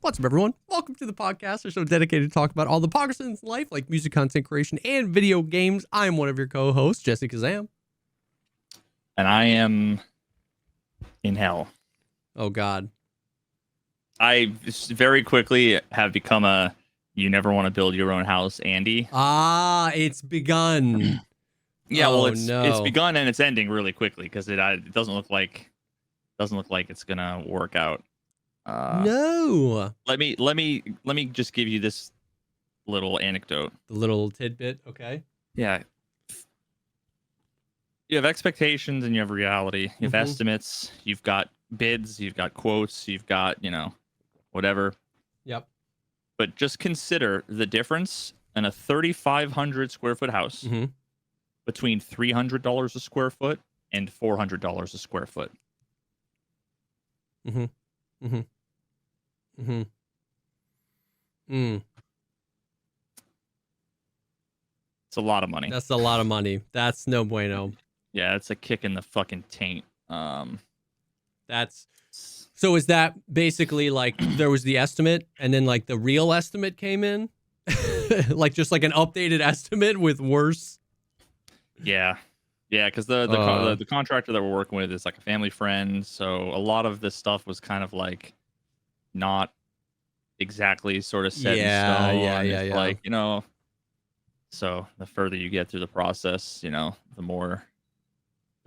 What's up, everyone? Welcome to the podcast. We're so dedicated to talk about all the progress in life, like music content creation and video games. I'm one of your co-hosts, JesseKazam. And I am in hell. Oh, God. I very quickly have become a you never want to build your own house, Andy. Ah, it's begun. Yeah, oh, well, it's no. begun and it's ending really quickly because it doesn't look like it's gonna work out. No. Let me just give you this little anecdote. The little tidbit, okay. Yeah. You have expectations and you have reality. You have estimates. You've got bids. You've got quotes. You've got, whatever. Yep. But just consider the difference in a 3,500 square foot house between $300 a square foot and $400 a square foot. It's a lot of money. That's a lot of money. That's no bueno. Yeah, it's a kick in the fucking taint. So is that basically like there was the estimate and then like the real estimate came in? Like just like an updated estimate with worse? Yeah, because the contractor that we're working with is like a family friend, so a lot of this stuff was kind of like not exactly sort of set in stone. Yeah. Like, so the further you get through the process, the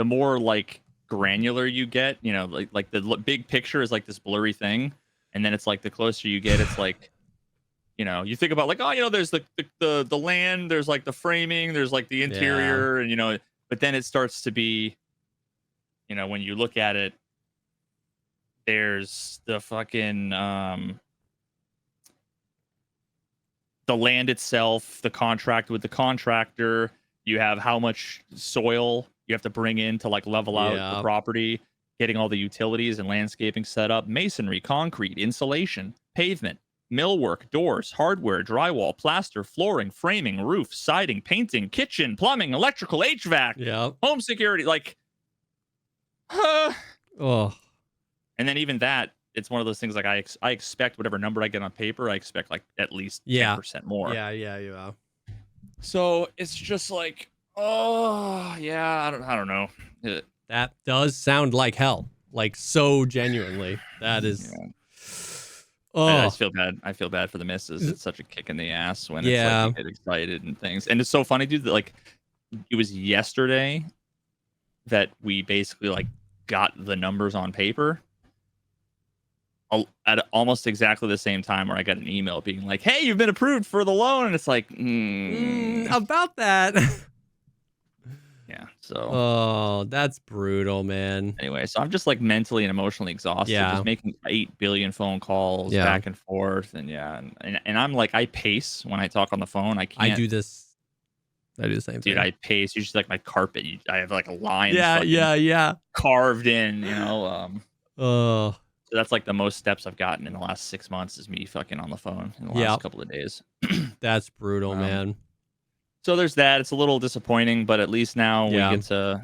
more like granular you get, like the big picture is like this blurry thing, and then it's like the closer you get, it's like, you think about like, there's the land, there's like the framing, there's like the interior, and but then it starts to be, when you look at it, there's the fucking the land itself, the contract with the contractor, you have how much soil you have to bring in to like level out the property, getting all the utilities and landscaping set up, masonry, concrete, insulation, pavement, millwork, doors, hardware, drywall, plaster, flooring, framing, roof, siding, painting, kitchen, plumbing, electrical, HVAC, home security, like, and then even that, it's one of those things like I expect whatever number I get on paper, I expect like at least 10% more. Yeah. So it's just like, I don't know. That does sound like hell. Like so genuinely. That is. Yeah. I just feel bad. I feel bad for the missus. It's such a kick in the ass when it's like you get excited and things. And it's so funny, dude, that like it was yesterday that we basically like got the numbers on paper at almost exactly the same time where I got an email being like, hey, you've been approved for the loan. And it's like, about that. Yeah. So. That's brutal, man. Anyway, so I'm just like mentally and emotionally exhausted. Yeah. Just making 8 billion phone calls back and forth, and I'm like, I pace when I talk on the phone. I can't. I do the same thing. Dude, I pace. Usually like my carpet. I have like a line. Yeah. Carved in. So that's like the most steps I've gotten in the last 6 months is me fucking on the phone in the last couple of days. That's brutal, man. So there's that. It's a little disappointing, but at least now we get to,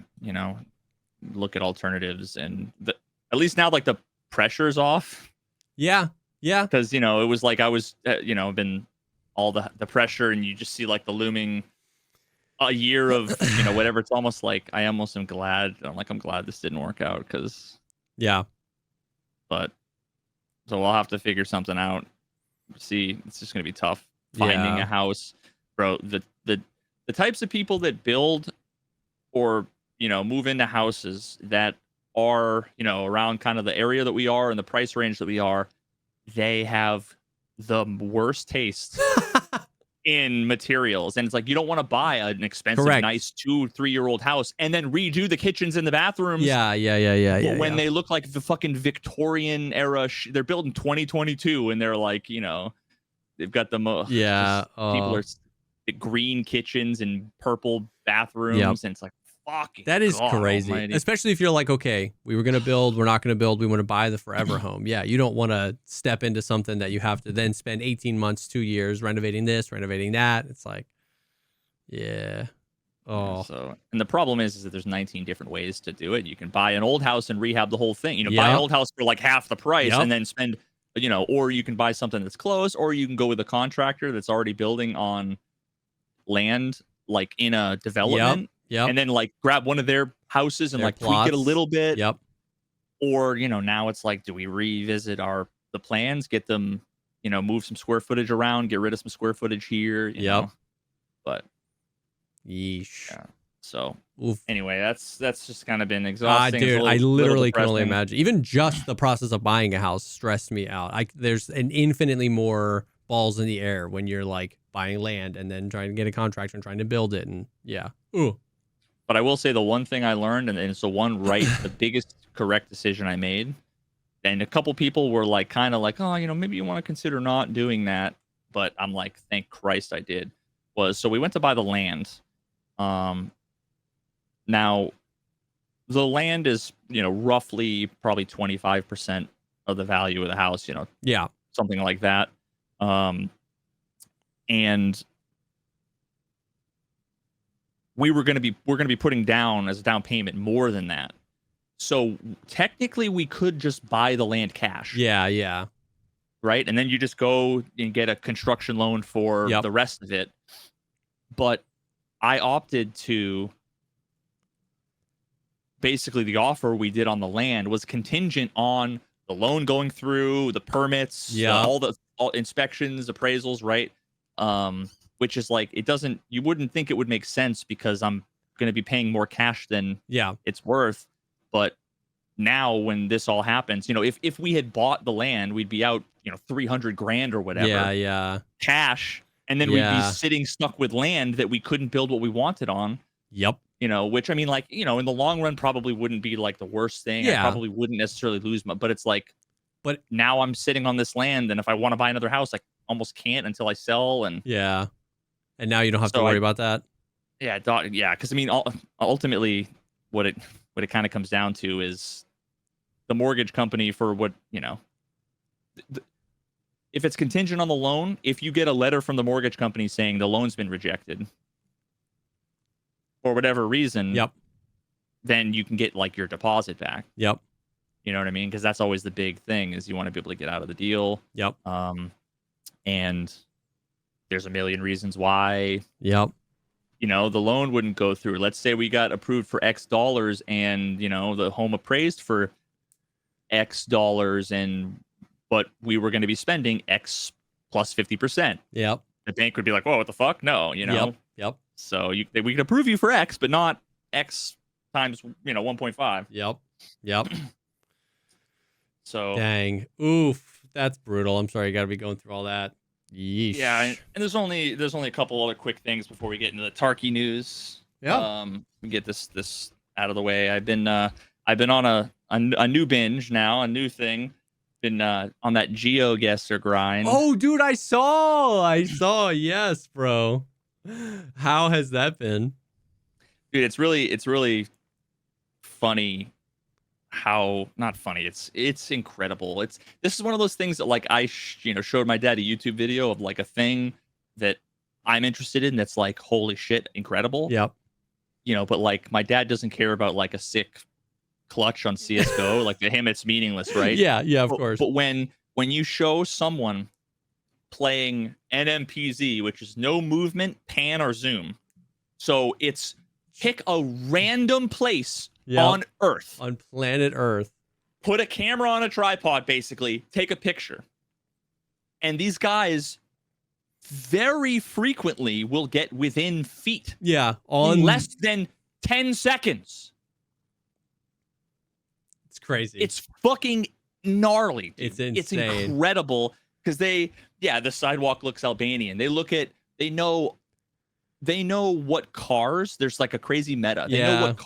look at alternatives, and at least now like the pressure's off. Yeah. Because it was like I was, been all the pressure, and you just see like the looming a year of whatever. It's almost like I almost am glad. I'm glad this didn't work out because. Yeah. But so we'll have to figure something out. See, it's just gonna be tough finding a house, bro. The types of people that build or move into houses that are around kind of the area that we are and the price range that we are, they have the worst taste in materials. And it's like you don't want to buy an expensive, nice 2-3-year-old house and then redo the kitchens and the bathrooms. Yeah. When they look like the fucking Victorian era, they're built in 2022, and they're like they've got the most. People are. Green kitchens and purple bathrooms, and it's like fucking. That is crazy, almighty. Especially if you're like, okay, we were gonna build, we're not gonna build, we want to buy the forever home. Yeah, you don't want to step into something that you have to then spend 18 months, 2 years renovating this, renovating that. It's like, So, and the problem is that there's 19 different ways to do it. You can buy an old house and rehab the whole thing. Buy an old house for like half the price and then spend you know, or you can buy something that's close, or you can go with a contractor that's already building on land, like in a development, Yep. and then like grab one of their houses and Their like tweak it a plots. little bit. Yep. Or, you know, now it's like, do we revisit the plans, get them, you know, move some square footage around, get rid of some square footage here, you know? But yeesh. yeah. So Oof. anyway, that's just kind of been exhausting. Dude, I literally can only depressing. imagine. Even just the process of buying a house stressed me out. There's an infinitely more balls in the air when you're like buying land and then trying to get a contractor and trying to build it. And yeah. Ooh. But I will say the one thing I learned, and it's the one the biggest correct decision I made. And a couple people were like, kind of like, oh, you know, maybe you want to consider not doing that. But I'm like, thank Christ I did. So we went to buy the land. Now, the land is, you know, roughly probably 25% of the value of the house, you know. Yeah. Something like that. And we're going to be putting down as a down payment more than that. So technically we could just buy the land cash. Yeah. Right? And then you just go and get a construction loan for the rest of it. But I opted to, basically the offer we did on the land was contingent on the loan going through, the permits, all inspections, appraisals, right? Which is like, you wouldn't think it would make sense because I'm going to be paying more cash than it's worth. But now when this all happens, you know, if we had bought the land, we'd be out, you know, 300 grand or whatever. Yeah. Cash. And then we'd be sitting stuck with land that we couldn't build what we wanted on. Yep. You know, which I mean, like, you know, in the long run probably wouldn't be like the worst thing. Yeah. I probably wouldn't necessarily lose but it's like, but now I'm sitting on this land, and if I want to buy another house, I almost can't until I sell. And and now you don't have to worry about that. Yeah, because I mean, ultimately, what it kind of comes down to is the mortgage company for what, you know, if it's contingent on the loan, if you get a letter from the mortgage company saying the loan's been rejected for whatever reason, then you can get like your deposit back. Yep. You know what I mean? Because that's always the big thing, is you want to be able to get out of the deal. Yep. And there's a million reasons why. Yep. You know, the loan wouldn't go through. Let's say we got approved for X dollars, and, you know, the home appraised for X dollars, but we were going to be spending X plus 50%. Yep. The bank would be like, whoa, what the fuck? No, you know? Yep. So we could approve you for X, but not X times, you know, 1.5. Yep. So dang. Oof. That's brutal. I'm sorry you got to be going through all that. Yeesh. Yeah, and there's only a couple other quick things before we get into the Tarky news. We get this out of the way. I've been on a new binge now, a new thing. Been on that GeoGuessr grind. Oh, dude, I saw. Yes, bro. How has that been? Dude, it's really funny. How not funny? It's incredible. This is one of those things that, like, I showed my dad a YouTube video of like a thing that I'm interested in that's like, holy shit, incredible. Yep. You know, but like my dad doesn't care about like a sick clutch on CS:GO. Like, to him it's meaningless, right? Yeah, of course. But when you show someone playing NMPZ, which is no movement, pan, or zoom, so it's pick a random place on Earth, on planet Earth, put a camera on a tripod, basically take a picture, and these guys very frequently will get within feet. On in less than 10 seconds. It's crazy. It's fucking gnarly, dude. It's insane. It's incredible, because the sidewalk looks Albanian. They know what cars, there's like a crazy meta. They know what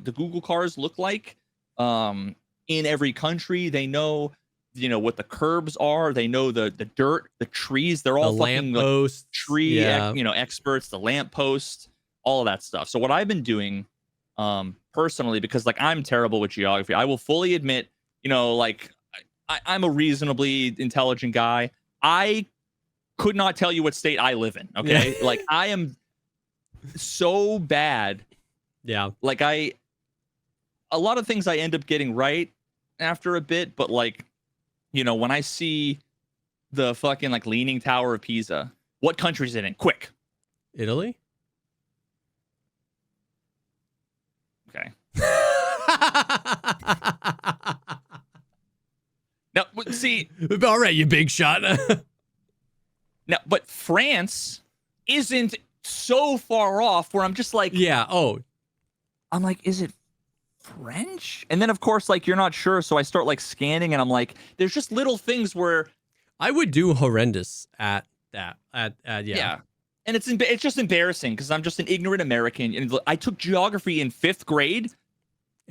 the Google cars look like in every country. They know, you know, what the curbs are. They know the dirt, the trees. They're all fucking like tree, experts, the lampposts, all of that stuff. So what I've been doing personally, because like I'm terrible with geography, I will fully admit, you know, like I'm a reasonably intelligent guy. I could not tell you what state I live in. Okay. Like, I am so bad. Like, a lot of things I end up getting right after a bit, but like when I see the fucking like Leaning Tower of Pisa, what country is it in? Quick. Italy? Okay. Now, see. All right, you big shot. Now, but France isn't so far off where I'm just like, yeah. Oh, I'm like, is it French? And then of course, like, you're not sure, so I start like scanning, and I'm like, there's just little things where I would do horrendous at that. Yeah. And it's just embarrassing because I'm just an ignorant American, and I took geography in 5th grade.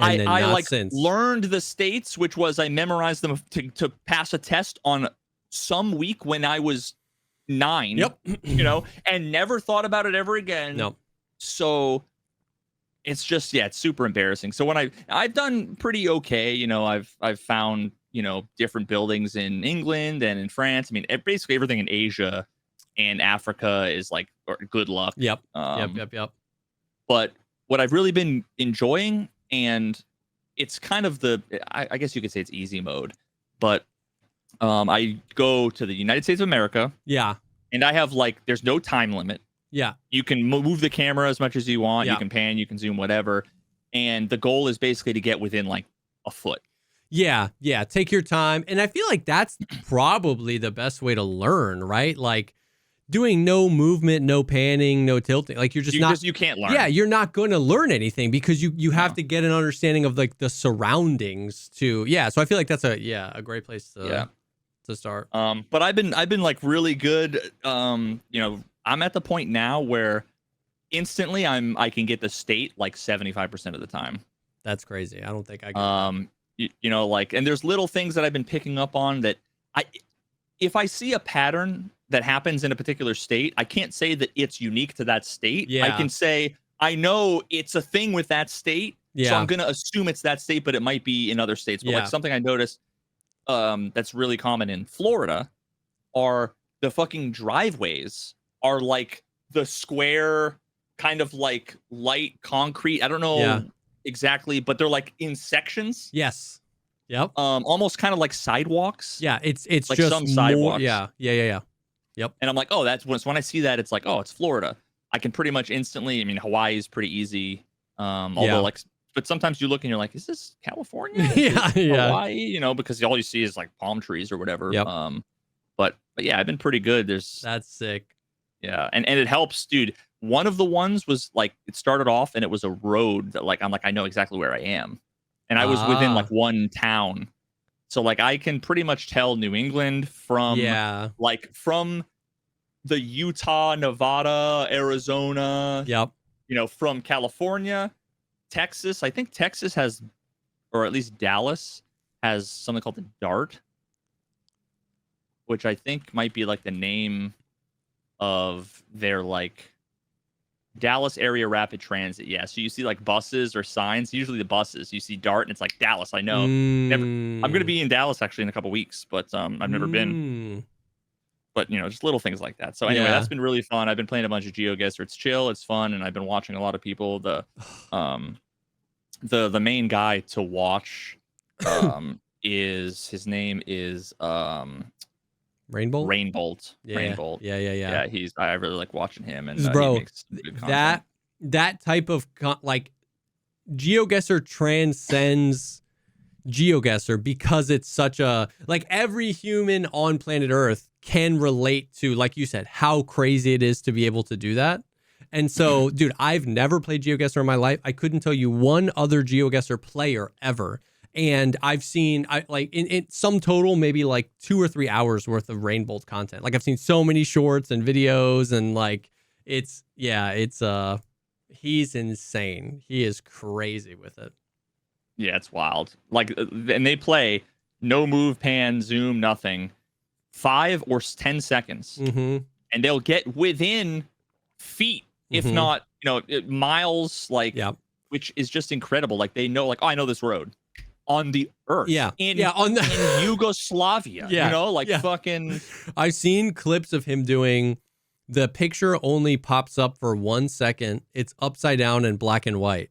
And I like since. learned the states, which was I memorized them to pass a test on some week when I was 9. Yep. And never thought about it ever again. No. So it's just, it's super embarrassing. So when I've done pretty okay, I've found, different buildings in England and in France. I mean, basically everything in Asia and Africa is like good luck. Yep. Yep. But what I've really been enjoying, and it's kind of I guess you could say it's easy mode, but I go to the United States of America. Yeah. And I have there's no time limit. Yeah. You can move the camera as much as you want. Yeah. You can pan, you can zoom, whatever. And the goal is basically to get within like a foot. Yeah. Yeah. Take your time. And I feel like that's probably the best way to learn, right? Like doing no movement, no panning, no tilting. Like you can't learn. Yeah. You're not going to learn anything because you have to get an understanding of like the surroundings too. Yeah. So I feel like that's a great place to start. But I've been like really good. I'm at the point now where instantly I can get the state like 75% of the time. That's crazy. I don't think I can. And there's little things that I've been picking up on that if I see a pattern that happens in a particular state, I can't say that it's unique to that state. Yeah. I can say, I know it's a thing with that state. Yeah. So I'm going to assume it's that state, but it might be in other states. But like something I noticed that's really common in Florida are the fucking driveways are like the square kind of like light concrete. I don't know exactly, but they're like in sections. Yes. Yep. Almost kind of like sidewalks. Yeah. It's like just some sidewalks. Yeah. Yep. And I'm like, oh, that's when I see that, it's like, oh, it's Florida. I can pretty much instantly. I mean, Hawaii is pretty easy. Although but sometimes you look and you're like, is this California? Is this Hawaii? Because all you see is like palm trees or whatever. Yep. But yeah, I've been pretty good. That's sick. Yeah, and it helps, dude. One of the ones was like it started off and it was a road that like I'm like I know exactly where I am, and I was within like one town, so like I can pretty much tell New England from from the Utah, Nevada, Arizona. Yep. From California, Texas. I think Texas has, or at least Dallas has something called the Dart, which I think might be like the name of their like Dallas area rapid transit. Yeah. So you see like buses or signs, usually the buses, you see Dart and it's like Dallas. I know. I'm going to be in Dallas actually in a couple weeks, but I've never been. But just little things like that. So anyway, that's been really fun. I've been playing a bunch of GeoGuessr. It's chill, it's fun, and I've been watching a lot of people. The main guy to watch his name is Rainbolt. Rainbolt. Yeah. I really like watching him, and bro, he makes good content. that type of like GeoGuessr transcends GeoGuessr because it's such a like every human on planet Earth can relate to, like you said, how crazy it is to be able to do that. And so, dude, I've never played GeoGuessr in my life. I couldn't tell you one other GeoGuessr player ever. And I've seen in some total, maybe like 2 or 3 hours worth of Rainbolt content. Like I've seen so many shorts and videos, and like he's insane. He is crazy with it. Yeah, it's wild. Like, and they play no move, pan, zoom, nothing, 5 or 10 seconds, and they'll get within feet, if not miles. Like, which is just incredible. Like they know, like, oh, I know this road. On the earth, in Yugoslavia, fucking. I've seen clips of him doing the picture only pops up for 1 second. It's upside down and black and white.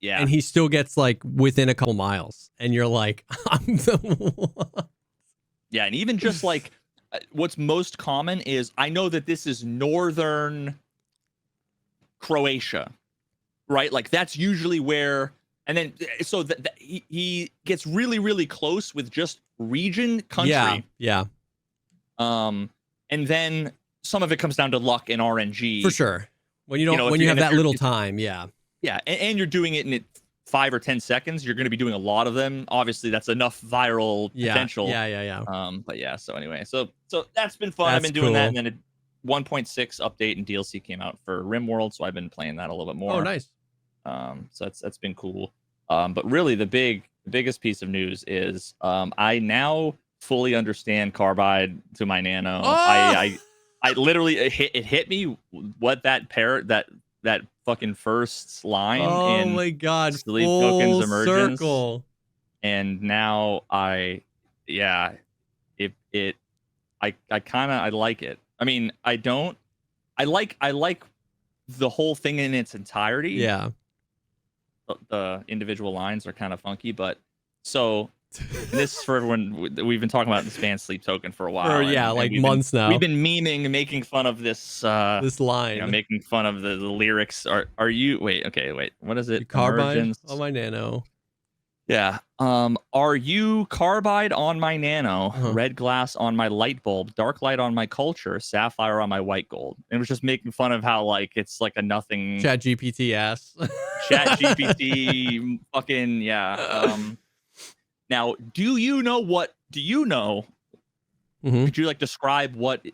Yeah, and he still gets like within a couple miles, and you're like, I'm the one. Yeah, and even just like what's most common is I know that this is northern Croatia, right? Like that's usually where, and then so that he gets really, really close with just region, country. Yeah. And then some of it comes down to luck and RNG. For sure. When you don't, when you have that little time, yeah. Yeah, and you're doing it in 5 or 10 seconds, you're going to be doing a lot of them. Obviously, that's enough viral potential. Yeah. But yeah, so anyway, so that's been fun. I've been doing that, and then a 1.6 update and DLC came out for RimWorld, so I've been playing that a little bit more. Oh, nice. So that's been cool. But really, the biggest piece of news is I now fully understand Carbide to my Nano. Oh! I literally it hit me what that fucking first line in my god, Sleep full Tokens Emergence. Circle. And now I like it. I mean, I like the whole thing in its entirety. Yeah. The individual lines are kind of funky, but so this is for everyone. We've been talking about this band Sleep Token for a while. Like months now. We've been memeing and making fun of this this line. making fun of the lyrics. Are you wait? What is it? Carbide on my Nano. Yeah. Are you carbide on my Nano, red glass on my light bulb, dark light on my culture, sapphire on my white gold? And it was just making fun of how like it's like a nothing Chat GPT ass. Chat GPT fucking yeah. Now, do you know? Could you like describe what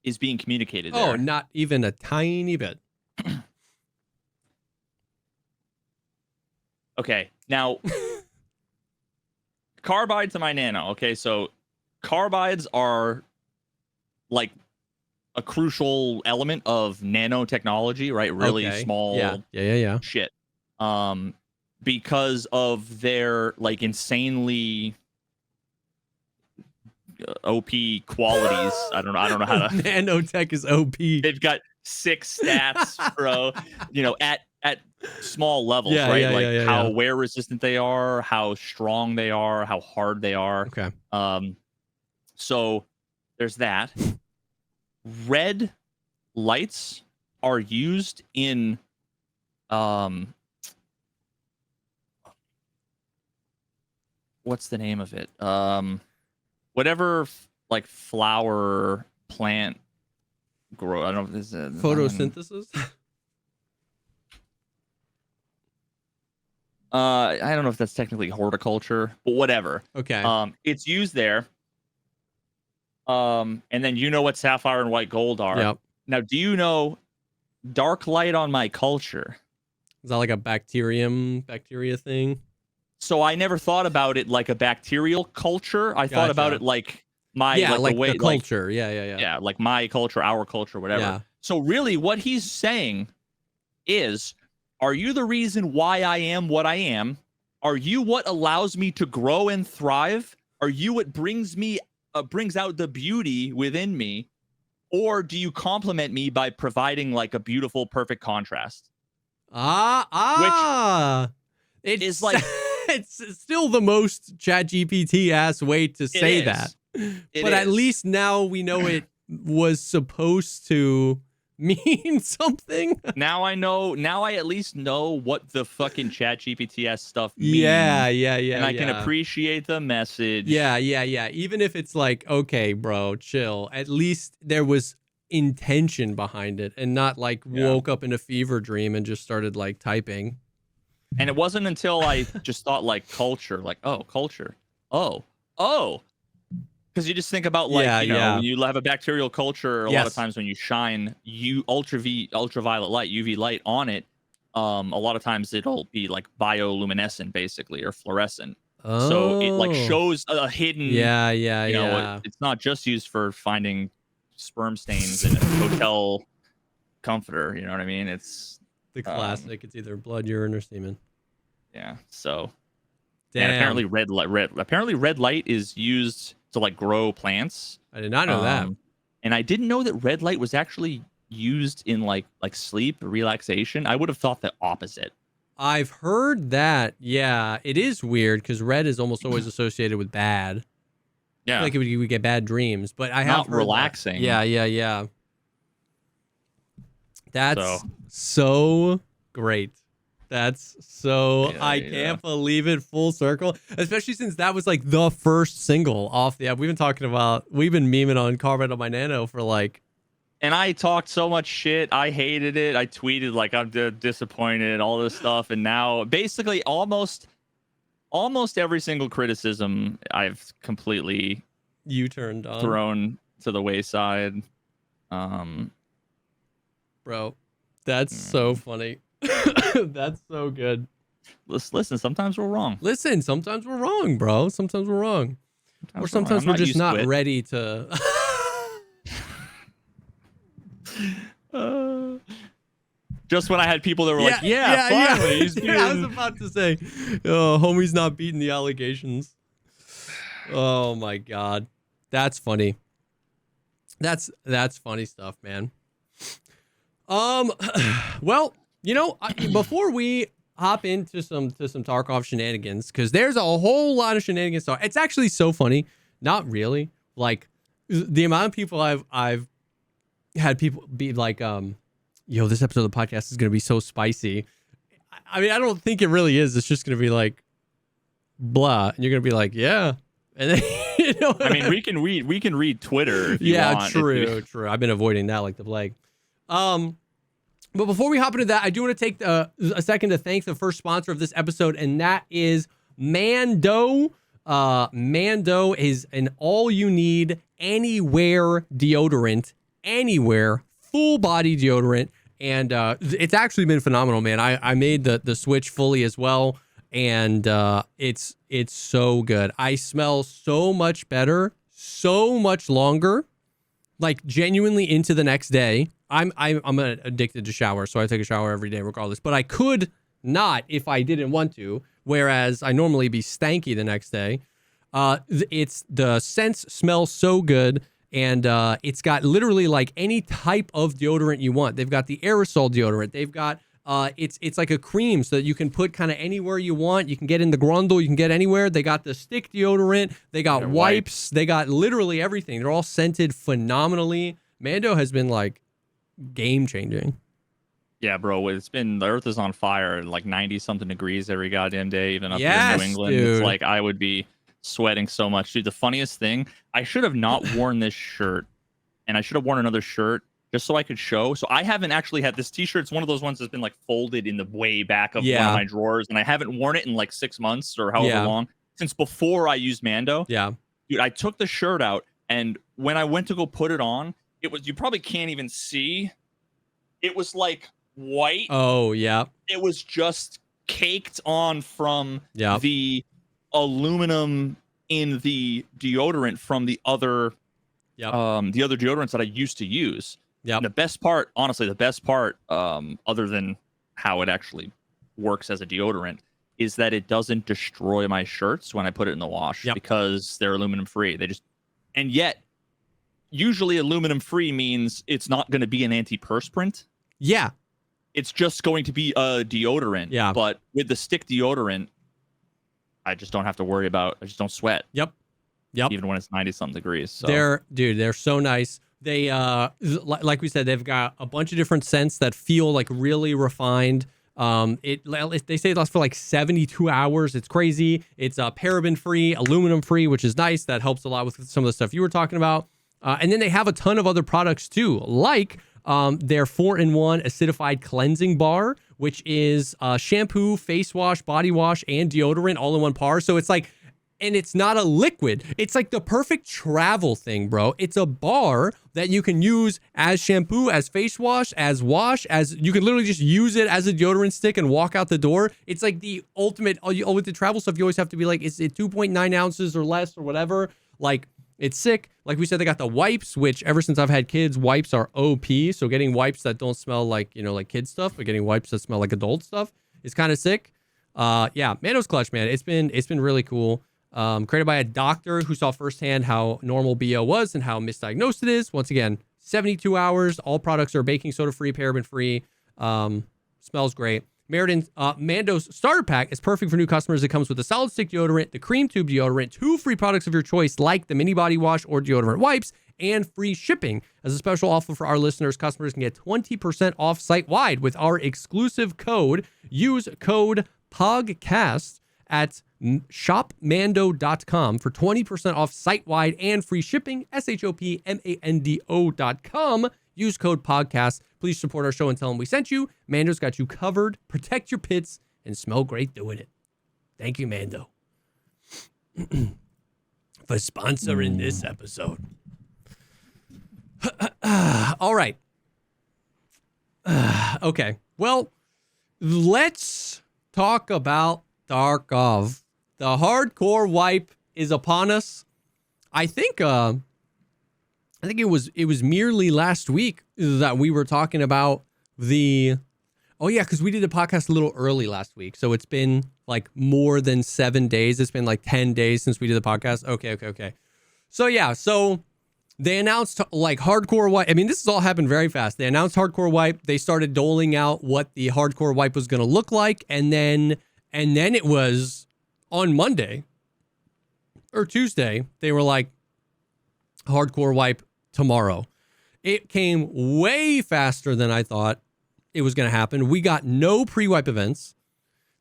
is being communicated there? Oh, not even a tiny bit. Okay. Now carbide to my Nano. Okay, so carbides are like a crucial element of nanotechnology, right? Really small shit. Because of their like insanely OP qualities. I don't know how to nanotech is OP. They've got 6 stats, bro. At small levels, right? How wear resistant they are, how strong they are, how hard they are. Okay. So there's that. Red lights are used in what's the name of it? Whatever like flower plant grow. I don't know if this is photosynthesis. I don't know if that's technically horticulture, but whatever. Okay. It's used there. And then what sapphire and white gold are. Yep. Now, do you know dark light on my culture? Is that like a bacteria thing? So I never thought about it like a bacterial culture. I thought about it like my like the way the culture. Yeah, like my culture, our culture, whatever. Yeah. So really what he's saying is, are you the reason why I am what I am? Are you what allows me to grow and thrive? Are you what brings out the beauty within me? Or do you compliment me by providing like a beautiful, perfect contrast? Which is like it's still the most ChatGPT ass way to say that. But at least now we know it was supposed to mean something. Now I at least know what the fucking ChatGPT ass stuff means. Yeah. And I can appreciate the message. Yeah. Even if it's like, okay, bro, chill. At least there was intention behind it and not like woke up in a fever dream and just started like typing. And it wasn't until I just thought like culture, like, oh, culture. Oh. Because you just think about like, when you have a bacterial culture, a lot of times when you shine ultraviolet light, UV light on it, a lot of times it'll be like bioluminescent basically, or fluorescent. So it like shows a hidden, it's not just used for finding sperm stains in a hotel comforter. You know what I mean? It's the classic. It's either blood, urine, or semen. Yeah. So damn. And apparently red light is used to like grow plants. I did not know that. And I didn't know that red light was actually used in like sleep relaxation. I would have thought the opposite. I've heard that. Yeah, it is weird because red is almost always associated with bad. Yeah. Like we get bad dreams, but I have not relaxing. Yeah. That's so great. That's so I can't believe it, full circle. Especially since that was like the first single off the app. We've been memeing on Carbide on my Nano for like. And I talked so much shit. I hated it. I tweeted like I'm disappointed, all this stuff, and now basically almost every single criticism I've completely U-turned on, thrown to the wayside. Bro, that's so funny. That's so good. Listen, sometimes we're wrong. Sometimes we're wrong, bro. Sometimes we're wrong. Or sometimes we're just not ready to. Just when I had people that were like, finally, he's being... I was about to say, homie's not beating the allegations. Oh my God. That's funny. That's funny stuff, man. Well, before we hop into some Tarkov shenanigans, because there's a whole lot of shenanigans. So it's actually so funny. Not really. Like the amount of people I've had people be like, this episode of the podcast is gonna be so spicy. I mean, I don't think it really is. It's just gonna be like blah, and you're gonna be like, yeah. And then, I mean, we can read Twitter if you want. True. I've been avoiding that like the plague. But before we hop into that, I do want to take a second to thank the first sponsor of this episode, and that is MANDO. MANDO is an all-you-need, anywhere deodorant, anywhere, full-body deodorant, and it's actually been phenomenal, man. I made the switch fully as well, and it's so good. I smell so much better, so much longer, like genuinely into the next day. I'm addicted to shower, so I take a shower every day regardless. But I could not if I didn't want to, whereas I normally be stanky the next day. It's the scents smell so good, and it's got literally like any type of deodorant you want. They've got the aerosol deodorant. They've got it's like a cream so that you can put kind of anywhere you want. You can get in the grundle. You can get anywhere. They got the stick deodorant. They got wipes. They got literally everything. They're all scented phenomenally. Mando has been like game changing. Yeah, bro. The earth is on fire, like 90 something degrees every goddamn day, even up here in New England. Dude. It's like I would be sweating so much. Dude, the funniest thing, I should have not worn this shirt, and I should have worn another shirt just so I could show. So I haven't actually had this t-shirt. It's one of those ones that's been like folded in the way back of one of my drawers, and I haven't worn it in like 6 months or however long, since before I used Mando. Yeah. Dude, I took the shirt out, and when I went to go put it on, it was, you probably can't even see, it was like white. Oh, yeah. It was just caked on from the aluminum in the deodorant from the other deodorants that I used to use. Yeah. The best part, honestly, other than how it actually works as a deodorant, is that it doesn't destroy my shirts when I put it in the wash because they're aluminum free. And yet usually aluminum free means it's not going to be an antiperspirant. Yeah. It's just going to be a deodorant. Yeah. But with the stick deodorant, I just don't have to worry about, I just don't sweat. Yep. Even when it's 90 something degrees. So. They're so nice. They, like we said, they've got a bunch of different scents that feel like really refined. They say it lasts for like 72 hours. It's crazy. It's paraben free, aluminum free, which is nice. That helps a lot with some of the stuff you were talking about. And then they have a ton of other products too, like their 4-in-1 acidified cleansing bar, which is shampoo, face wash, body wash, and deodorant all in one bar. So it's like, and it's not a liquid. It's like the perfect travel thing, bro. It's a bar that you can use as shampoo, as face wash, as you can literally just use it as a deodorant stick and walk out the door. It's like the ultimate, with the travel stuff, you always have to be like, is it 2.9 ounces or less or whatever? Like, it's sick. Like we said, they got the wipes, which ever since I've had kids, wipes are OP. So getting wipes that don't smell like, like kid stuff, but getting wipes that smell like adult stuff is kind of sick. Yeah, Mando's clutch, man. It's been really cool. Created by a doctor who saw firsthand how normal BO was and how misdiagnosed it is. Once again, 72 hours. All products are baking soda free, paraben free. Smells great. Mando's starter pack is perfect for new customers. It comes with the solid stick deodorant, the cream tube deodorant, 2 free products of your choice like the mini body wash or deodorant wipes, and free shipping. As a special offer for our listeners, customers can get 20% off site-wide with our exclusive code. Use code POGCAST at shopmando.com for 20% off site-wide and free shipping. shopmando.com. Use code POGCAST. Please support our show and tell them we sent you. Mando's got you covered. Protect your pits and smell great doing it. Thank you, Mando, for sponsoring this episode. All right. Okay. Well, let's talk about Tarkov. The hardcore wipe is upon us. I think it was merely last week that we were talking about because we did the podcast a little early last week. So it's been like more than 7 days. It's been like 10 days since we did the podcast. Okay. So they announced like hardcore wipe. I mean, this has all happened very fast. They announced hardcore wipe. They started doling out what the hardcore wipe was going to look like. And then it was on Monday or Tuesday. They were like, hardcore wipe tomorrow. It came way faster than I thought it was going to happen. We got no pre-wipe events.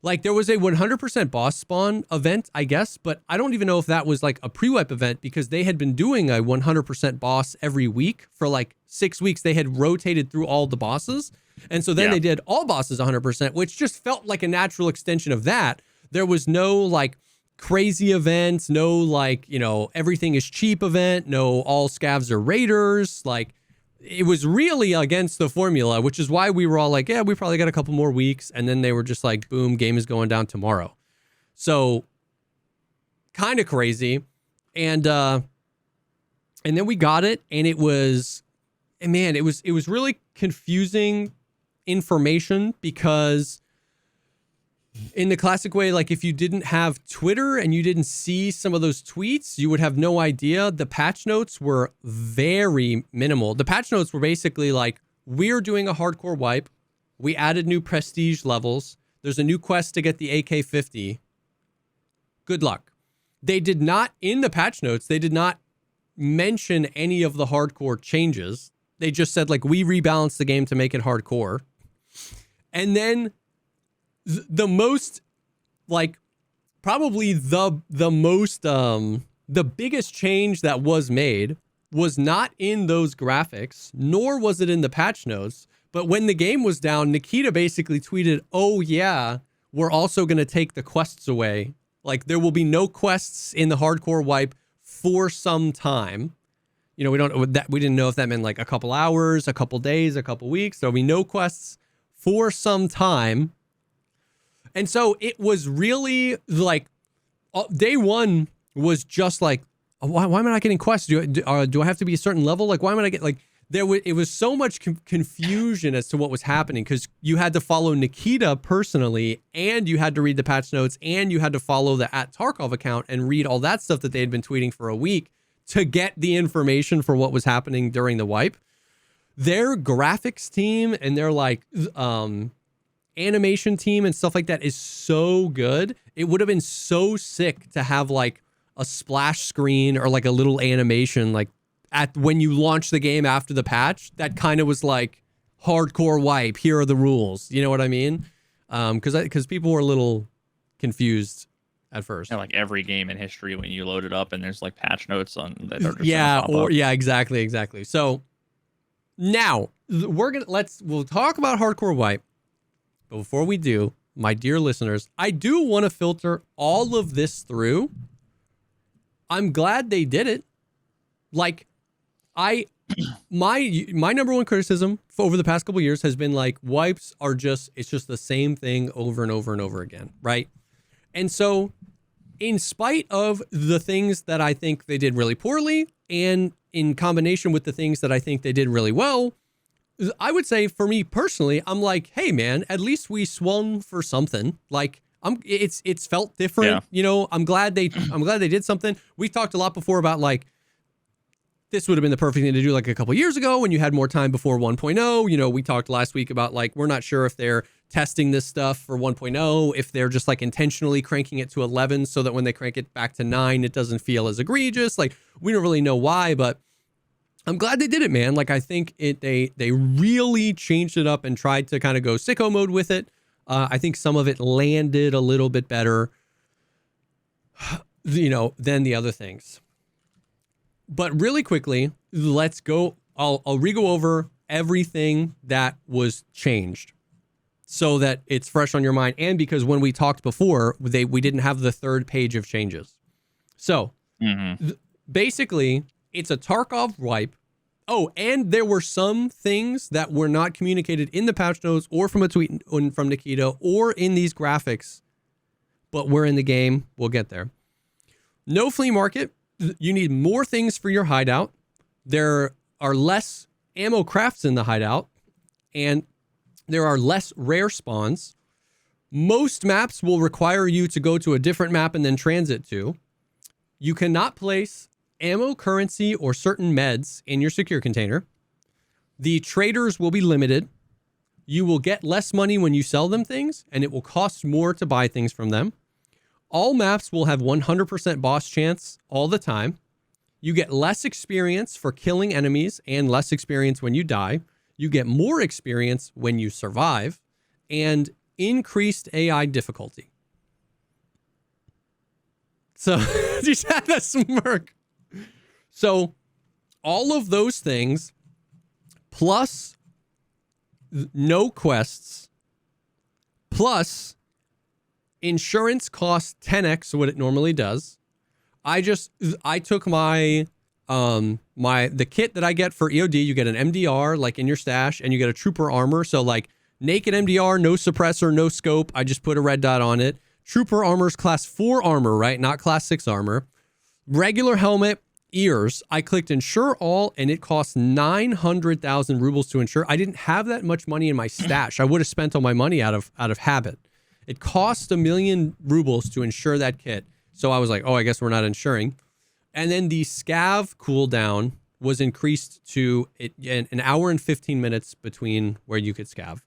Like there was a 100% boss spawn event, I guess, but I don't even know if that was like a pre-wipe event because they had been doing a 100% boss every week for like 6 weeks. They had rotated through all the bosses. And so then they did all bosses 100%, which just felt like a natural extension of that. There was no like crazy events, no like, everything is cheap event, no all scavs are raiders. Like it was really against the formula, which is why we were all like, yeah, we probably got a couple more weeks. And then they were just like, boom, game is going down tomorrow. So kind of crazy. And then we got it and it was really confusing information because in the classic way, like if you didn't have Twitter and you didn't see some of those tweets, you would have no idea. The patch notes were very minimal. The patch notes were basically like, we're doing a hardcore wipe. We added new prestige levels. There's a new quest to get the AK-50. Good luck. They did not, in the patch notes, they did not mention any of the hardcore changes. They just said like, we rebalanced the game to make it hardcore. And then the most like probably the biggest change that was made was not in those graphics, nor was it in the patch notes. But when the game was down, Nikita basically tweeted, oh yeah, we're also going to take the quests away. Like there will be no quests in the hardcore wipe for some time. We didn't know if that meant like a couple hours, a couple days, a couple weeks. There'll be no quests for some time. And so it was really like day one was just like, why am I not getting quests? Do I have to be a certain level? Like, why am I not getting like it was so much confusion as to what was happening because you had to follow Nikita personally and you had to read the patch notes and you had to follow the @Tarkov account and read all that stuff that they had been tweeting for a week to get the information for what was happening during the wipe. Their graphics team and their like, animation team and stuff like that is so good. It would have been so sick to have like a splash screen or like a little animation like at when you launch the game after the patch that kind of was like hardcore wipe, here are the rules, you know what I mean? Because people were a little confused at first. Yeah, like every game in history when you load it up and there's like patch notes on that are just exactly. So now we'll talk about hardcore wipe. But before we do, my dear listeners, I do want to filter all of this through. I'm glad they did it. Like, my number one criticism over the past couple of years has been like wipes are it's just the same thing over and over and over again, right? And so, in spite of the things that I think they did really poorly, and in combination with the things that I think they did really well, I would say for me personally, I'm like, hey man, at least we swung for something. Like it's felt different. Yeah. I'm glad they did something. We talked a lot before about like, this would have been the perfect thing to do like a couple years ago when you had more time before 1.0. We talked last week about like, we're not sure if they're testing this stuff for 1.0, if they're just like intentionally cranking it to 11 so that when they crank it back to 9, it doesn't feel as egregious. Like, we don't really know why, but I'm glad they did it, man. Like, I think they really changed it up and tried to kind of go sicko mode with it. I think some of it landed a little bit better, than the other things. But really quickly, let's go. I'll re-go over everything that was changed so that it's fresh on your mind. And because when we talked before, we didn't have the third page of changes. So basically, it's a Tarkov wipe. Oh, and there were some things that were not communicated in the patch notes or from a tweet from Nikita or in these graphics, but we're in the game. We'll get there. No flea market. You need more things for your hideout. There are less ammo crafts in the hideout, and there are less rare spawns. Most maps will require you to go to a different map and then transit to. You cannot place ammo, currency, or certain meds in your secure container. The traders will be limited. You will get less money when you sell them things, and it will cost more to buy things from them. All maps will have 100% boss chance all the time. You get less experience for killing enemies and less experience when you die. You get more experience when you survive, and increased AI difficulty. So, just had a smirk. So, all of those things, plus no quests, plus insurance costs 10x what it normally does. I took my the kit that I get for EOD. You get an MDR like in your stash, and you get a trooper armor. So like naked MDR, no suppressor, no scope. I just put a red dot on it. Trooper armor's class 4 armor, right? Not class 6 armor. Regular helmet, ears. I clicked insure all, and it costs 900,000 rubles to insure. I didn't have that much money in my stash. I would have spent all my money out of habit. It cost 1 million rubles to insure that kit. So I was like, oh, I guess we're not insuring. And then the scav cooldown was increased to an hour and 15 minutes between where you could scav.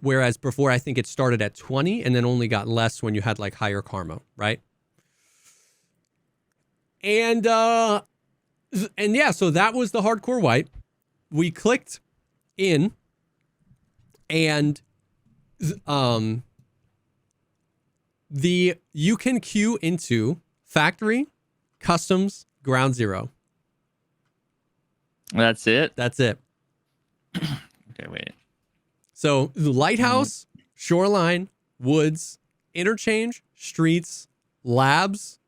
Whereas before, I think it started at 20 and then only got less when you had like higher karma, right? And yeah, so that was the hardcore wipe. We clicked in, and you can queue into factory, customs, ground zero. That's it? That's it. Okay, wait. So the lighthouse, shoreline, woods, interchange, streets, labs,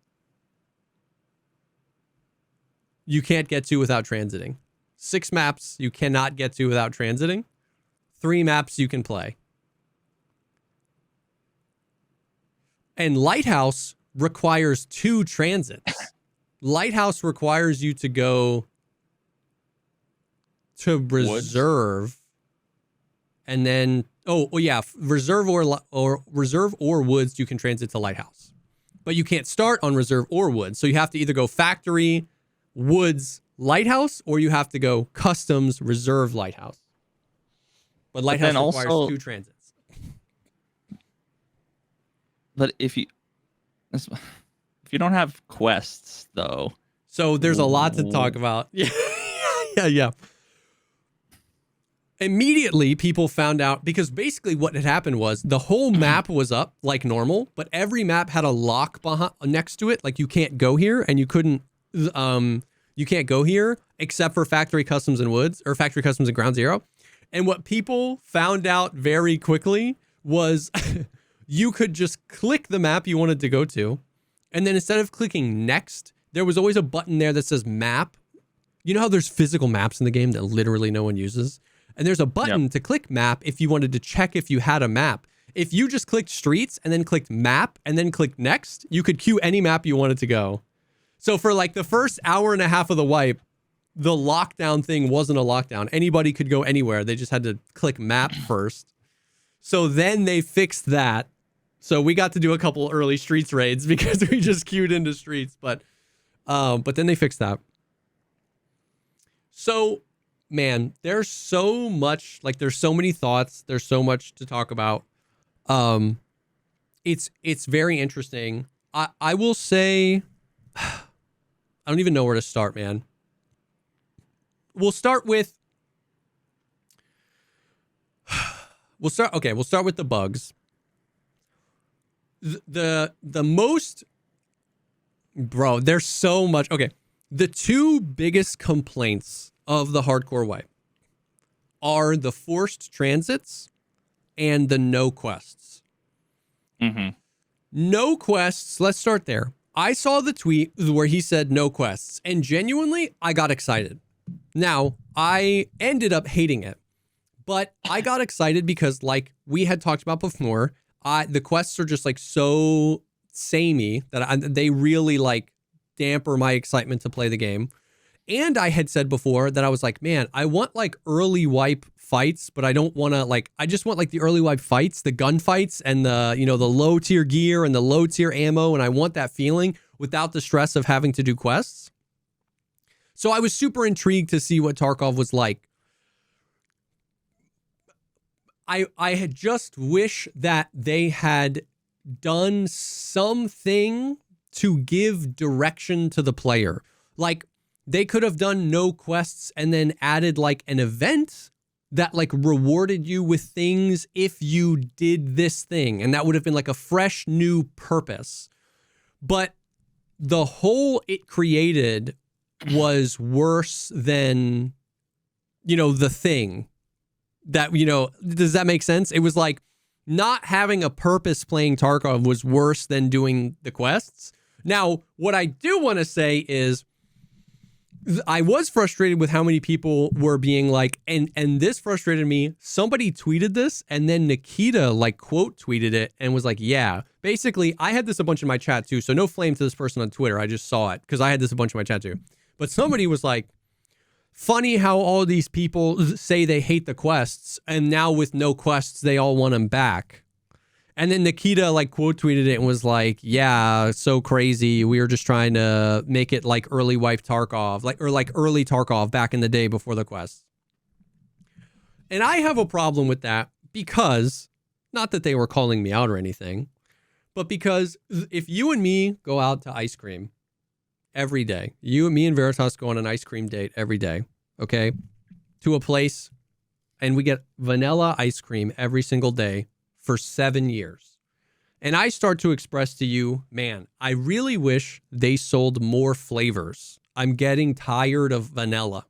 you can't get to without transiting. 6 maps you cannot get to without transiting. 3 maps you can play. And Lighthouse requires 2 transits. Lighthouse requires you to go to reserve, and then reserve or woods. You can transit to Lighthouse, but you can't start on reserve or woods. So you have to either go factory, woods, Lighthouse, or you have to go customs, reserve, Lighthouse. But Lighthouse requires also 2 transits. But if you don't have quests, though. So there's a lot to talk about. Yeah. Immediately, people found out, because basically what had happened was the whole map was up like normal, but every map had a lock next to it. Like, you can't go here, and you couldn't, you can't go here except for factory customs and woods, or factory customs and ground zero. And what people found out very quickly was you could just click the map you wanted to go to, and then instead of clicking next, there was always a button there that says map. You know how there's physical maps in the game that literally no one uses? And there's a button to click map if you wanted to check if you had a map. If you just clicked streets and then clicked map and then clicked next, you could queue any map you wanted to go. So for like the first hour and a half of the wipe, the lockdown thing wasn't a lockdown. Anybody could go anywhere. They just had to click map first. So then they fixed that. So we got to do a couple early streets raids because we just queued into streets. But then they fixed that. So man, there's so much, like there's so many thoughts. There's so much to talk about. It's very interesting. I will say, I don't even know where to start, man. We'll start with with the bugs. The most, bro, there's so much. Okay. The two biggest complaints of the hardcore wipe are the forced transits and the no quests. Mm-hmm. No quests. Let's start there. I saw the tweet where he said no quests, and genuinely, I got excited. Now, I ended up hating it, but I got excited because, like we had talked about before, the quests are just like so samey that they really like damper my excitement to play the game. And I had said before that I was like, man, I want like early wipe fights, but I don't want to like, I just want like the early wipe fights, the gunfights and the, you know, the low tier gear and the low tier ammo. And I want that feeling without the stress of having to do quests. So I was super intrigued to see what Tarkov was like. I had just wish that they had done something to give direction to the player. Like they could have done no quests and then added like an event that like rewarded you with things if you did this thing. And that would have been like a fresh new purpose. But the hole it created was worse than, you know, the thing that, you know, does that make sense? It was like not having a purpose playing Tarkov was worse than doing the quests. Now, what I do want to say is I was frustrated with how many people were being like, and this frustrated me. Somebody tweeted this and then Nikita like quote tweeted it and was like, yeah, basically I had this a bunch in my chat too. So no flame to this person on Twitter. I just saw it because I had this a bunch in my chat too. But somebody was like, funny how all these people say they hate the quests and now with no quests, they all want them back. And then Nikita like quote tweeted it and was like, yeah, so crazy. We were just trying to make it like early wipe Tarkov, like, or like early Tarkov back in the day before the quests. And I have a problem with that because, not that they were calling me out or anything, but because if you and me go out to ice cream every day, me and Veritas go on an ice cream date every day, okay, to a place, and we get vanilla ice cream every single day for 7 years. And I start to express to you, man, I really wish they sold more flavors. I'm getting tired of vanilla.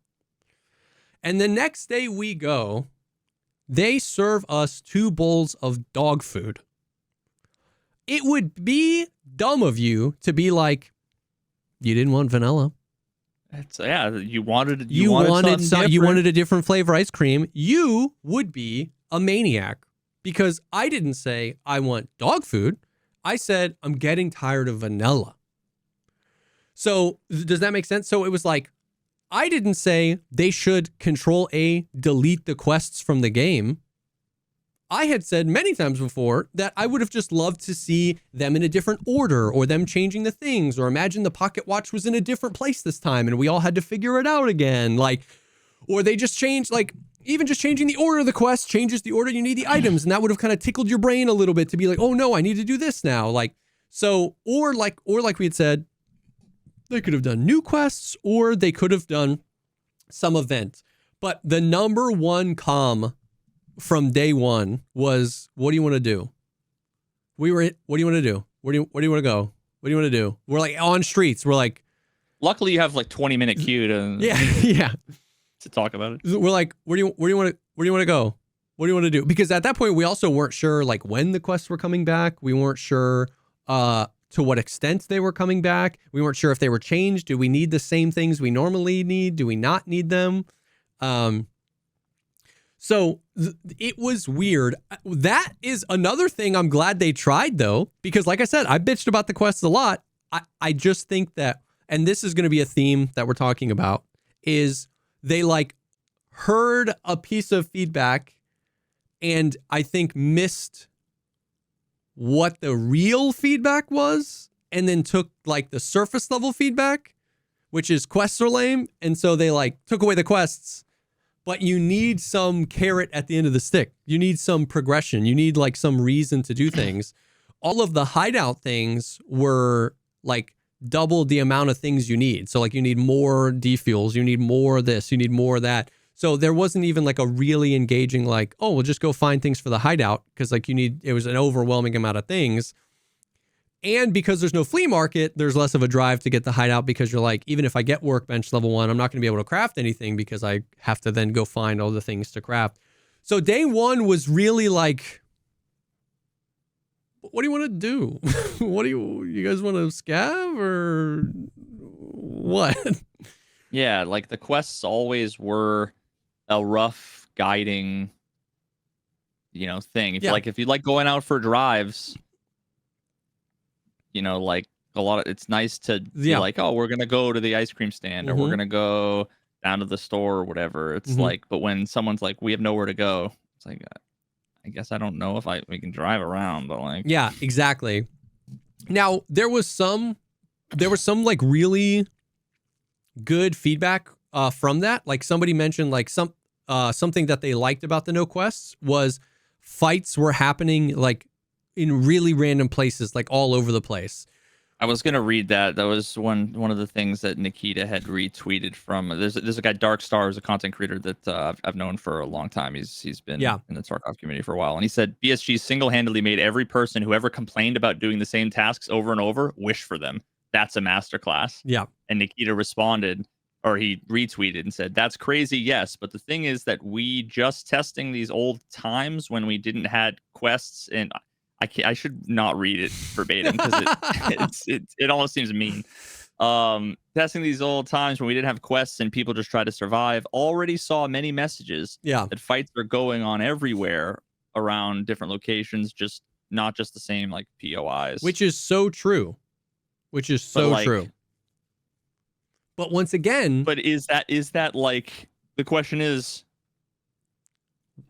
And the next day we go, they serve us 2 bowls of dog food. It would be dumb of you to be like, you didn't want vanilla. It's, yeah, you wanted a different flavor ice cream. You would be a maniac. Because I didn't say I want dog food. I said I'm getting tired of vanilla. So does that make sense? So it was like, I didn't say they should Control A, delete the quests from the game. I had said many times before that I would have just loved to see them in a different order or them changing the things, or imagine the pocket watch was in a different place this time and we all had to figure it out again. Like, or they just changed, like, even just changing the order of the quest changes the order you need the items. And that would have kind of tickled your brain a little bit to be like, oh no, I need to do this now. Like, so, or like we had said, they could have done new quests or they could have done some event. But the number one from day one was, what do you want to do? What do you want to do? Where do you want to go? What do you want to do? We're like on streets. We're like, luckily you have like 20-minute queue to yeah. to talk about it. We're like, where do you want to go? What do you want to do? Because at that point, we also weren't sure like when the quests were coming back. We weren't sure to what extent they were coming back. We weren't sure if they were changed. Do we need the same things we normally need? Do we not need them? So it was weird. That is another thing I'm glad they tried though, because like I said, I bitched about the quests a lot. I just think that, and this is going to be a theme that we're talking about, is they like heard a piece of feedback and I think missed what the real feedback was and then took like the surface level feedback, which is quests are lame. And so they like took away the quests, but you need some carrot at the end of the stick. You need some progression. You need like some reason to do things. All of the hideout things were like double the amount of things you need. So like you need more defuels, you need more of this, you need more of that. So there wasn't even like a really engaging like, oh, we'll just go find things for the hideout because like it was an overwhelming amount of things. And because there's no flea market, there's less of a drive to get the hideout because you're like, even if I get workbench level 1, I'm not going to be able to craft anything because I have to then go find all the things to craft. So day 1 was really like, what do you want to do? What do you guys want to scav or what? Yeah, like the quests always were a rough guiding, thing. If you like going out for drives, like it's nice to be like, oh, we're gonna go to the ice cream stand or we're gonna go down to the store or whatever. It's like, but when someone's like, we have nowhere to go, it's like, I guess I don't know if we can drive around, but like, yeah, exactly. Now there was some like really good feedback from that. Like somebody mentioned like something that they liked about the no quests was fights were happening like in really random places, like all over the place. I was gonna read that. That was one of the things that Nikita had retweeted from. There's a guy, Dark Star, who's a content creator that I've known for a long time. He's been in the Tarkov community for a while, and he said BSG single-handedly made every person who ever complained about doing the same tasks over and over wish for them. That's a masterclass. Yeah. And Nikita responded, or he retweeted and said, "That's crazy, yes, but the thing is that we just testing these old times when we didn't had quests and." I should not read it verbatim because it almost seems mean. Testing these old times when we didn't have quests and people just try to survive. Already saw many messages that fights are going on everywhere around different locations, just not just the same like POIs. Which is so true. True. But once again, but is that like the question is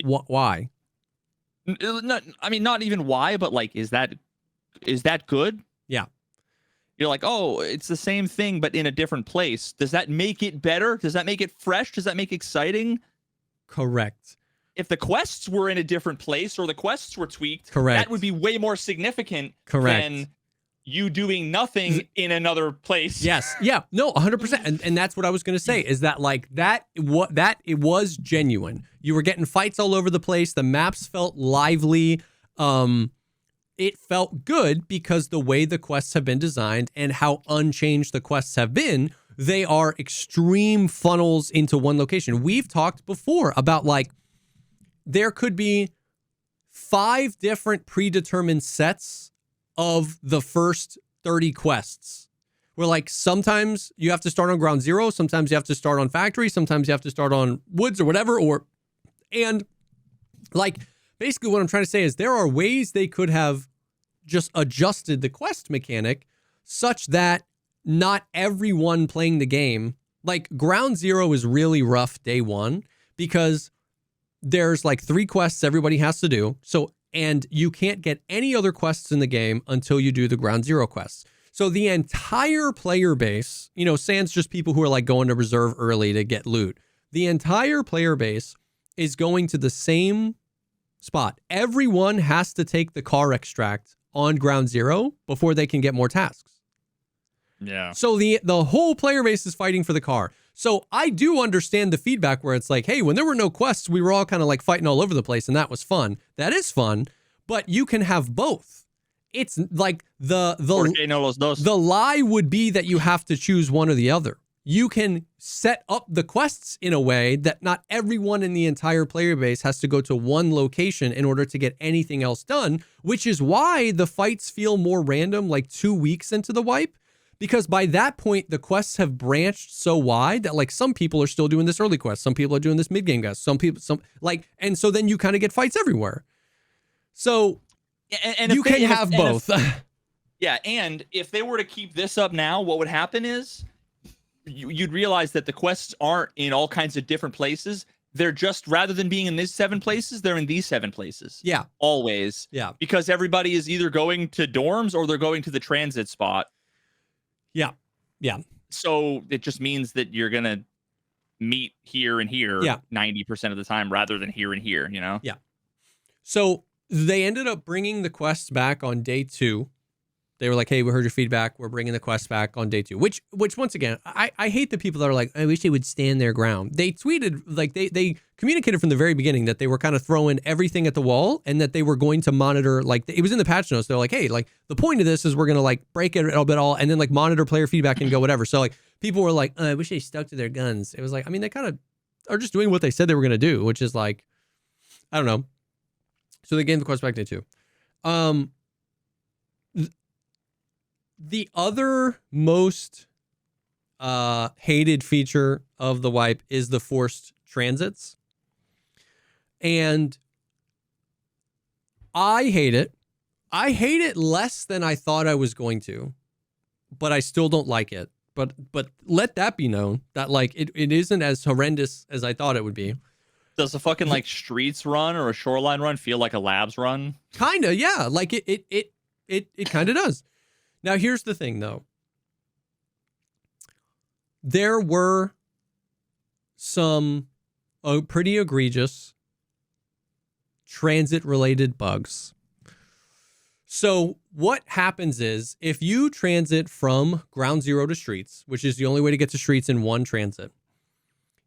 why? Not even why, but like, is that good? Yeah. You're like, oh, it's the same thing, but in a different place. Does that make it better? Does that make it fresh? Does that make it exciting? Correct. If the quests were in a different place or the quests were tweaked, correct, that would be way more significant correct, than you doing nothing in another place. Yes. Yeah. No, 100%. And that's what I was going to say is that like it was genuine. You were getting fights all over the place. The maps felt lively. It felt good because the way the quests have been designed and how unchanged the quests have been, they are extreme funnels into one location. We've talked before about like there could be 5 different predetermined sets of the first 30 quests. Where like sometimes you have to start on ground zero, sometimes you have to start on factory, sometimes you have to start on woods or whatever, and like basically what I'm trying to say is there are ways they could have just adjusted the quest mechanic such that not everyone playing the game, like ground zero is really rough day 1 because there's like 3 quests everybody has to do. And you can't get any other quests in the game until you do the ground zero quests. So the entire player base, sans just people who are like going to reserve early to get loot. The entire player base is going to the same spot. Everyone has to take the car extract on ground zero before they can get more tasks. Yeah. So the whole player base is fighting for the car. So I do understand the feedback where it's like, hey, when there were no quests, we were all kind of like fighting all over the place and that was fun. That is fun, but you can have both. It's like the lie would be that you have to choose one or the other. You can set up the quests in a way that not everyone in the entire player base has to go to one location in order to get anything else done, which is why the fights feel more random like 2 weeks into the wipe. Because by that point, the quests have branched so wide that like some people are still doing this early quest. Some people are doing this mid-game quest. And so then you kind of get fights everywhere. So and you can have both. Yeah, and if they were to keep this up now, what would happen is you'd realize that the quests aren't in all kinds of different places. They're just, rather than being in these 7 places, they're in these 7 places. Yeah. Always. Yeah. Because everybody is either going to dorms or they're going to the transit spot. Yeah. Yeah. So it just means that you're going to meet here and here Yeah. 90% of the time rather than here and here, Yeah. So they ended up bringing the quests back on day 2. They were like, hey, we heard your feedback. We're bringing the quests back on day 2, which once again, I hate the people that are like, I wish they would stand their ground. They tweeted, like they communicated from the very beginning that they were kind of throwing everything at the wall and that they were going to monitor, like it was in the patch notes. They're like, hey, like the point of this is we're going to like break it a bit all and then like monitor player feedback and go whatever. So like people were like, I wish they stuck to their guns. It was like, I mean, they kind of are just doing what they said they were going to do, which is like, I don't know. So they gave the quest back day 2. The other most hated feature of the wipe is the forced transits. And I hate it. I hate it less than I thought I was going to, but I still don't like it. But let that be known that like it isn't as horrendous as I thought it would be. Does a fucking like streets run or a shoreline run feel like a labs run? Kinda, yeah. Like it kind of does. Now, here's the thing, though. There were some pretty egregious transit-related bugs. So what happens is if you transit from ground zero to streets, which is the only way to get to streets in one transit,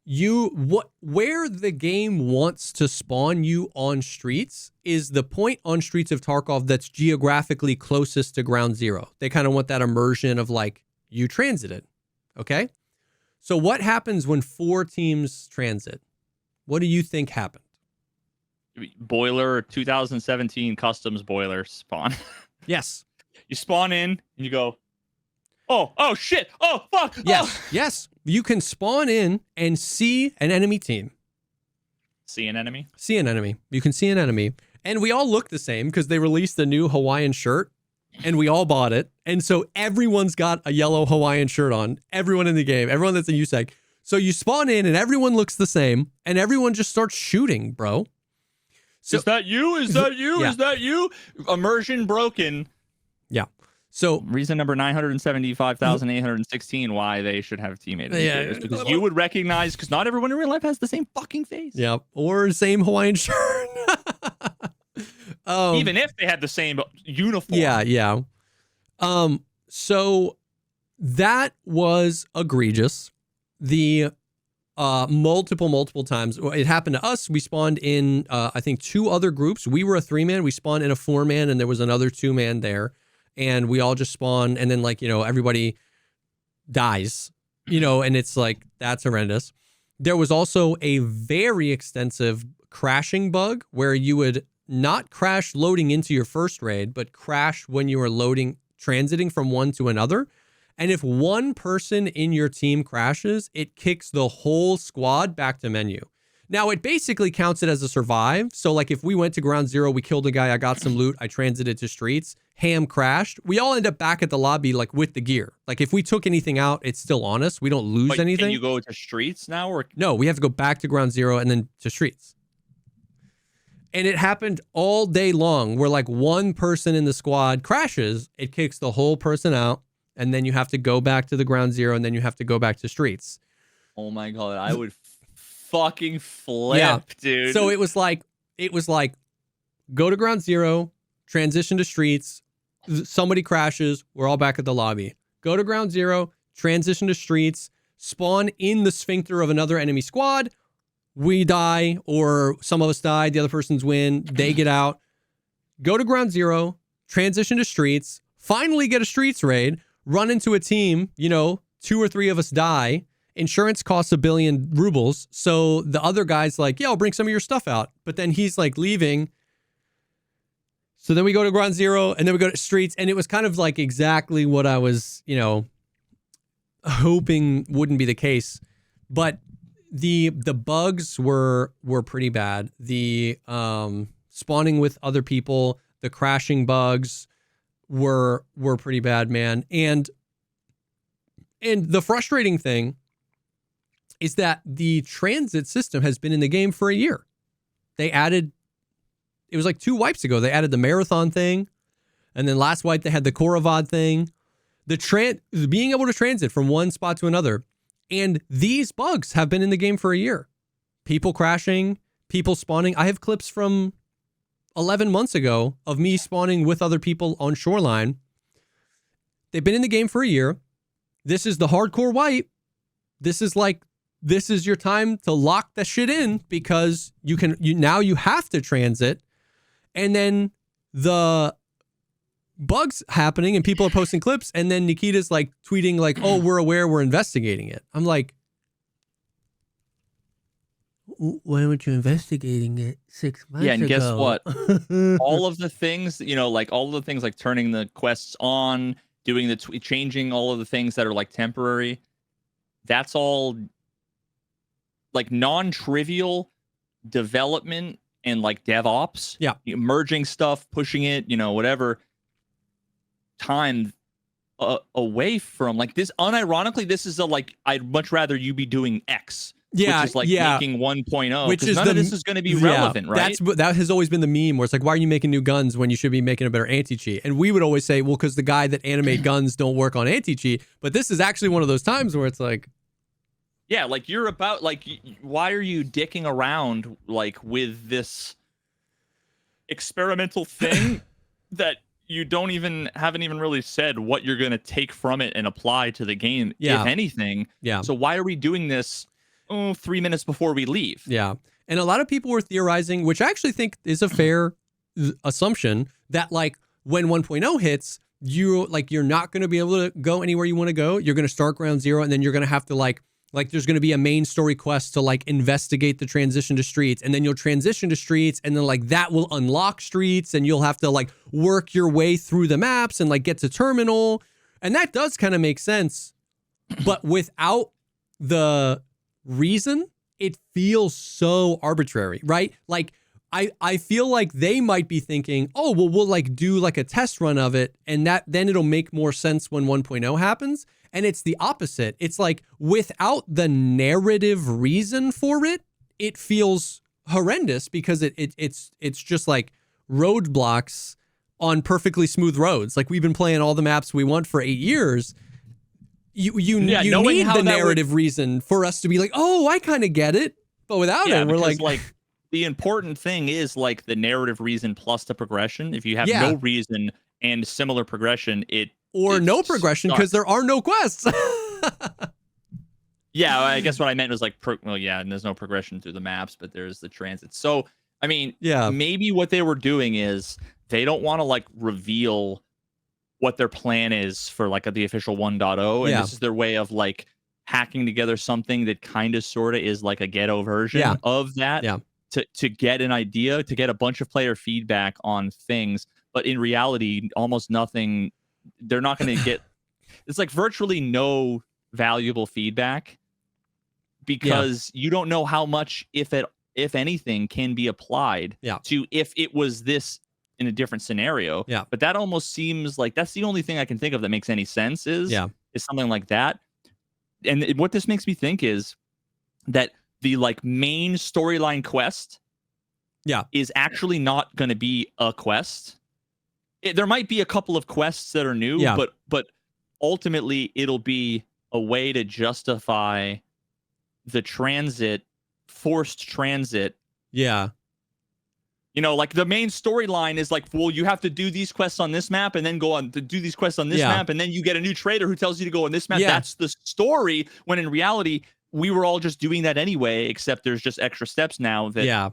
where the game wants to spawn you on streets is the point on streets of Tarkov that's geographically closest to ground zero. They kind of want that immersion of like you transited. Okay. So what happens when 4 teams transit? What do you think happened? Boiler 2017 customs boiler spawn. Yes. You spawn in and you go, oh shit. Oh fuck. Yes. Oh. Yes. You can spawn in and see an enemy team. See an enemy? See an enemy. You can see an enemy. And we all look the same because they released a new Hawaiian shirt and we all bought it. And so everyone's got a yellow Hawaiian shirt on. Everyone in the game, everyone that's in USEC. So you spawn in and everyone looks the same and everyone just starts shooting, bro. So, is that you? Is that you? Yeah. Is that you? Immersion broken. Yeah. So reason number 975,816 why they should have teammate. Yeah. Because you would recognize, because not everyone in real life has the same fucking face. Yeah. Or same Hawaiian shirt. Even if they had the same uniform. Yeah. So that was egregious. The multiple times it happened to us. We spawned in I think 2 other groups. We were a 3-man. We spawned in a 4-man and there was another 2-man there. And we all just spawn and then like, everybody dies, and it's like, that's horrendous. There was also a very extensive crashing bug where you would not crash loading into your first raid, but crash when you were transiting from one to another. And if one person in your team crashes, it kicks the whole squad back to menu. Now, it basically counts it as a survive. So, like, if we went to ground zero, we killed a guy, I got some loot, I transited to streets, Ham crashed, we all end up back at the lobby, like, with the gear. Like, if we took anything out, it's still on us. We don't lose anything. Can you go to streets now? Or no, we have to go back to ground zero and then to streets. And it happened all day long where, like, one person in the squad crashes, it kicks the whole person out, and then you have to go back to the ground zero, and then you have to go back to streets. Oh, my God. I would fucking flip, dude. So it was like go to ground zero, transition to streets, somebody crashes, we're all back at the lobby. Go to ground zero, transition to streets, spawn in the sphincter of another enemy squad, we die or some of us die, the other person's win, they get out. Go to ground zero, transition to streets, finally get a streets raid, run into a team, 2 or 3 of us die. Insurance costs 1 billion rubles. So the other guy's like, yeah, I'll bring some of your stuff out. But then he's like leaving. So then we go to ground zero and then we go to streets. And it was kind of like exactly what I was, hoping wouldn't be the case. But the bugs were pretty bad. The spawning with other people, the crashing bugs were pretty bad, man. And the frustrating thing is that the transit system has been in the game for a year. They added, it was like 2 wipes ago, they added the marathon thing. And then last wipe, they had the Koravad thing. Being able to transit from one spot to another And these bugs have been in the game for a year. People crashing, people spawning. I have clips from 11 months ago of me spawning with other people on Shoreline. They've been in the game for a year. This is the hardcore wipe. This is your time to lock the shit in, because now you have to transit. And then the bugs happening and people are posting clips, and then Nikita's like tweeting like, oh, we're aware, we're investigating it. I'm like, why weren't you investigating it 6 months ago? Yeah, and guess what? All of the things, like all of the things like turning the quests on, doing the changing all of the things that are like temporary, that's all like non-trivial development and like DevOps. Yeah. Merging stuff, pushing it, whatever time away from like this. Unironically, this is I'd much rather you be doing X. Yeah, which is like making 1.0, which is none of this is going to be relevant, right? That has always been the meme where it's like, why are you making new guns when you should be making a better anti-cheat? And we would always say, well, because the guy that animate guns don't work on anti-cheat. But this is actually one of those times where it's like, yeah, like you're about like, why are you dicking around like with this experimental thing that you haven't even really said what you're going to take from it and apply to the game, if anything. Yeah. So why are we doing this 3 minutes before we leave? Yeah. And a lot of people were theorizing, which I actually think is a fair assumption, that like when 1.0 hits, you're not going to be able to go anywhere you want to go. You're going to start ground zero, and then you're going to have to like there's going to be a main story quest to like investigate the transition to streets, and then you'll transition to streets, and then like that will unlock streets, and you'll have to like work your way through the maps and like get to terminal. And that does kind of make sense, but without the reason, it feels so arbitrary, right? Like I feel like they might be thinking, oh, well, we'll like do like a test run of it, and then it'll make more sense when 1.0 happens. And it's the opposite. It's like without the narrative reason for it, it feels horrendous, because it's just like roadblocks on perfectly smooth roads. Like we've been playing all the maps we want for 8 years. You need the narrative reason for us to be like, oh, I kind of get it. But without it, we're like the important thing is like the narrative reason plus the progression. If you have no reason and similar progression, no progression, because there are no quests. Yeah, I guess what I meant was like, and there's no progression through the maps, but there's the transit. So, I mean, maybe what they were doing is they don't want to like reveal what their plan is for like the official 1.0, and this is their way of like hacking together something that kind of sort of is like a ghetto version of that to get an idea, to get a bunch of player feedback on things. But in reality, almost nothing. They're not going to get. It's like virtually no valuable feedback, because you don't know how much, if anything, can be applied to if it was this in a different scenario. Yeah. But that almost seems like that's the only thing I can think of that makes any sense is something like that. And what this makes me think is that the like main storyline quest is actually not going to be a quest. There might be a couple of quests that are new, but ultimately it'll be a way to justify the forced transit. Yeah. Like the main storyline is like, well, you have to do these quests on this map and then go on to do these quests on this map. And then you get a new trader who tells you to go on this map. That's the story. When in reality, we were all just doing that anyway, except there's just extra steps now that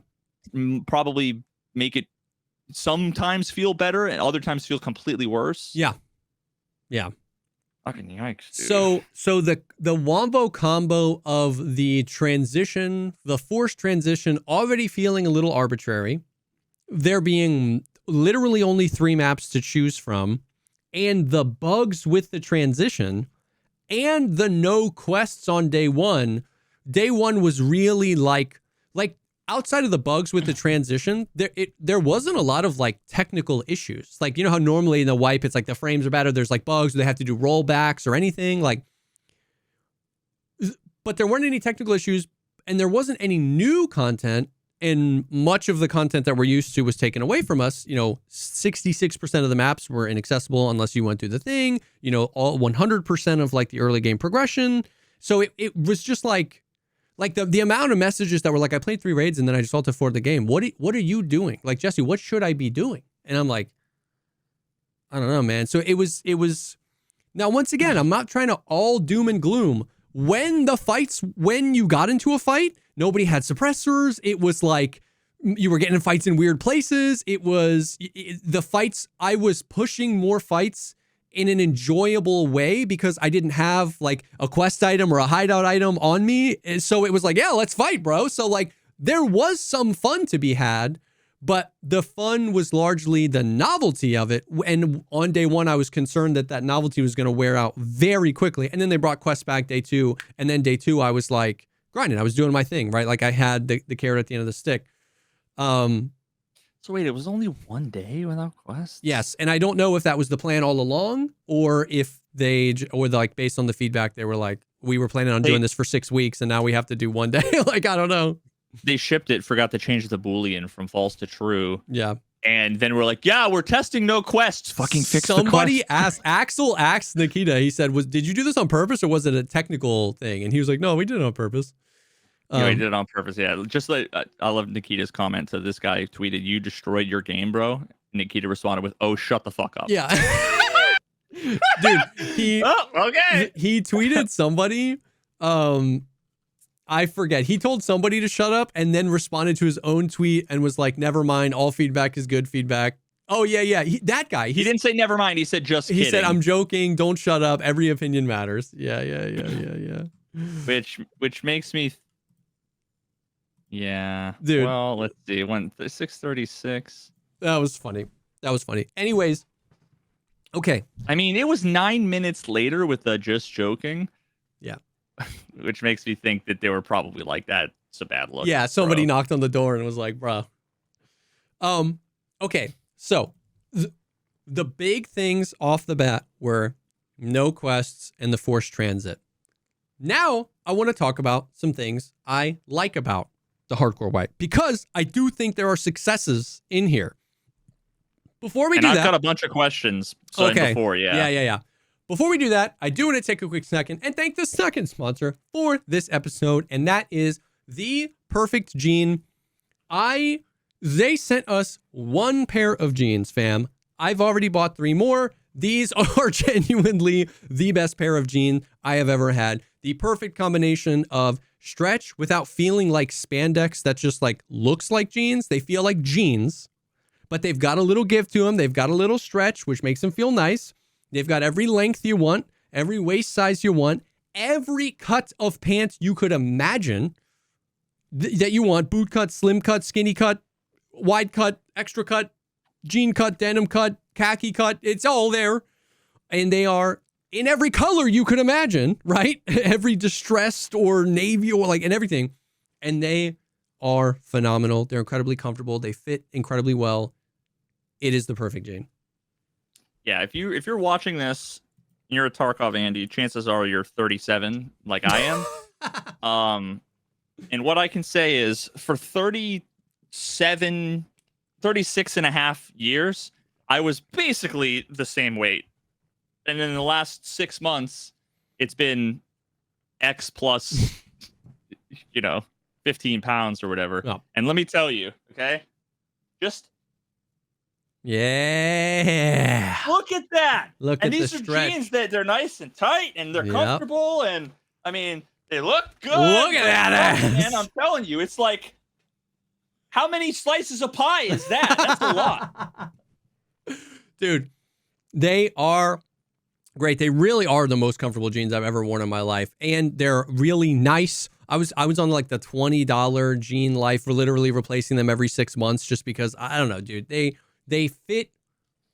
probably make it sometimes feel better and other times feel completely worse. Yeah. Fucking yikes, dude. So the wombo combo of the transition, the forced transition, already feeling a little arbitrary, there being literally only 3 maps to choose from, and the bugs with the transition, and the no quests on day one. Day one was really like outside of the bugs with the transition, there wasn't a lot of like technical issues. Like, you know how normally in the wipe, it's like the frames are better. There's like bugs, they have to do rollbacks or anything like, but there weren't any technical issues, and there wasn't any new content, and much of the content that we're used to was taken away from us. 66% of the maps were inaccessible unless you went through the thing, all 100% of like the early game progression. So it was just like the amount of messages that were like, I played 3 raids and then I just alt F4 the game. What are you doing? Like, Jesse, what should I be doing? And I'm like, I don't know, man. So it was now, once again, I'm not trying to all doom and gloom. When you got into a fight, nobody had suppressors. It was like you were getting in fights in weird places. The fights, I was pushing more fights in an enjoyable way because I didn't have like a quest item or a hideout item on me. And so it was like, yeah, let's fight, bro. So like there was some fun to be had, but the fun was largely the novelty of it. And on day 1, I was concerned that novelty was going to wear out very quickly. And then they brought quests back day 2. And then day 2, I was like grinding. I was doing my thing, right? Like I had the carrot at the end of the stick. So wait, it was only 1 day without quests? Yes, and I don't know if that was the plan all along, or if like based on the feedback, they were like, we were planning on doing this for 6 weeks, and now we have to do 1 day. Like, I don't know. They shipped it, forgot to change the Boolean from false to true. Yeah. And then we're like, yeah, we're testing no quests. Fucking fix the quest. Somebody Axel asked Nikita, he said, did you do this on purpose or was it a technical thing? And he was like, no, we did it on purpose. Yeah, he did it on purpose. Yeah, just like I love Nikita's comment to this guy tweeted, "You destroyed your game, bro." Nikita responded with, "Oh, shut the fuck up." Yeah, dude. He tweeted somebody. I forget. He told somebody to shut up and then responded to his own tweet and was like, "Never mind. All feedback is good feedback." Oh yeah. That guy. He didn't say never mind. He said just kidding. He said, "I'm joking. Don't shut up. Every opinion matters." Yeah. Which makes me. Yeah, dude. Well, let's see. When 6:36. That was funny. Anyways, okay. I mean, it was 9 minutes later with the just joking. Yeah. Which makes me think that they were probably like, that's a bad look. Yeah, somebody knocked on the door and was like, bro. Okay. So the big things off the bat were no quests and the forced transit. Now I want to talk about some things I like about the hardcore wipe, because I do think there are successes in here. Before we do that, I've got a bunch of questions. Okay. Before, Yeah. Before we do that, I do want to take a quick second and thank the second sponsor for this episode, and that is The Perfect Jean. They sent us 1 pair of jeans, fam. I've already bought 3 more. These are genuinely the best pair of jeans I have ever had. The perfect combination of stretch without feeling like spandex that just like looks like jeans. They feel like jeans, but they've got a little give to them. They've got a little stretch, which makes them feel nice. They've got every length you want, every waist size you want, every cut of pants you could imagine that you want. Boot cut, slim cut, skinny cut, wide cut, extra cut, jean cut, denim cut, khaki cut. It's all there. And they are in every color you could imagine, right? Every distressed or navy or like and everything. And they are phenomenal. They're incredibly comfortable. They fit incredibly well. It is the perfect jean. Yeah, if you're watching this, you're a Tarkov Andy, chances are you're 37 like I am. And what I can say is for 36 and a half years, I was basically the same weight. And in the last 6 months, it's been X plus, 15 pounds or whatever. Oh. And let me tell you, okay? Just yeah. look at that. And these are stretch. jeans that they're nice and tight and they're comfortable. And I mean, they look good. Look at that ass. And I'm telling you, it's like, how many slices of pie is that? That's a lot. Dude, they are great. They really are the most comfortable jeans I've ever worn in my life. And they're really nice. I was on like the $20 jean life. We're literally replacing them every 6 months just because, I don't know, dude. They fit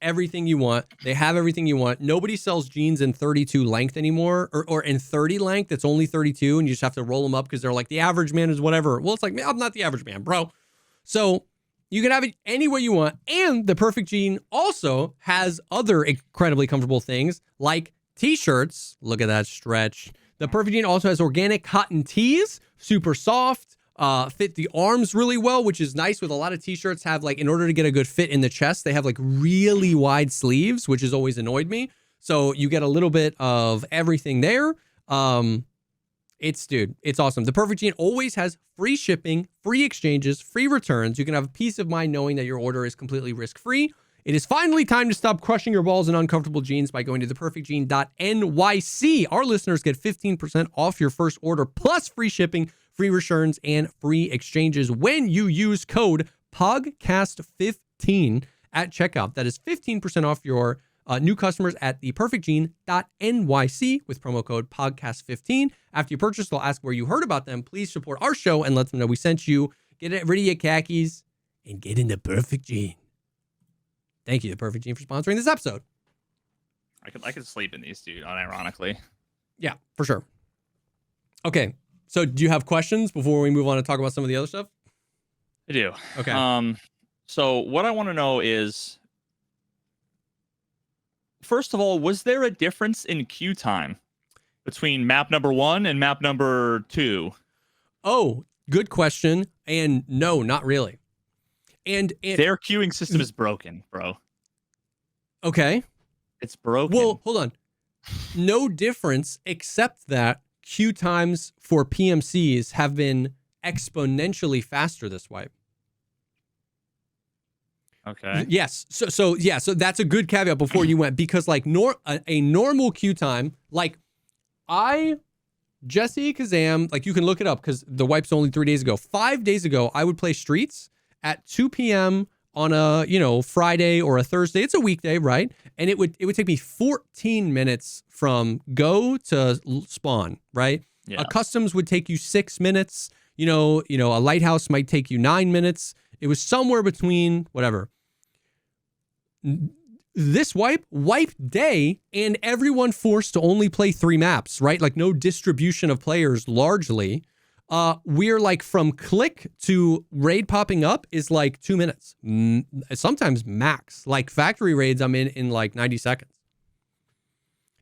everything you want. They have everything you want. Nobody sells jeans in 32 length anymore or in 30 length. It's only 32 and you just have to roll them up because they're like the average man is whatever. Well, it's like, man, I'm not the average man, bro. So you can have it any way you want. And the Perfect Jean also has other incredibly comfortable things like t-shirts. Look at that stretch. The Perfect Jean also has organic cotton tees, super soft, fit the arms really well, which is nice with a lot of t-shirts have like, in order to get a good fit in the chest, they have like really wide sleeves, which has always annoyed me. So you get a little bit of everything there. It's awesome. The Perfect Gene always has free shipping, free exchanges, free returns. You can have peace of mind knowing that your order is completely risk-free. It is finally time to stop crushing your balls in uncomfortable jeans by going to theperfectgene.nyc. Our listeners get 15% off your first order, plus free shipping, free returns, and free exchanges when you use code POGCAST15 at checkout. That is 15% off your new customers at theperfectgene.nyc with promo code POGCAST15. After you purchase, they'll ask where you heard about them. Please support our show and let them know we sent you. Get rid of your khakis and get in the Perfect Gene. Thank you, The Perfect Gene, for sponsoring this episode. I could sleep in these, dude, unironically. Yeah, for sure. Okay, so do you have questions before we move on to talk about some of the other stuff? I do. Okay. So what I want to know is, first of all, was there a difference in queue time between map number 1 and map number 2? Oh, good question. And no, not really. And their queuing system is broken, bro. Okay. It's broken. Well, hold on. No difference except that queue times for PMCs have been exponentially faster this wipe. Okay. Yes. So that's a good caveat before you went, because like a normal queue time, like JesseKazam, like you can look it up because the wipe's only 3 days ago. 5 days ago, I would play Streets at 2 p.m. on a, Friday or a Thursday. It's a weekday, right? And it would take me 14 minutes from go to spawn, right? Yeah. A customs would take you 6 minutes. A lighthouse might take you 9 minutes. It was somewhere between whatever. This wipe day, and everyone forced to only play 3 maps, right? Like no distribution of players largely. We're like from click to raid popping up is like 2 minutes. Sometimes max. Like factory raids I'm in like 90 seconds.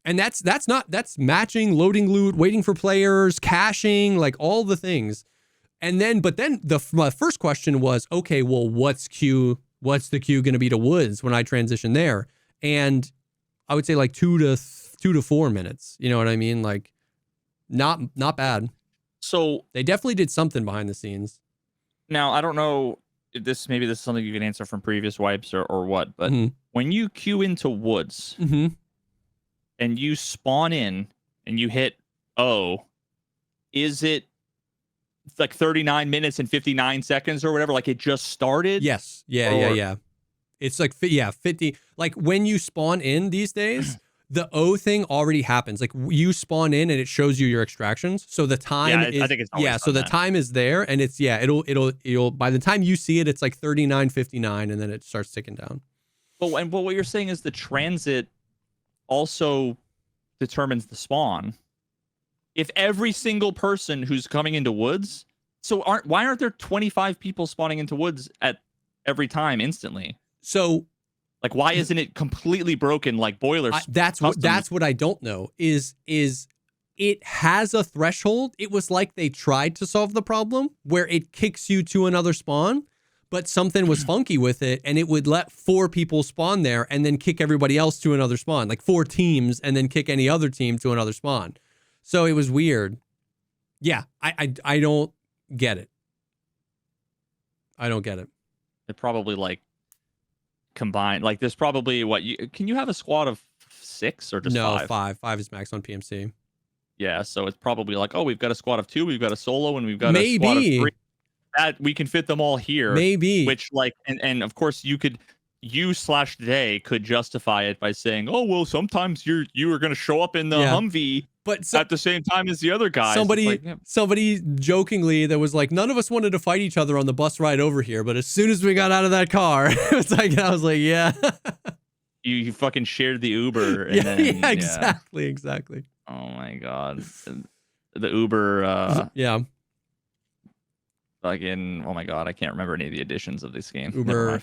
And that's matching, loading loot, waiting for players, caching, like all the things. And then, my first question was, okay, well, what's the queue going to be to Woods when I transition there? And I would say like 2 to 4 minutes. You know what I mean? Like not bad. So they definitely did something behind the scenes. Now, I don't know if maybe this is something you can answer from previous wipes or what, but when you queue into Woods and you spawn in and you hit O, is it like 39 minutes and 59 seconds or whatever? Like it just started? Yes. Yeah. It's like, 50. Like when you spawn in these days, the O thing already happens. Like you spawn in and it shows you your extractions. So the time is, I think it's so the time is there, and it's, it'll by the time you see it, it's like 39:59 and then it starts ticking down. But what you're saying is the transit also determines the spawn. If every single person who's coming into Woods, why aren't there 25 people spawning into Woods at every time instantly? So like, why isn't it completely broken like boilers? That's what I don't know is it has a threshold. It was like they tried to solve the problem where it kicks you to another spawn, but something was funky with it, and it would let 4 people spawn there and then kick everybody else to another spawn, like 4 teams, and then kick any other team to another spawn. So it was weird. Yeah, I don't get it. I don't get it. It probably like combined, like there's probably can you have a squad of 6 or just 5? No, 5. 5 is max on PMC. Yeah, so it's probably like, oh, we've got a squad of 2, we've got a solo, and we've got a squad of 3. That we can fit them all here. Maybe. Which like, and of course you/they could justify it by saying, oh well, sometimes you are going to show up in the Humvee but at the same time as the other guys. Somebody jokingly that was like, none of us wanted to fight each other on the bus ride over here, but as soon as we got out of that car, it's like, I was like, yeah. you fucking shared the Uber. And exactly. Oh my god, the Uber. Yeah. Fucking, oh my god, I can't remember any of the editions of this game. Uber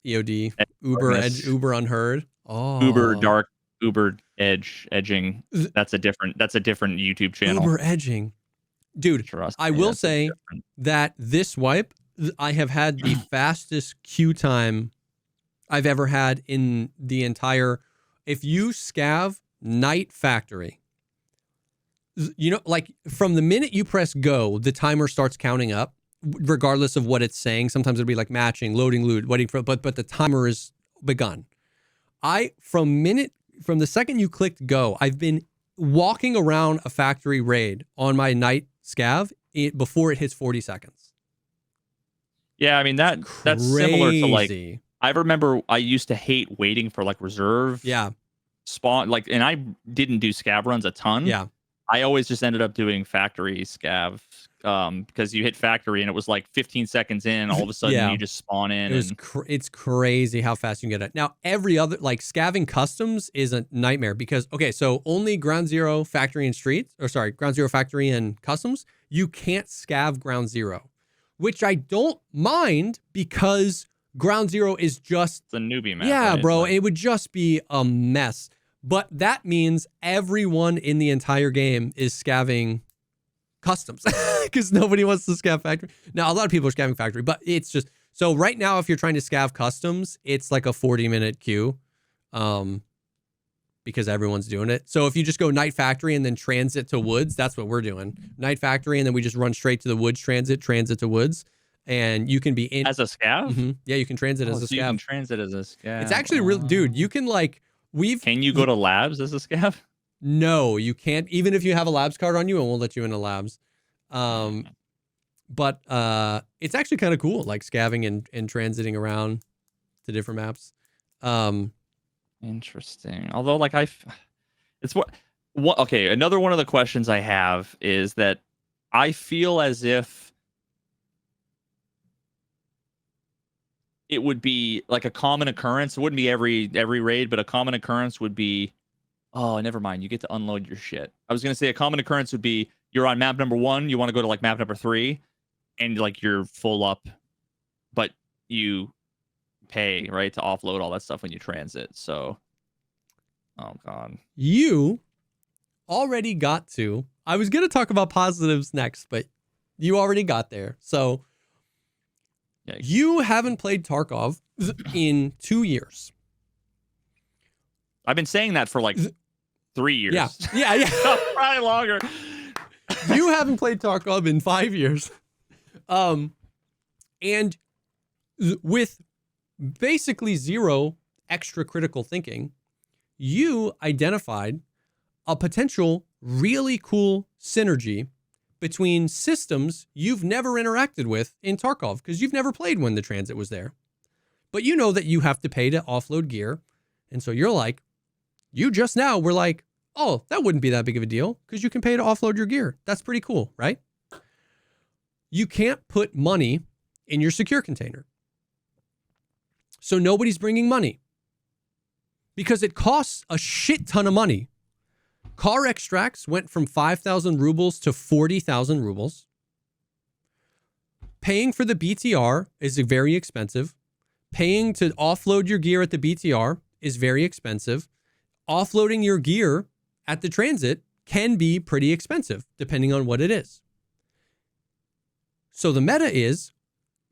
EOD, Uber Edge, Uber Unheard. Oh, Uber Dark. Uber edging. That's a different YouTube channel. Uber edging, dude. I will say that this wipe, I have had the fastest queue time I've ever had in the entire. If you scav Night Factory, like from the minute you press go, the timer starts counting up, regardless of what it's saying. Sometimes it'll be like matching, loading loot, waiting for, but the timer is begun. From the second you clicked go, I've been walking around a factory raid on my night scav before it hits 40 seconds. Yeah, I mean that's similar to like, I remember I used to hate waiting for like reserve spawn, like, and I didn't do scav runs a ton. Yeah. I always just ended up doing factory scav because you hit factory and it was like 15 seconds in, all of a sudden you just spawn in. It's crazy how fast you can get it. Now, every other, like scavving customs is a nightmare because, okay, so only ground zero, factory, and streets, or sorry, ground zero, factory, and customs, you can't scav ground zero, which I don't mind because ground zero is just the newbie map. Yeah, right? bro, Like, it would just be a mess. But that means everyone in the entire game is scavving customs because nobody wants to scav factory. Now, a lot of people are scavving factory, but it's just, so right now, if you're trying to scav customs, it's like a 40-minute queue because everyone's doing it. So if you just go night factory and then transit to woods, that's what we're doing. Night factory, and then we just run straight to the woods transit to woods. And you can be in as a scav? Mm-hmm. Yeah, you can transit as a so scav. You can transit as a scav. It's actually real, dude. You can like, Can you go to labs as a scav? No, you can't. Even if you have a labs card on you, it won't let you into labs. But it's actually kind of cool, like scavving and transiting around to different maps. Interesting. Although, like, it's what. Okay, another one of the questions I have is that I feel as if it would be like a common occurrence. It wouldn't be every raid, but a common occurrence would be, oh, never mind, you get to unload your shit. I was gonna say a common occurrence would be you're on map number 1, you want to go to like map number 3, and like you're full up, but you pay, right, to offload all that stuff when you transit. So, oh god, you already got to. I was gonna talk about positives next, but you already got there. So. Yikes. You haven't played Tarkov in 2 years. I've been saying that for like 3 years. Yeah. Probably longer. You haven't played Tarkov in 5 years. And with basically zero extra critical thinking, you identified a potential really cool synergy between systems you've never interacted with in Tarkov because you've never played when the transit was there. But you know that you have to pay to offload gear. And so you're like, you just now were like, oh, that wouldn't be that big of a deal because you can pay to offload your gear. That's pretty cool, right? You can't put money in your secure container. So nobody's bringing money because it costs a shit ton of money. Car extracts went from 5,000 rubles to 40,000 rubles. Paying for the BTR is very expensive. Paying to offload your gear at the BTR is very expensive. Offloading your gear at the transit can be pretty expensive, depending on what it is. So the meta is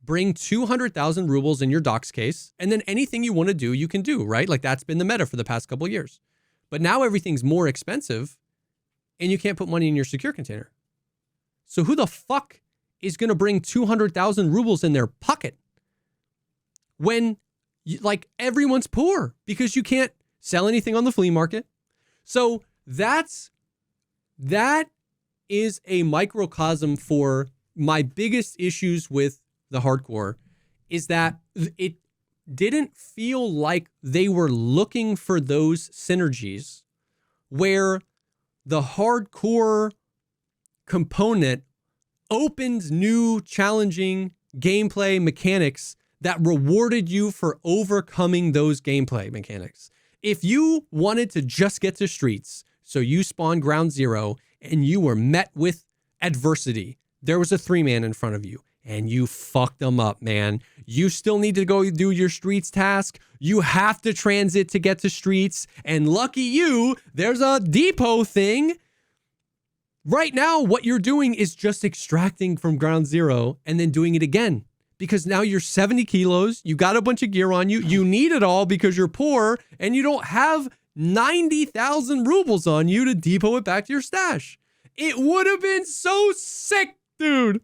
bring 200,000 rubles in your docs case, and then anything you want to do, you can do, right? Like that's been the meta for the past couple of years. But now everything's more expensive and you can't put money in your secure container. So who the fuck is going to bring 200,000 rubles in their pocket when like everyone's poor because you can't sell anything on the flea market? So that is a microcosm for my biggest issues with the hardcore is that it didn't feel like they were looking for those synergies where the hardcore component opened new challenging gameplay mechanics that rewarded you for overcoming those gameplay mechanics. If you wanted to just get to streets, so you spawned ground zero and you were met with adversity, there was a 3-man in front of you, and you fucked them up, man. You still need to go do your streets task. You have to transit to get to streets. And lucky you, there's a depot thing. Right now, what you're doing is just extracting from ground zero and then doing it again. Because now you're 70 kilos, you got a bunch of gear on you, you need it all because you're poor, and you don't have 90,000 rubles on you to depot it back to your stash. It would have been so sick, dude.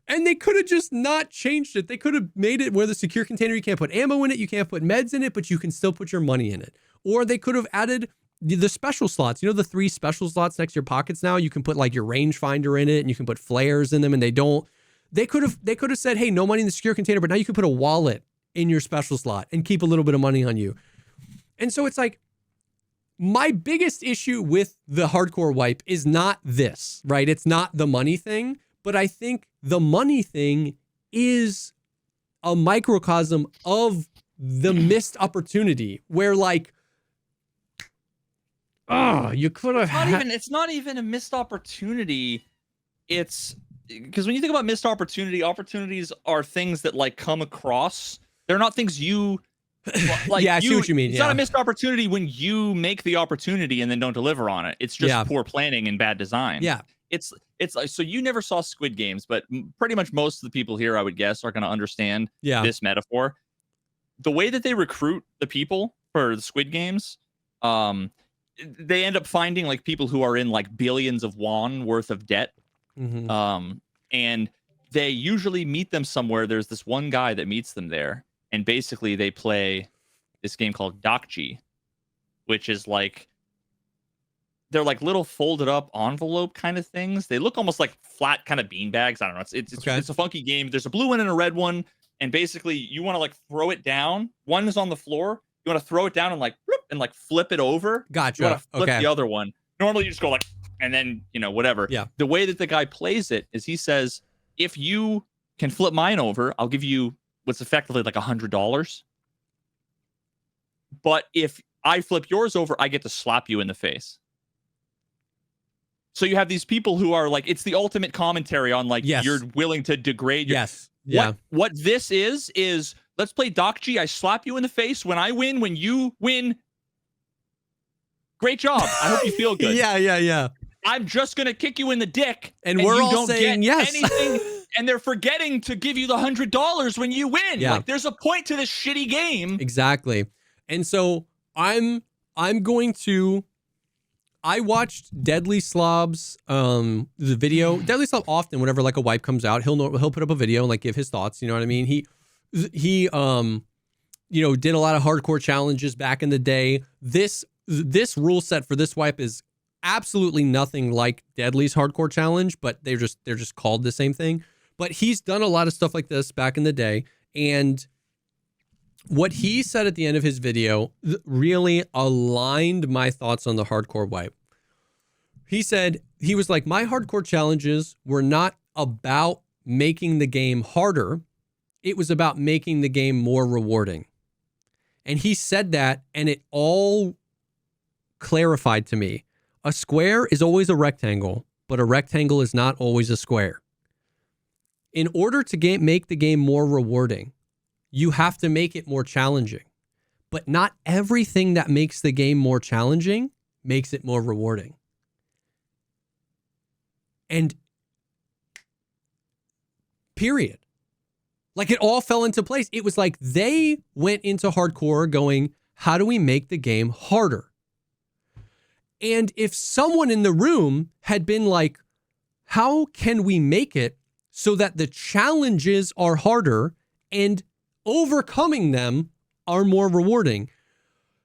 And they could have just not changed it. They could have made it where the secure container, you can't put ammo in it, you can't put meds in it, but you can still put your money in it. Or they could have added the special slots. You know the 3 special slots next to your pockets now? You can put like your rangefinder in it, and you can put flares in them, and they don't. They could have said, hey, no money in the secure container, but now you can put a wallet in your special slot and keep a little bit of money on you. And so it's like, my biggest issue with the hardcore wipe is not this, right? It's not the money thing, but I think the money thing is a microcosm of the missed opportunity where like, you could have it's not even a missed opportunity. It's because when you think about missed opportunities are things that like come across. They're not things you like. Yeah, I see what you mean. It's not a missed opportunity when you make the opportunity and then don't deliver on it. It's just poor planning and bad design. Yeah. It's like, so you never saw Squid Games, but pretty much most of the people here, I would guess, are going to understand this metaphor. The way that they recruit the people for the Squid Games, they end up finding like people who are in like billions of won worth of debt. Mm-hmm. And they usually meet them somewhere. There's this one guy that meets them there, and basically they play this game called Dokji, which is like, they're like little folded up envelope kind of things. They look almost like flat kind of bean bags. I don't know. It's a funky game. There's a blue one and a red one. And basically you want to like throw it down. One is on the floor. You want to throw it down and like, bloop, and like flip it over. Gotcha. You want to flip the other one. Normally you just go like, and then, you know, whatever. Yeah. The way that the guy plays it is he says, if you can flip mine over, I'll give you what's effectively like $100. But if I flip yours over, I get to slap you in the face. So you have these people who are like, it's the ultimate commentary on like, you're willing to degrade your... What this is let's play Dokji. I slap you in the face. When I win, when you win, great job. I hope you feel good. Yeah. I'm just going to kick you in the dick. And we're all saying yes. Anything, and they're forgetting to give you the $100 when you win. Yeah. Like, there's a point to this shitty game. Exactly. And so I'm going to... I watched Deadly Slob's the video. Deadly Slob often, whenever like a wipe comes out, he'll put up a video and like give his thoughts. You know what I mean? He you know, did a lot of hardcore challenges back in the day. This rule set for this wipe is absolutely nothing like Deadly's hardcore challenge, but they're just called the same thing. But he's done a lot of stuff like this back in the day, and what he said at the end of his video really aligned my thoughts on the hardcore wipe. He said, he was like, my hardcore challenges were not about making the game harder. It was about making the game more rewarding. And he said that, and it all clarified to me. A square is always a rectangle, but a rectangle is not always a square. In order to make the game more rewarding, you have to make it more challenging. But not everything that makes the game more challenging makes it more rewarding. And period. Like, it all fell into place. It was like they went into hardcore going, how do we make the game harder? And if someone in the room had been like, how can we make it so that the challenges are harder and overcoming them are more rewarding,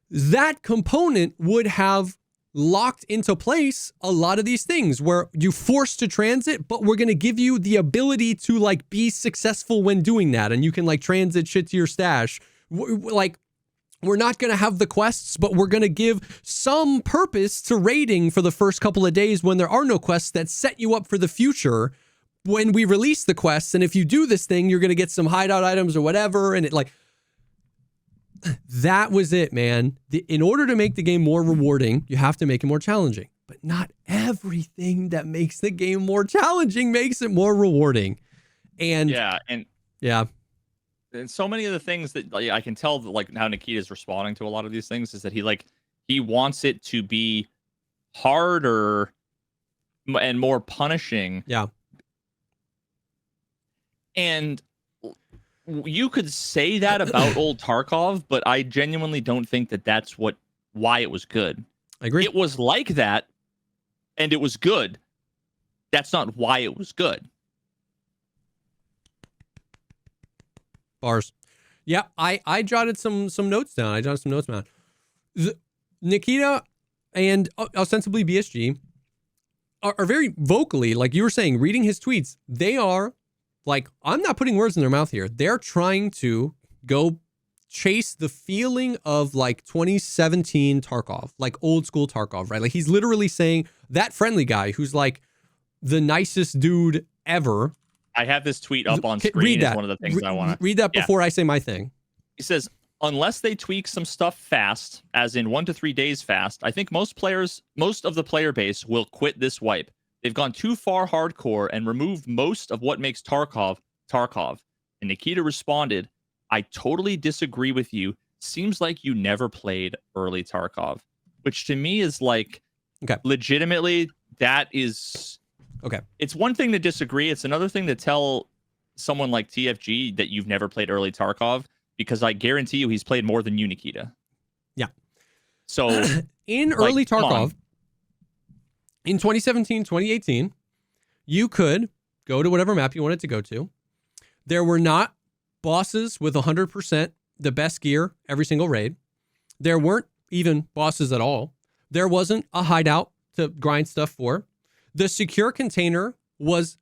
that component would have locked into place a lot of these things where you forced to transit, but we're going to give you the ability to like be successful when doing that. And you can like transit shit to your stash. Like, we're not going to have the quests, but we're going to give some purpose to raiding for the first couple of days when there are no quests that set you up for the future when we release the quests. And if you do this thing, you're going to get some hideout items or whatever. And it like, that was it, man. In order to make the game more rewarding, you have to make it more challenging. But not everything that makes the game more challenging makes it more rewarding. And and so many of the things that like, I can tell that, like, how Nikita's responding to a lot of these things is that he wants it to be harder and more punishing. Yeah. And you could say that about old Tarkov, but I genuinely don't think that that's why it was good. I agree. It was like that, and it was good, that's not why it was good. Bars. Yeah, I jotted some notes down. Nikita and ostensibly BSG are very vocally, like you were saying, reading his tweets. They are like, I'm not putting words in their mouth here. They're trying to go chase the feeling of like 2017 Tarkov, like old school Tarkov, right? Like he's literally saying that friendly guy who's like the nicest dude ever. I have this tweet up on screen. Read that. Is one of the things I want to read that before I say my thing. He says, unless they tweak some stuff fast, as in 1 to 3 days fast, I think most of the player base will quit this wipe. They've gone too far hardcore and removed most of what makes Tarkov. And Nikita responded, I totally disagree with you. Seems like you never played early Tarkov, which to me is like, legitimately, that is... Okay. It's one thing to disagree. It's another thing to tell someone like TFG that you've never played early Tarkov, because I guarantee you he's played more than you, Nikita. Yeah. So in early Tarkov, in 2017, 2018, you could go to whatever map you wanted to go to. There were not bosses with 100% the best gear every single raid. There weren't even bosses at all. There wasn't a hideout to grind stuff for. The secure container was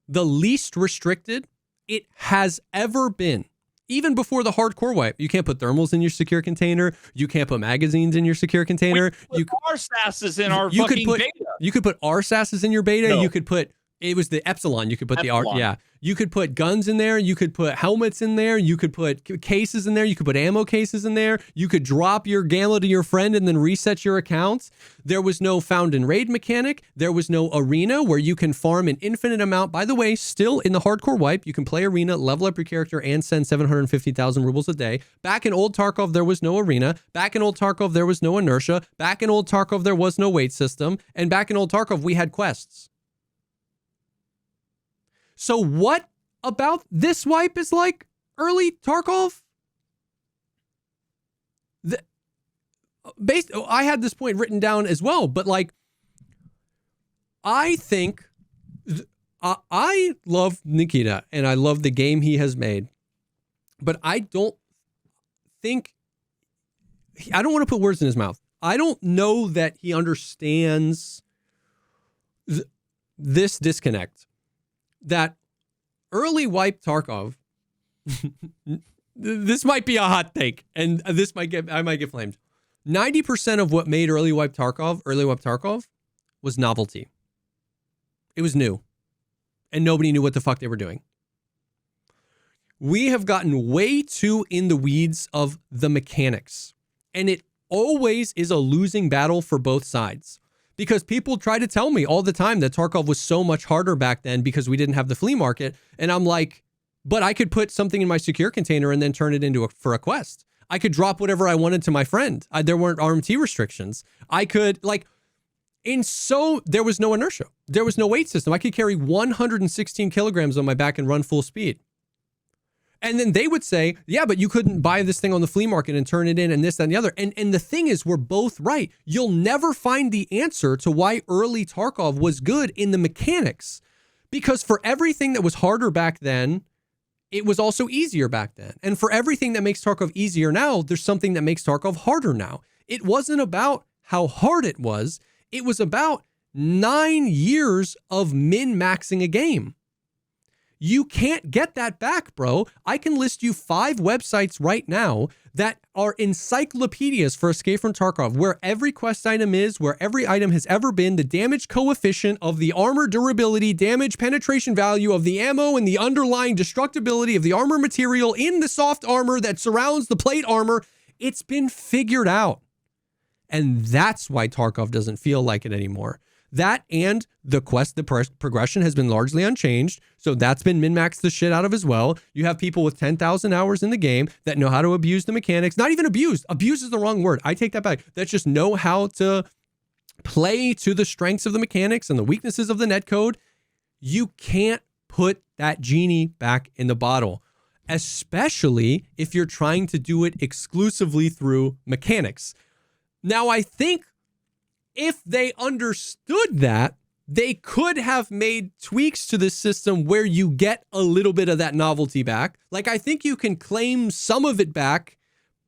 the least restricted it has ever been. Even before the hardcore wipe, you can't put thermals in your secure container. You can't put magazines in your secure container. You put RSASs in our fucking beta. You could put RSASs in your beta. No. You could put, it was the Epsilon. You could put Epsilon. You could put guns in there. You could put helmets in there. You could put cases in there. You could put ammo cases in there. You could drop your Gamma to your friend and then reset your accounts. There was no found and raid mechanic. There was no arena where you can farm an infinite amount. By the way, still in the hardcore wipe, you can play arena, level up your character, and send 750,000 rubles a day. Back in old Tarkov, there was no arena. Back in old Tarkov, there was no inertia. Back in old Tarkov, there was no wait system. And back in old Tarkov, we had quests. So what about this wipe is like early Tarkov? I had this point written down as well, but like, I think I love Nikita and I love the game he has made, but I don't want to put words in his mouth. I don't know that he understands this disconnect. That early wipe Tarkov, this might be a hot take, and I might get flamed. 90% of what made early wipe Tarkov was novelty. It was new, and nobody knew what the fuck they were doing. We have gotten way too in the weeds of the mechanics, and it always is a losing battle for both sides. Because people try to tell me all the time that Tarkov was so much harder back then because we didn't have the flea market. And I'm like, but I could put something in my secure container and then turn it into for a quest. I could drop whatever I wanted to my friend. There weren't RMT restrictions. I could there was no inertia. There was no weight system. I could carry 116 kilograms on my back and run full speed. And then they would say, yeah, but you couldn't buy this thing on the flea market and turn it in and this, that, and the other. And the thing is, we're both right. You'll never find the answer to why early Tarkov was good in the mechanics. Because for everything that was harder back then, it was also easier back then. And for everything that makes Tarkov easier now, there's something that makes Tarkov harder now. It wasn't about how hard it was. It was about 9 years of min-maxing a game. You can't get that back, bro. I can list you 5 websites right now that are encyclopedias for Escape from Tarkov, where every quest item is, where every item has ever been, the damage coefficient of the armor durability, damage penetration value of the ammo, and the underlying destructibility of the armor material in the soft armor that surrounds the plate armor. It's been figured out. And that's why Tarkov doesn't feel like it anymore. That and the quest, the progression has been largely unchanged. So that's been min-maxed the shit out of as well. You have people with 10,000 hours in the game that know how to abuse the mechanics. Not even abuse. Abuse is the wrong word. I take that back. That just know how to play to the strengths of the mechanics and the weaknesses of the netcode. You can't put that genie back in the bottle, especially if you're trying to do it exclusively through mechanics. Now, I think if they understood that, they could have made tweaks to this system where you get a little bit of that novelty back. Like, I think you can claim some of it back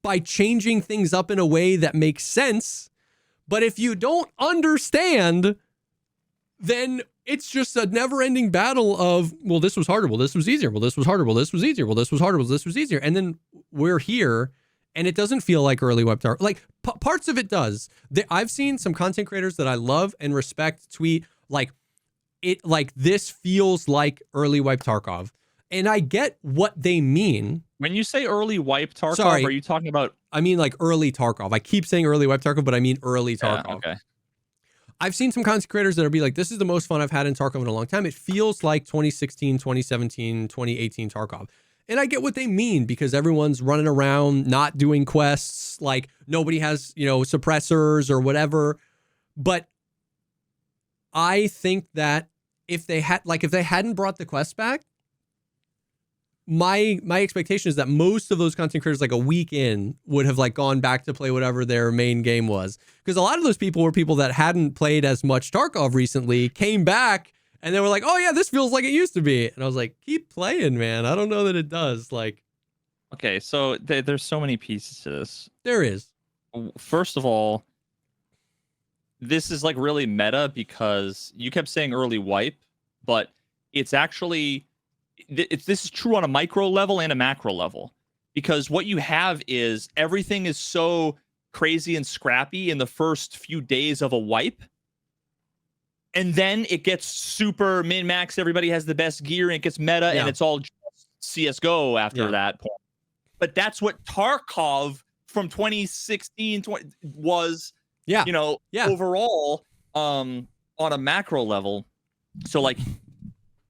by changing things up in a way that makes sense. But if you don't understand, then it's just a never-ending battle of, well, this was harder, well, this was easier, well, this was harder, well, this was easier, well, this was harder, well, this was easier. And then we're here, and it doesn't feel like early web Tarkov. Like, parts of it does. I've seen some content creators that I love and respect tweet, like, this feels like early wipe Tarkov. And I get what they mean. When you say early wipe Tarkov, Sorry, are you talking about? I mean like early Tarkov. I keep saying early wipe Tarkov, but I mean early Tarkov. Yeah, okay. I've seen some content creators that are be like, this is the most fun I've had in Tarkov in a long time. It feels like 2016, 2017, 2018 Tarkov. And I get what they mean, because everyone's running around not doing quests. Like, nobody has, suppressors or whatever. But I think that if they hadn't brought the quests back, my expectation is that most of those content creators, like a week in, would have like gone back to play whatever their main game was. Because a lot of those people were people that hadn't played as much Tarkov recently, came back, and they were like, oh yeah, this feels like it used to be. And I was like, keep playing, man. I don't know that it does. Like, okay, so there's so many pieces to this. There is. First of all, this is like really meta, because you kept saying early wipe, but it's actually, this is true on a micro level and a macro level, because what you have is everything is so crazy and scrappy in the first few days of a wipe, and then it gets super min-max. Everybody has the best gear, and it gets meta, and it's all just CSGO after that point. But that's what Tarkov from 2016 was, overall, on a macro level. So like,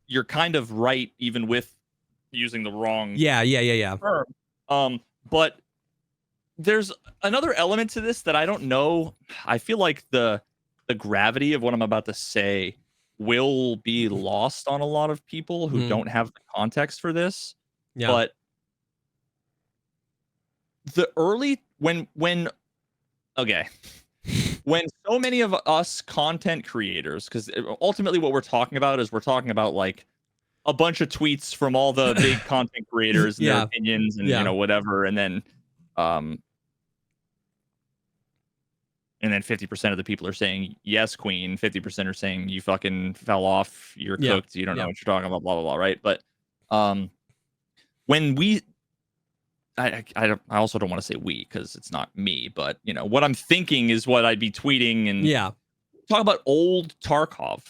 you're kind of right, even with using the wrong term. But there's another element to this that I don't know. I feel like the gravity of what I'm about to say will be lost on a lot of people who don't have the context for this. Yeah. But the early when so many of us content creators, because ultimately what we're talking about is like a bunch of tweets from all the big content creators and their opinions and whatever, and then 50% of the people are saying yes, queen, 50% are saying you fucking fell off, you're cooked, you don't know what you're talking about, blah blah blah, right? But when we I also don't want to say we, because it's not me, but what I'm thinking is what I'd be tweeting and talk about old Tarkov.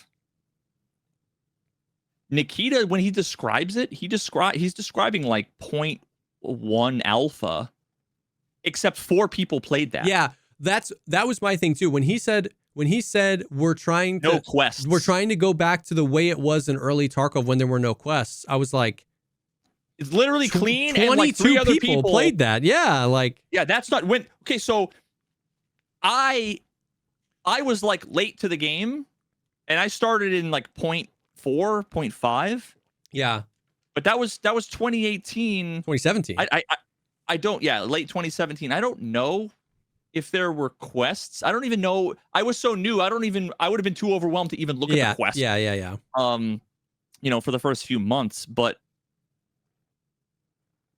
Nikita, when he describes it, he's describing like 0.1 alpha, except 4 people played that. Yeah, that was my thing too. When he said we're trying to go back to the way it was in early Tarkov when there were no quests, I was like, it's literally clean, 22 and like 3 other people played that. Yeah, like, that's not when. Okay, so I was like late to the game, and I started in like 0.4, 0.5. Yeah, but that was 2018, 2017. I don't. Yeah, late 2017. I don't know if there were quests. I don't even know. I was so new. I would have been too overwhelmed to even look at the quests. Yeah. For the first few months, but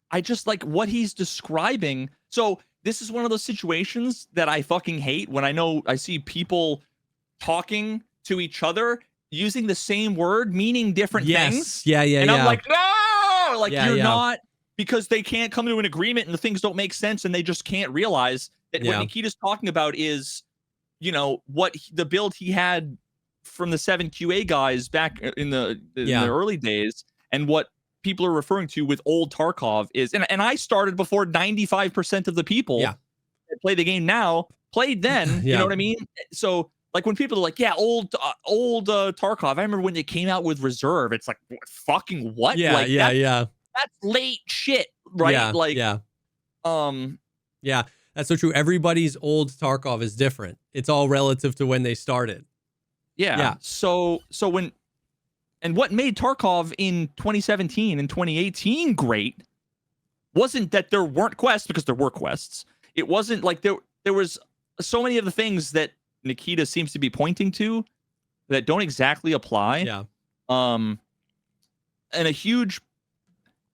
I just like what he's describing. So this is one of those situations that I fucking hate, when I see people talking to each other using the same word meaning different things. Yeah. And I'm like, no, like you're not, because they can't come to an agreement and the things don't make sense, and they just can't realize that what Nikita's talking about is, what the build he had from the 7QA guys back in the early days, and what people are referring to with old Tarkov is, and I started before 95% of the people that play the game now played then. You know what I mean? So like, when people are like, old Tarkov, I remember when they came out with Reserve, it's like, fucking what? That's late shit, right? That's so true. Everybody's old Tarkov is different. It's all relative to when they started. So when, and what made Tarkov in 2017 and 2018 great wasn't that there weren't quests, because there were quests. It wasn't like there was so many of the things that Nikita seems to be pointing to that don't exactly apply. Yeah. And a huge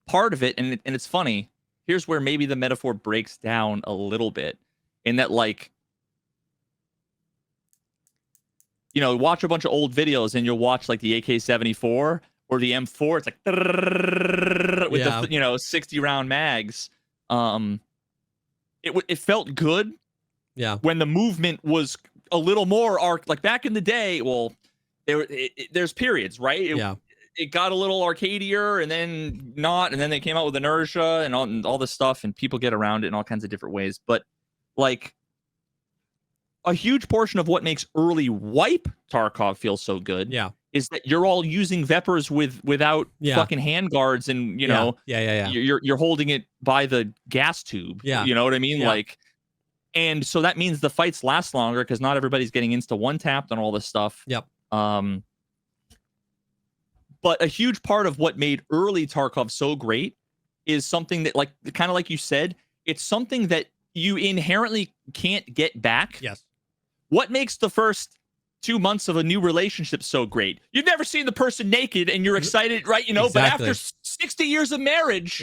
part of it, and it's funny, here's where maybe the metaphor breaks down a little bit, in that, like, you know, watch a bunch of old videos and you'll watch like the AK-74 or the M4. It's like with the, you know, 60 round mags. It felt good. Yeah. When the movement was a little more like back in the day. Well, there's periods, right? It got a little arcadier and then not, and then they came out with inertia and all this stuff, and people get around it in all kinds of different ways. But like, a huge portion of what makes early wipe Tarkov feel so good is that you're all using Veprs without fucking handguards, and you know, you're holding it by the gas tube. You know what I mean? Like, and so that means the fights last longer because not everybody's getting insta one tapped on all this stuff. But a huge part of what made early Tarkov so great is something that, like, kind of like you said, it's something that you inherently can't get back. What makes the first 2 months of a new relationship so great? You've never seen the person naked and you're excited, right? You know, but after 60 years of marriage,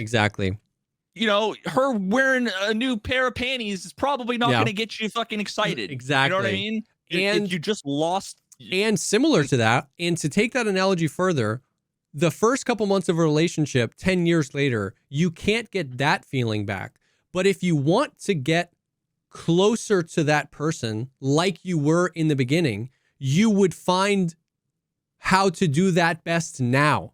you know, her wearing a new pair of panties is probably not going to get you fucking excited. You know what I mean? And you just lost. And similar to that, and to take that analogy further, the first couple months of a relationship, 10 years later, you can't get that feeling back. But if you want to get closer to that person like you were in the beginning, you would find how to do that best now.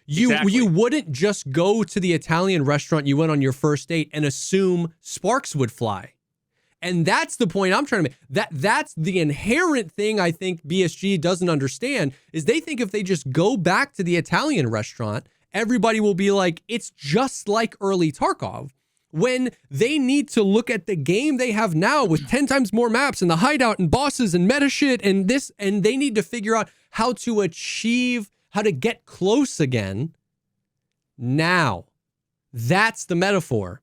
You wouldn't just go to the Italian restaurant you went on your first date and assume sparks would fly. And that's the point I'm trying to make. That's the inherent thing I think BSG doesn't understand, is they think if they just go back to the Italian restaurant, everybody will be like, it's just like early Tarkov. When they need to look at the game they have now with 10 times more maps and the hideout and bosses and meta shit and this, and they need to figure out how to get close again. Now, that's the metaphor.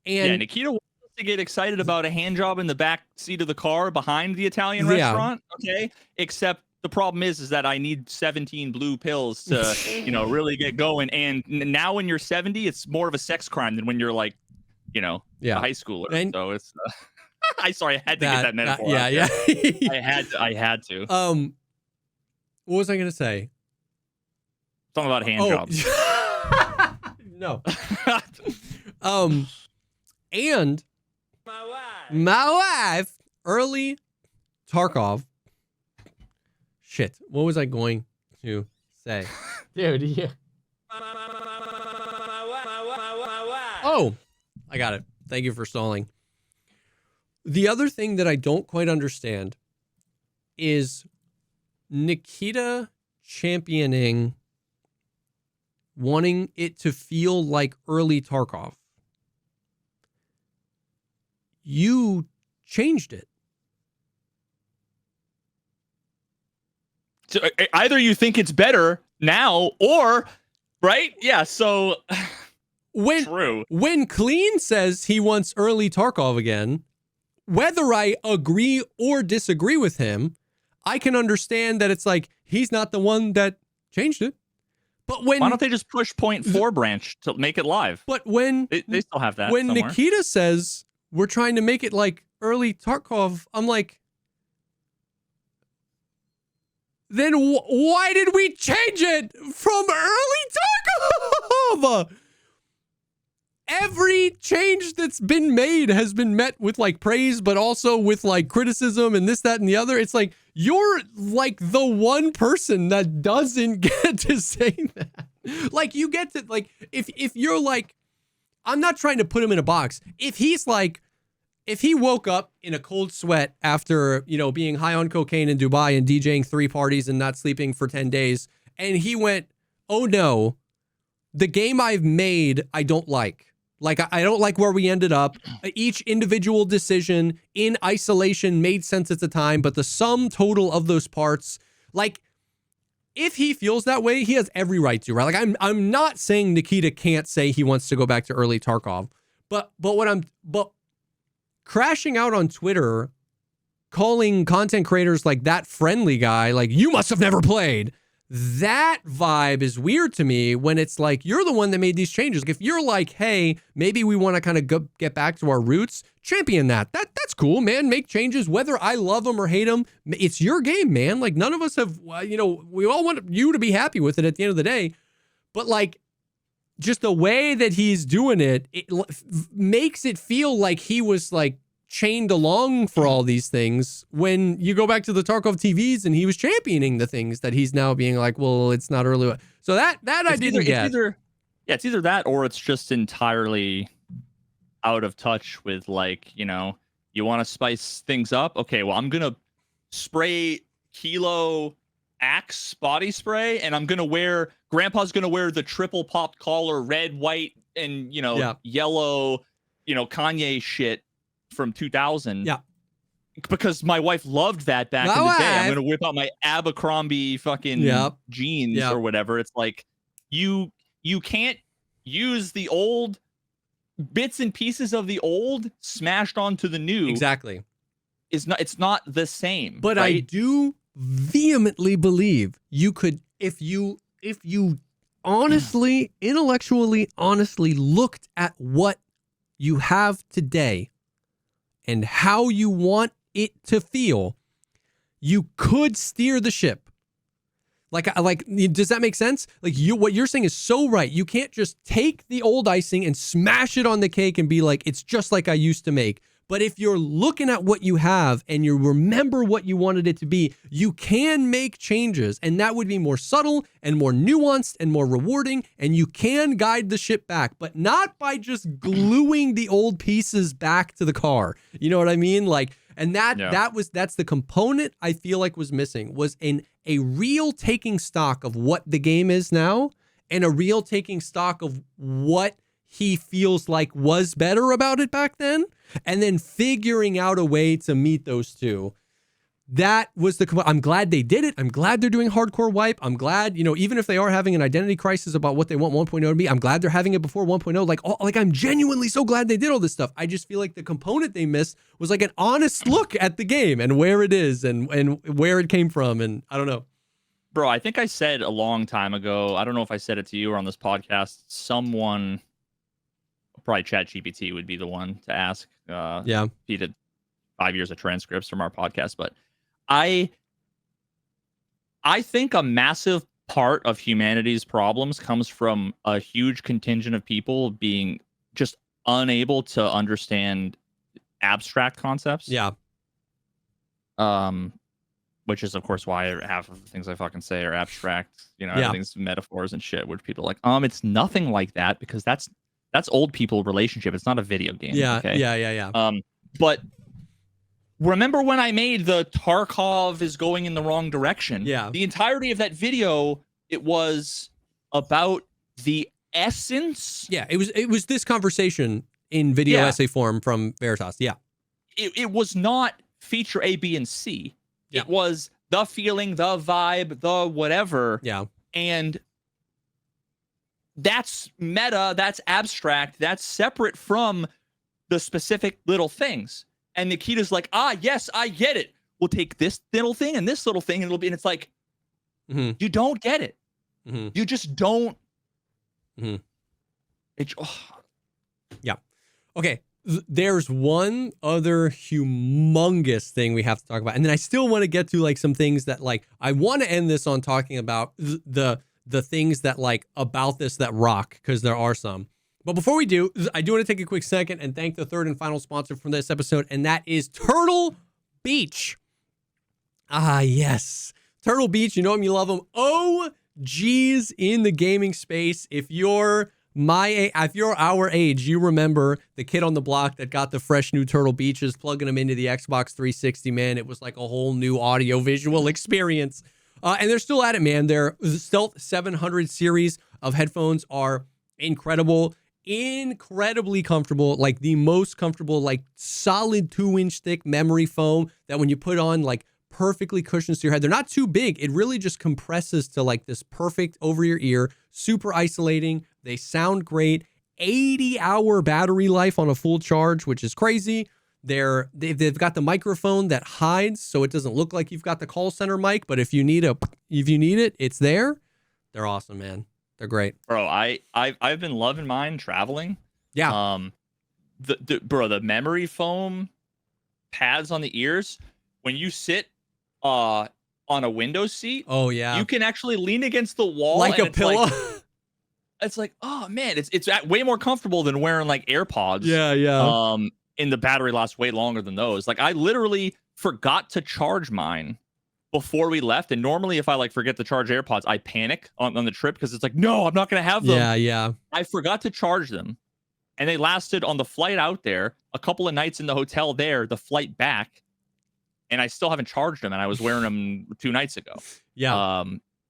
And Nikita wants to get excited about a hand job in the back seat of the car behind the Italian restaurant. Okay. Except the problem is that I need 17 blue pills to, you know, really get going. And now when you're 70, it's more of a sex crime than when you're like, you know, a high schooler. And so it's, I had to get that metaphor. I had to. What was I going to say? Something about hand jobs. No. And my wife, early Tarkov. Shit. What was I going to say? Dude, yeah. Oh, I got it. Thank you for stalling. The other thing that I don't quite understand is Nikita championing wanting it to feel like early Tarkov. You changed it. So either you think it's better now or, right? Yeah, so when Clean says he wants early Tarkov again, whether I agree or disagree with him, I can understand that it's like he's not the one that changed it. But why don't they just push 0.4 branch to make it live? But when they still have that. When somewhere. Nikita says we're trying to make it like early Tarkov, I'm like, then why did we change it from early Tarkov? Every change that's been made has been met with like praise, but also with like criticism and this, that, and the other. It's like, you're like the one person that doesn't get to say that. Like, you get to, like, if you're like, I'm not trying to put him in a box. If he's like, if he woke up in a cold sweat after, you know, being high on cocaine in Dubai and DJing 3 parties and not sleeping for 10 days, and he went, oh no, the game I've made, I don't like. Like, I don't like where we ended up. Each individual decision in isolation made sense at the time, but the sum total of those parts, like, if he feels that way, he has every right to, right? Like, I'm not saying Nikita can't say he wants to go back to early Tarkov, but crashing out on Twitter calling content creators like that friendly guy, like, you must have never played. That vibe is weird to me when it's like, you're the one that made these changes. Like, if you're like, hey, maybe we want to kind of get back to our roots, champion that. That's cool, man. Make changes, whether I love them or hate them. It's your game, man. Like, none of us have, we all want you to be happy with it at the end of the day. But like, just the way that he's doing it, it makes it feel like he was like chained along for all these things when you go back to the Tarkov TVs and he was championing the things that he's now being like, well, it's not early. So that I didn't get. It's either that or it's just entirely out of touch with, like, you want to spice things up. Okay, well, I'm going to spray Kilo Axe body spray and Grandpa's going to wear the triple popped collar, red, white, and, yellow, Kanye shit from 2000. Yeah. Because my wife loved that back in the day. I'm going to whip out my Abercrombie fucking jeans or whatever. It's like, you can't use the old bits and pieces of the old smashed onto the new. Exactly. It's not the same. But right? I do vehemently believe you could, if you honestly, intellectually, honestly looked at what you have today and how you want it to feel, you could steer the ship. Like, does that make sense? Like, what you're saying is so right. You can't just take the old icing and smash it on the cake and be like, it's just like I used to make. But if you're looking at what you have and you remember what you wanted it to be, you can make changes, and that would be more subtle and more nuanced and more rewarding, and you can guide the ship back, but not by just gluing the old pieces back to the car. You know what I mean? Like, and that's the component I feel like was missing, was a real taking stock of what the game is now and a real taking stock of what he feels like was better about it back then, and then figuring out a way to meet those two. That was I'm glad they did it. I'm glad they're doing hardcore wipe. I'm glad, even if they are having an identity crisis about what they want 1.0 to be, I'm glad they're having it before 1.0. Like I'm genuinely so glad they did all this stuff. I just feel like the component they missed was like an honest look at the game and where it is and where it came from. And I don't know. Bro, I think I said a long time ago, I don't know if I said it to you or on this podcast, someone, probably ChatGPT would be the one to ask. He did 5 years of transcripts from our podcast, but I think a massive part of humanity's problems comes from a huge contingent of people being just unable to understand abstract concepts. Yeah. Which is, of course, why half of the things I fucking say are abstract. Everything's metaphors and shit, which people are like, it's nothing like that, because that's old people relationship. It's not a video game. Yeah, okay? Yeah. But remember when I made the Tarkov is going in the wrong direction? Yeah. The entirety of that video, it was about the essence. Yeah, it was this conversation in video essay form from Veritas. Yeah. It was not feature A, B, and C. Yeah. It was the feeling, the vibe, the whatever. Yeah. And that's meta, that's abstract, that's separate from the specific little things. And Nikita's like, yes, I get it. We'll take this little thing and this little thing, and it's like, you don't get it. Mm-hmm. You just don't. Mm-hmm. Yeah. Okay. There's one other humongous thing we have to talk about. And then I still want to get to like some things that like, I want to end this on talking about the things that like about this that rock, because there are some. But before we do, I do want to take a quick second and thank the third and final sponsor from this episode, and that is Turtle Beach. Ah, yes. Turtle Beach, you know them, you love them. Oh, geez, in the gaming space. If you're our age, you remember the kid on the block that got the fresh new Turtle Beaches, plugging them into the Xbox 360, man. It was like a whole new audio visual experience. And they're still at it, man. Their Stealth 700 series of headphones are incredible, incredibly comfortable, like the most comfortable, like solid 2-inch thick memory foam that when you put on, like perfectly cushions to your head. They're not too big. It really just compresses to like this perfect over your ear, super isolating. They sound great. 80-hour battery life on a full charge, which is crazy. They've got the microphone that hides, so it doesn't look like you've got the call center mic. But if you need it, it's there. They're awesome, man. They're great, bro. I've been loving mine traveling. Yeah. The memory foam pads on the ears. When you sit on a window seat, oh yeah, you can actually lean against the wall like a pillow. It's like, oh man, it's way more comfortable than wearing like AirPods. Yeah. And the battery lasts way longer than those. Like I literally forgot to charge mine before we left. And normally if I like forget to charge AirPods, I panic on the trip because it's like, no, I'm not going to have them. Yeah. I forgot to charge them. And they lasted on the flight out there, a couple of nights in the hotel there, the flight back. And I still haven't charged them. And I was wearing them 2 nights ago. Yeah.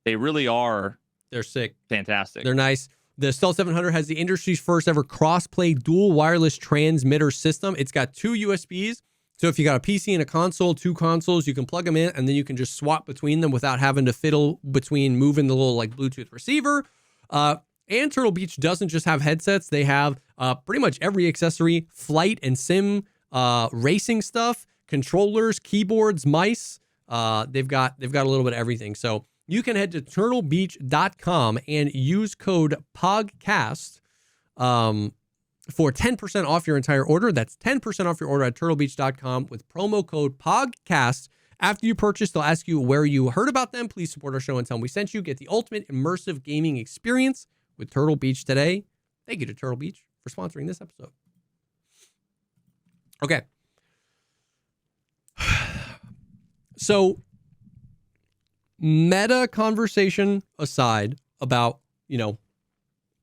They really are. They're sick. Fantastic. They're nice. The Stealth 700 has the industry's first ever cross-play dual wireless transmitter system. It's got 2 USBs. So if you got a PC and a console, 2 consoles, you can plug them in and then you can just swap between them without having to fiddle between moving the little like Bluetooth receiver. And Turtle Beach doesn't just have headsets. They have pretty much every accessory, flight and sim, racing stuff, controllers, keyboards, mice. They've got a little bit of everything. So you can head to turtlebeach.com and use code POGCAST for 10% off your entire order. That's 10% off your order at turtlebeach.com with promo code POGCAST. After you purchase, they'll ask you where you heard about them. Please support our show and tell them we sent you. Get the ultimate immersive gaming experience with Turtle Beach today. Thank you to Turtle Beach for sponsoring this episode. Okay. So, meta conversation aside about,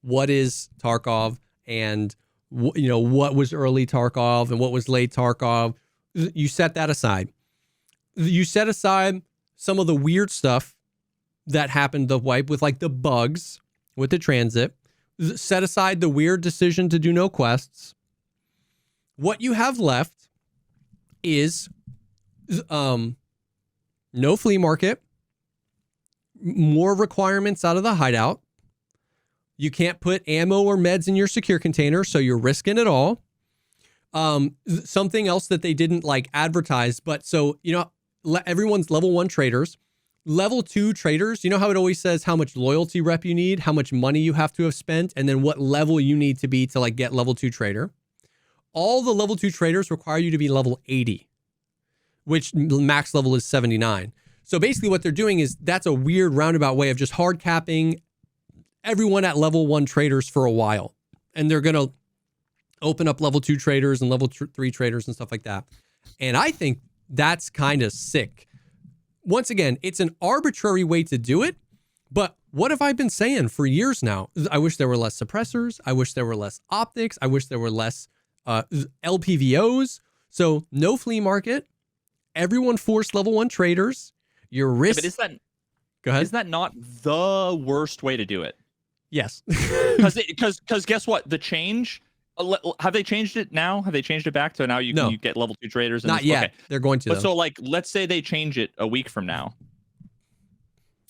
what is Tarkov and, what was early Tarkov and what was late Tarkov, you set that aside. You set aside some of the weird stuff that happened the wipe with like the bugs with the transit. Set aside the weird decision to do no quests. What you have left is no flea market, more requirements out of the hideout. You can't put ammo or meds in your secure container, so you're risking it all. Something else that they didn't like advertise, but so, everyone's level 1 traders. Level 2 traders, you know how it always says how much loyalty rep you need, how much money you have to have spent, and then what level you need to be to like get level 2 trader. All the level 2 traders require you to be level 80, which max level is 79. So basically what they're doing is that's a weird roundabout way of just hard capping everyone at level 1 traders for a while. And they're going to open up level 2 traders and level 3 traders and stuff like that. And I think that's kind of sick. Once again, it's an arbitrary way to do it, but what have I been saying for years now? I wish there were less suppressors. I wish there were less optics. I wish there were less LPVOs. So no flea market. Everyone forced level 1 traders. Your risk. Yeah, but Go ahead. Is that not the worst way to do it? Yes. Because guess what? The change. Have they changed it now? Have they changed it back to now you get level 2 traders? Not yet. Okay. They're going to. But so like, let's say they change it a week from now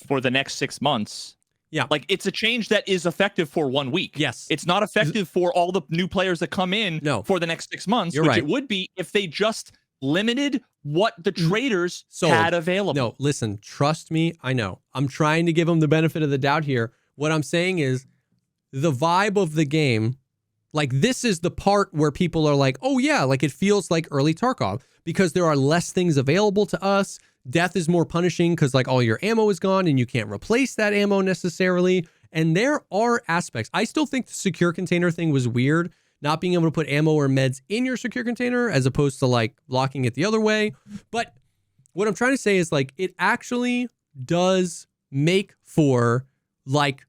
for the next 6 months. Yeah. Like it's a change that is effective for 1 week. Yes. It's not effective for all the new players that come in for the next 6 months, You're which right. it would be if they just limited what the traders had available. No, listen, trust me. I know. I'm trying to give them the benefit of the doubt here. What I'm saying is the vibe of the game. Like this is the part where people are like, oh yeah, like it feels like early Tarkov because there are less things available to us. Death is more punishing because like all your ammo is gone and you can't replace that ammo necessarily. And there are aspects. I still think the secure container thing was weird, not being able to put ammo or meds in your secure container as opposed to like locking it the other way. But what I'm trying to say is like it actually does make for like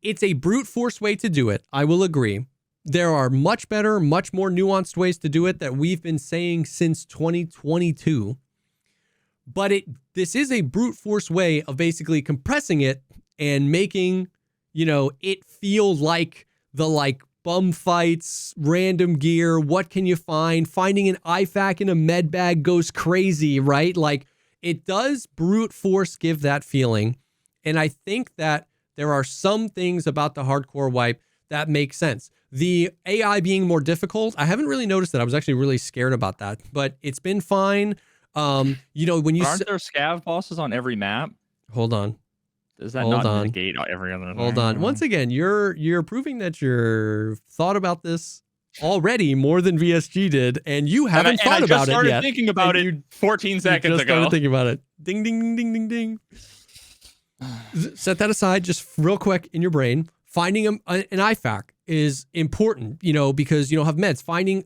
it's a brute force way to do it. I will agree. There are much better, much more nuanced ways to do it that we've been saying since 2022. But this is a brute force way of basically compressing it and making, it feel like the like bum fights, random gear, what can you find? Finding an IFAK in a med bag goes crazy, right? Like it does brute force give that feeling. And I think that there are some things about the hardcore wipe that make sense. The AI being more difficult, I haven't really noticed that. I was actually really scared about that, but it's been fine. You know, when you aren't there scav bosses on every map? hold on. Does that Hold not on. mitigate every other Hold thing? on. Once again, you're proving that you're thought about this already more than VSG did, and you haven't thought about it yet. I just started thinking about it 14 seconds just ago. Started thinking about it. Ding, ding, ding, ding, ding. Set that aside just real quick in your brain. Finding an IFAC is important, you know, because you don't have meds. Finding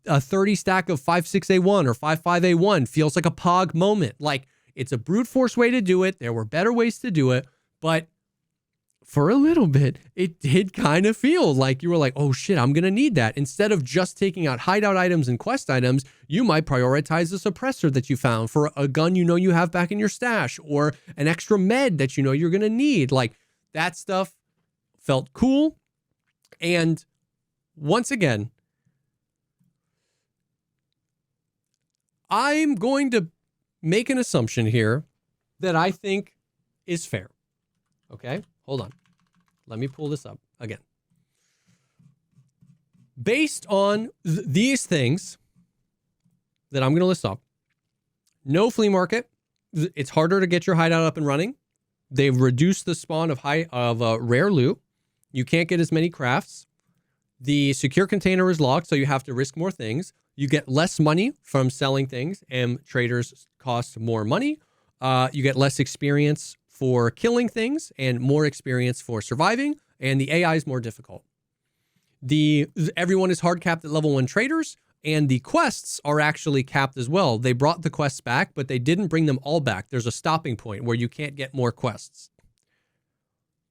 a 30 stack of 5.6A1 or 5.5A1 feels like a pog moment. Like, it's a brute force way to do it. There were better ways to do it, but for a little bit, it did kind of feel like you were like, oh shit, I'm going to need that. Instead of just taking out hideout items and quest items, you might prioritize a suppressor that you found for a gun you know you have back in your stash, or an extra med that you know you're going to need. Like, that stuff felt cool. And once again, I'm going to make an assumption here that I think is fair. Okay, hold on. Let me pull this up again. Based on these things that I'm going to list off, no flea market. It's harder to get your hideout up and running. They've reduced the spawn of rare loot. You can't get as many crafts. The secure container is locked, so you have to risk more things. You get less money from selling things, and traders cost more money. You get less experience for killing things and more experience for surviving, and the AI is more difficult. Everyone is hard capped at level 1 traders, and the quests are actually capped as well. They brought the quests back, but they didn't bring them all back. There's a stopping point where you can't get more quests.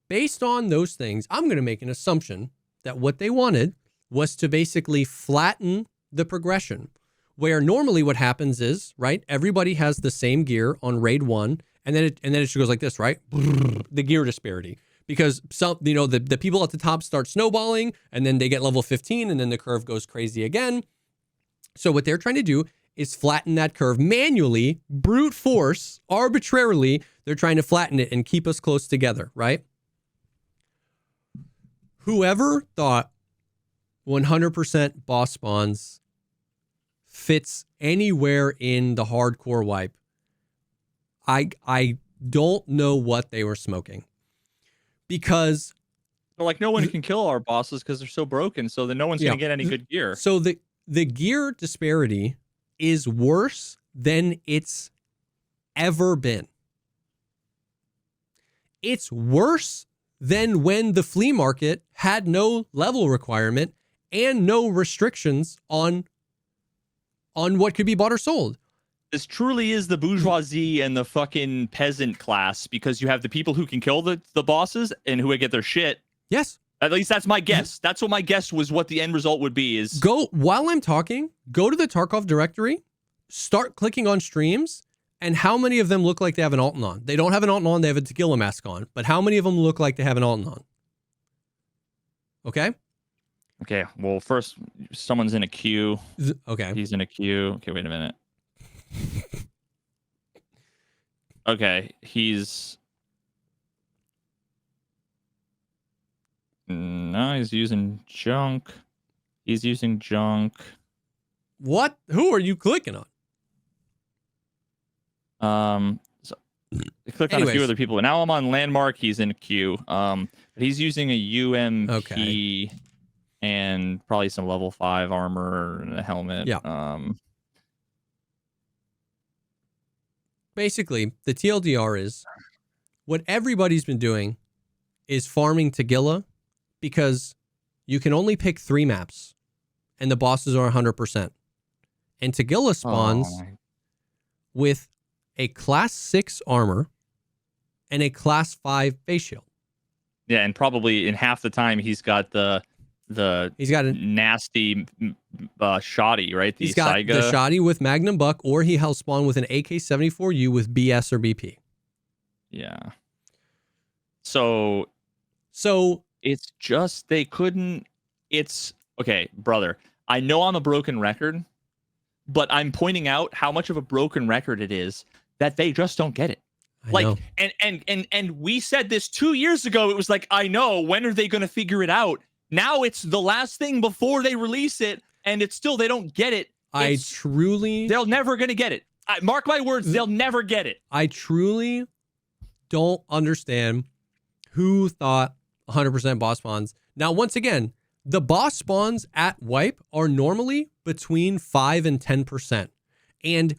Based on those things, I'm going to make an assumption that what they wanted was to basically flatten the progression, where normally what happens is, right, everybody has the same gear on raid 1, and then it just goes like this, right? The gear disparity. Because some, you know, the people at the top start snowballing, and then they get level 15, and then the curve goes crazy again. So what they're trying to do is flatten that curve manually, brute force, arbitrarily. They're trying to flatten it and keep us close together, right? Whoever thought 100% boss spawns fits anywhere in the hardcore wipe, I don't know what they were smoking. Because they're like, no one can kill our bosses because they're so broken, so then no one's going to get any good gear. So the gear disparity is worse than it's ever been. It's worse than when the flea market had no level requirement and no restrictions on what could be bought or sold. This truly is the bourgeoisie and the fucking peasant class, because you have the people who can kill the bosses and who get their shit. Yes. At least that's my guess. That's what my guess was, what the end result would be. Is while I'm talking, go to the Tarkov directory, start clicking on streams, and how many of them look like they have an Alton on? They don't have an Alton on, they have a tequila mask on. But how many of them look like they have an Alton on? Okay? Okay, well, first, someone's in a queue. Okay. He's in a queue. Okay, wait a minute. Okay, he's... No, he's using junk. He's using junk. What? Who are you clicking on? So I clicked on a few other people. Now I'm on Landmark. He's in a queue. But he's using a UMP and probably some level 5 armor and a helmet. Yeah. Basically, the TLDR is what everybody's been doing is farming Tagilla, because you can only pick 3 maps and the bosses are 100%. And Tagilla spawns with a class 6 armor and a class 5 face shield. Yeah, and probably in half the time he's got he's got a nasty shoddy, right? He's got the shoddy with Magnum Buck, or he hell spawn with an AK-74U with BS or BP. Yeah. So it's just they couldn't. It's okay, brother. I know I'm a broken record, but I'm pointing out how much of a broken record it is that they just don't get it. And we said this 2 years ago. It was like, I know, when are they going to figure it out? Now it's the last thing before they release it, and it's still, they don't get it. They're never going to get it. Mark my words, they'll never get it. I truly don't understand who thought 100% boss spawns. Now, once again, the boss spawns at wipe are normally between 5 and 10%. And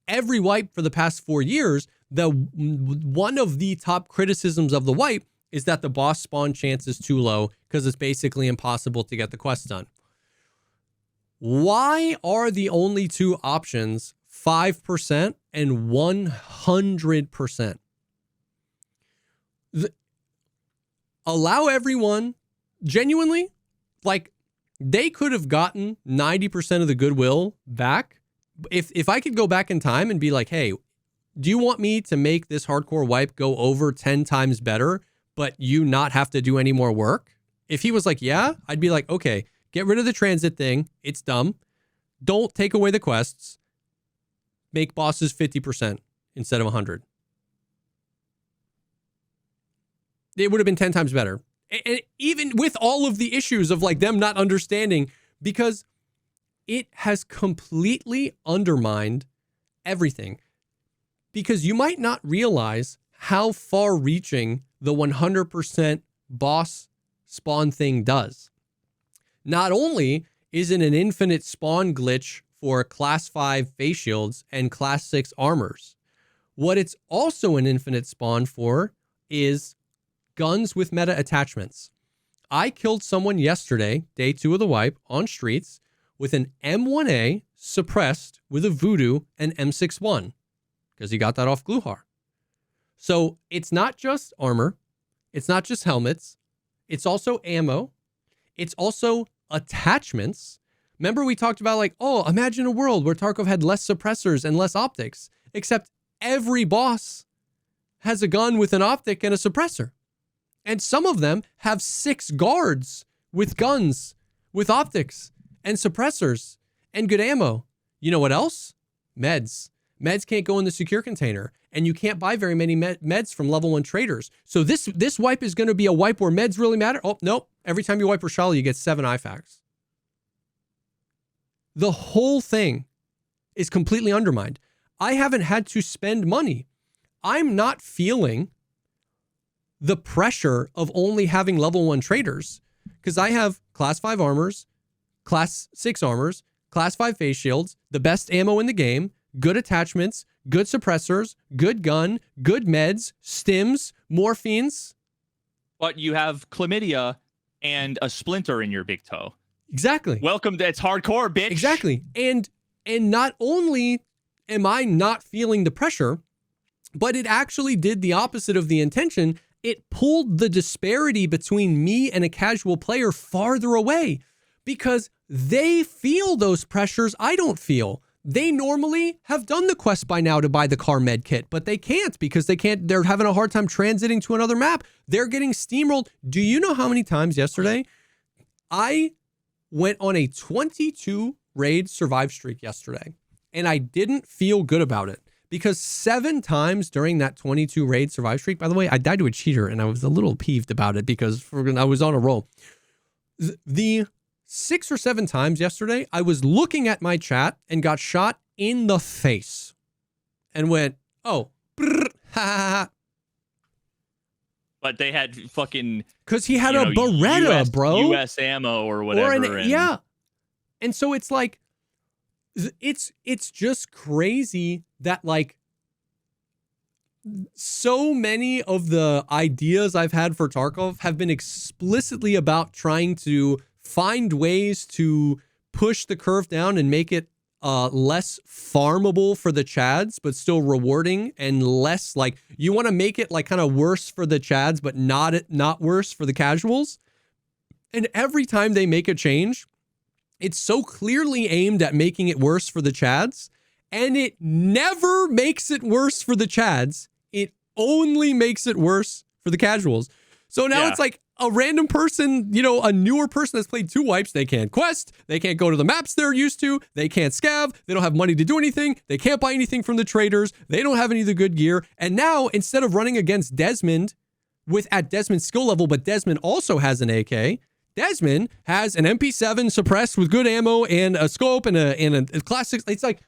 every wipe for the past 4 years, one of the top criticisms of the wipe is that the boss spawn chance is too low because it's basically impossible to get the quest done. Why are the only two options 5% and 100%? Allow everyone, genuinely, like, they could have gotten 90% of the goodwill back. If I could go back in time and be like, hey, do you want me to make this hardcore wipe go over 10 times better, but you not have to do any more work? If he was like, yeah, I'd be like, okay, get rid of the transit thing. It's dumb. Don't take away the quests. Make bosses 50% instead of 100. It would have been 10 times better. And even with all of the issues of like them not understanding, because it has completely undermined everything. Because you might not realize how far reaching the 100% boss spawn thing does. Not only is it an infinite spawn glitch for class 5 face shields and class 6 armors, what it's also an infinite spawn for is guns with meta attachments. I killed someone yesterday, day 2 of the wipe, on streets with an M1A suppressed with a Voodoo and M61 because he got that off Gluhar. So it's not just armor. It's not just helmets. It's also ammo. It's also attachments. Remember we talked about like, oh, imagine a world where Tarkov had less suppressors and less optics, except every boss has a gun with an optic and a suppressor. And some of them have 6 guards with guns, with optics and suppressors and good ammo. You know what else? Meds. Meds can't go in the secure container, and you can't buy very many meds from level 1 traders. So this wipe is going to be a wipe where meds really matter. Oh, nope. Every time you wipe Rashala, you get 7 IFAKs. The whole thing is completely undermined. I haven't had to spend money. I'm not feeling the pressure of only having level 1 traders because I have class 5 armors, class 6 armors, class 5 face shields, the best ammo in the game, good attachments, good suppressors, good gun, good meds, stims, morphines. But you have chlamydia and a splinter in your big toe. Exactly. Welcome to It's Hardcore, bitch. Exactly. And not only am I not feeling the pressure, but it actually did the opposite of the intention. It pulled the disparity between me and a casual player farther away because they feel those pressures I don't feel. They normally have done the quest by now to buy the car med kit, but they can't because they're having a hard time transiting to another map. They're getting steamrolled. Do you know how many times yesterday I went on a 22 raid survive streak yesterday and I didn't feel good about it? Because 7 times during that 22 raid survive streak, by the way, I died to a cheater and I was a little peeved about it because I was on a roll. The 6 or 7 times yesterday, I was looking at my chat and got shot in the face and went, oh, brr, ha, ha, ha. But they had fucking... Because he had a Beretta, bro. US ammo or whatever. Yeah. And so it's like, it's just crazy that like so many of the ideas I've had for Tarkov have been explicitly about trying to find ways to push the curve down and make it less farmable for the Chads, but still rewarding, and less like you want to make it like kind of worse for the Chads, but not worse for the casuals. And every time they make a change, it's so clearly aimed at making it worse for the Chads, and it never makes it worse for the Chads. It only makes it worse for the casuals. So now it's like a random person, you know, a newer person that's played 2 wipes, they can't quest, they can't go to the maps they're used to, they can't scav, they don't have money to do anything, they can't buy anything from the traders, they don't have any of the good gear. And now, instead of running against Desmond at Desmond's skill level, but Desmond also has an AK, Desmond has an MP7 suppressed with good ammo and a scope and a classic. It's like,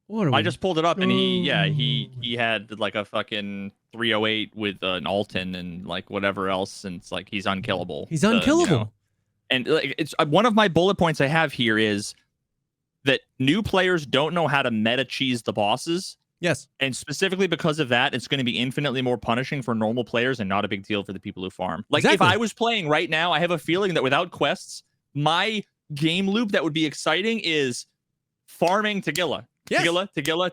what? I just pulled it up and he had like a fucking 308 with an Alton and like whatever else, and it's like he's unkillable. He's unkillable. And like, it's one of my bullet points I have here is that new players don't know how to meta cheese the bosses. Yes. And specifically because of that, it's going to be infinitely more punishing for normal players and not a big deal for the people who farm. Like if I was playing right now, I have a feeling that without quests, my game loop that would be exciting is farming Tagilla. Yes. Tagilla.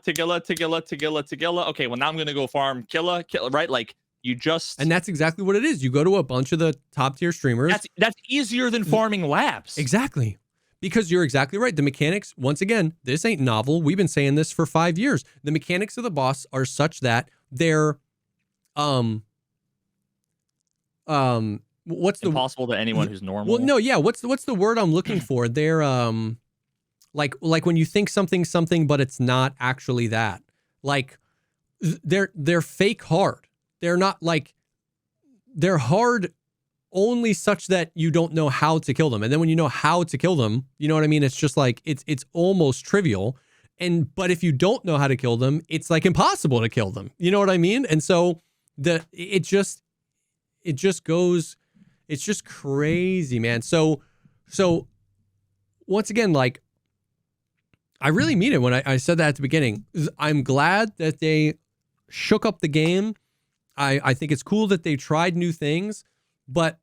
Okay, well now I'm going to go farm Killa, right? Like you just... And that's exactly what it is. You go to a bunch of the top tier streamers. That's easier than farming labs. Exactly. Because you're exactly right. The mechanics, once again, this ain't novel. We've been saying this for 5 years. The mechanics of the boss are such that they're what's the impossible to anyone who's normal. Well, no, yeah. What's the word I'm looking for? They're like when you think something, but it's not actually that. Like they're fake hard. They're not like they're hard only such that you don't know how to kill them. And then when you know how to kill them, you know what I mean? It's just like, it's almost trivial. But if you don't know how to kill them, it's like impossible to kill them. You know what I mean? And so it's just crazy, man. So once again, like, I really mean it when I said that at the beginning. I'm glad that they shook up the game. I think it's cool that they tried new things, but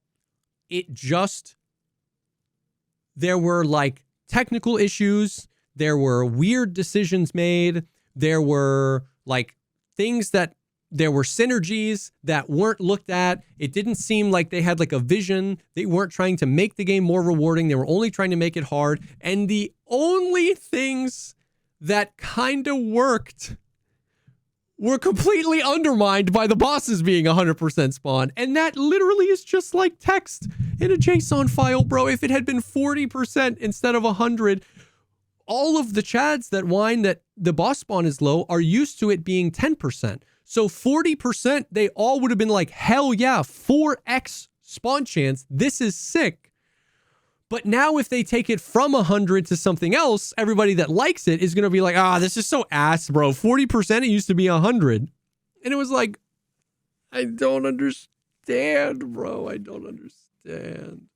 there were like technical issues. There were weird decisions made. There were like there were synergies that weren't looked at. It didn't seem like they had like a vision. They weren't trying to make the game more rewarding. They were only trying to make it hard. And the only things that kind of worked were completely undermined by the bosses being 100% spawn. And that literally is just like text in a JSON file, bro. If it had been 40% instead of 100, all of the chads that whine that the boss spawn is low are used to it being 10%. So 40%, they all would have been like, hell yeah, 4x spawn chance. This is sick. But now if they take it from 100 to something else, everybody that likes it is going to be like, this is so ass, bro. 40%, it used to be 100. And it was like, I don't understand, bro. I don't understand.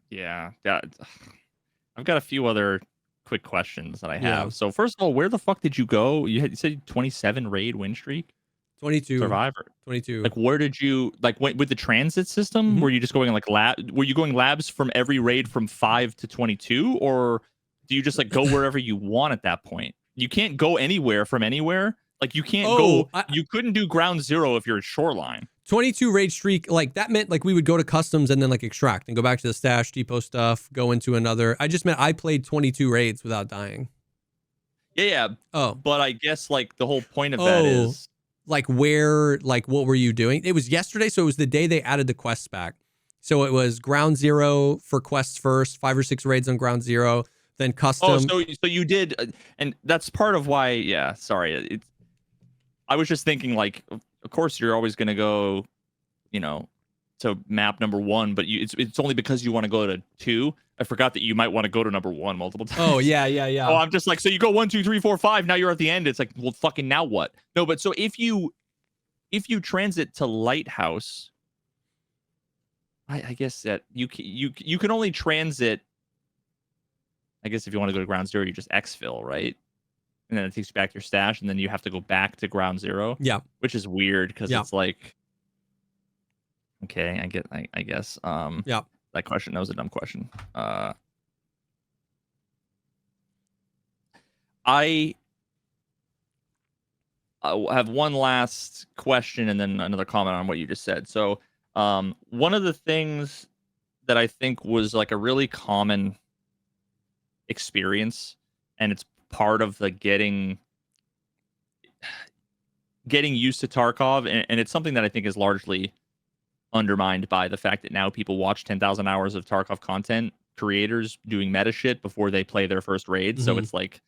Yeah. I've got a few other quick questions that I have. Yeah. So first of all, where the fuck did you go? You said 27 raid win streak? 22. Survivor. 22. Like, where did you, like, with the transit system? Mm-hmm. Were you just going like were you going labs from every raid from 5 to 22? Or do you just like go wherever you want at that point? You can't go anywhere from anywhere. Like, you can't you couldn't do ground zero if you're at shoreline. 22 raid streak, like that meant like we would go to customs and then like extract and go back to the stash depot stuff, go into another. I just meant I played 22 raids without dying. Yeah. Oh. But I guess like the whole point of that is, like, what were you doing? It was yesterday, so it was the day they added the quests back. So it was ground zero for quests first, 5 or 6 raids on ground zero, then custom. So you did, and that's part of why. Yeah, sorry. I was just thinking, like, of course you're always going to go, to map number 1, but it's only because you want to go to 2. I forgot that you might want to go to number 1 multiple times. Oh, yeah. Oh, I'm just like, so you go 1, 2, 3, 4, 5. Now you're at the end. It's like, well, fucking now what? No, but so if you transit to Lighthouse, I guess that you can only transit. I guess if you want to go to ground zero, you just exfil, right? And then it takes you back to your stash, and then you have to go back to ground zero. Yeah, which is weird because it's like, okay, I guess. Yeah. That question, that was a dumb question. I have one last question and then another comment on what you just said. So, one of the things that I think was like a really common experience, and it's part of the getting used to Tarkov, and it's something that I think is largely undermined by the fact that now people watch 10,000 hours of Tarkov content creators doing meta shit before they play their first raid. Mm-hmm. So it's like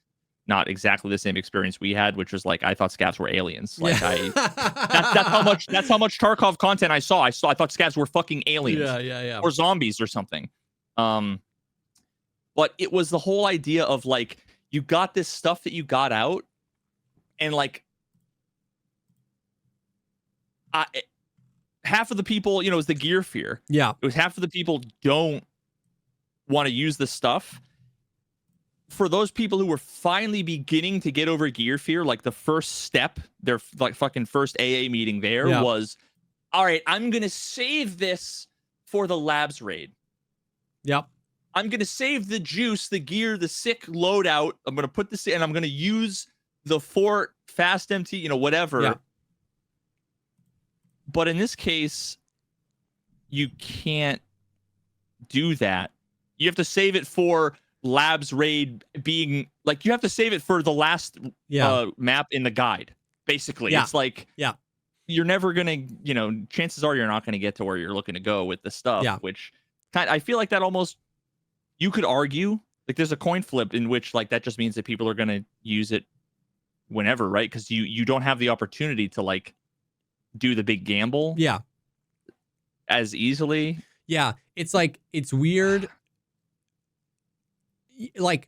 not exactly the same experience we had, which was like I thought scavs were aliens. Like that's how much Tarkov content I saw. I thought scavs were fucking aliens. Yeah. Or zombies or something. But it was the whole idea of like you got this stuff that you got out, and like half of the people, it was the gear fear. Yeah. It was half of the people don't want to use the stuff. For those people who were finally beginning to get over gear fear, like the first step, their like fucking first AA meeting there was, all right, I'm going to save this for the labs raid. Yep. I'm going to save the juice, the gear, the sick loadout. I'm going to put this in, and I'm going to use the fort, fast empty, whatever. Yeah. But in this case, you can't do that. You have to save it for labs raid being like, you have to save it for the last map in the guide. Basically, it's like, you're never going to, chances are you're not going to get to where you're looking to go with the stuff, which I feel like that almost, you could argue like there's a coin flip in which like that just means that people are going to use it whenever, right? Because you don't have the opportunity to like do the big gamble as easily. It's like, it's weird. Like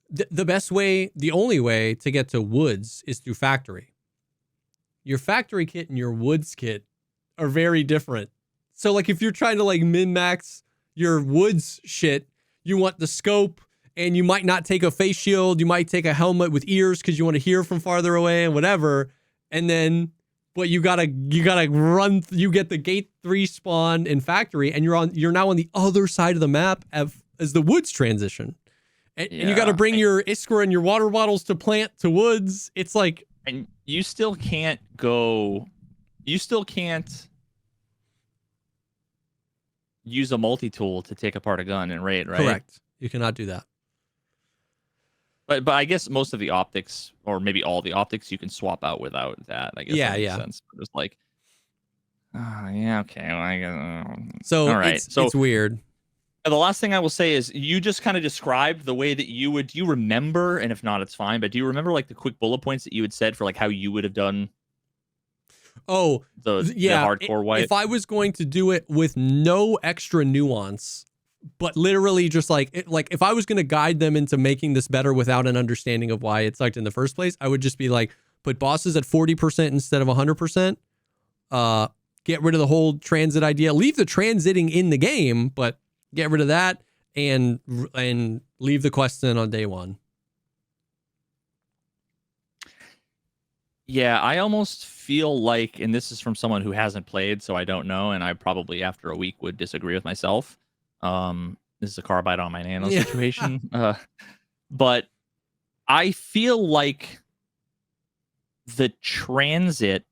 the best way, the only way to get to woods is through factory. Your factory kit and your woods kit are very different. So like if you're trying to like min-max your woods shit, you want the scope, and you might not take a face shield. You might take a helmet with ears because you want to hear from farther away and whatever. And then, but you gotta run. You get the gate 3 spawn in factory, and you're now on the other side of the map as the woods transition, and you got to bring your Iskra and your water bottles to plant to woods. It's like, and you still can't go. You still can't use a multi-tool to take apart a gun and raid, right? Correct. You cannot do that. But I guess most of the optics, or maybe all the optics, you can swap out without that. I guess that makes sense. Just like, okay. Well, I guess, so all right. It's weird. The last thing I will say is you just kind of described the way that you would. Do you remember? And if not, it's fine. But do you remember like the quick bullet points that you had said for like how you would have done? Oh, the hardcore wipe. If I was going to do it with no extra nuance, but literally just like if I was going to guide them into making this better without an understanding of why it sucked in the first place, I would just be like, put bosses at 40% instead of 100%. Get rid of the whole transit idea. Leave the transiting in the game, but get rid of that and leave the quests in on day one. Yeah, I almost feel like, and this is from someone who hasn't played, so I don't know, and I probably after a week would disagree with myself. This is a carbide on my nano situation. But I feel like the transit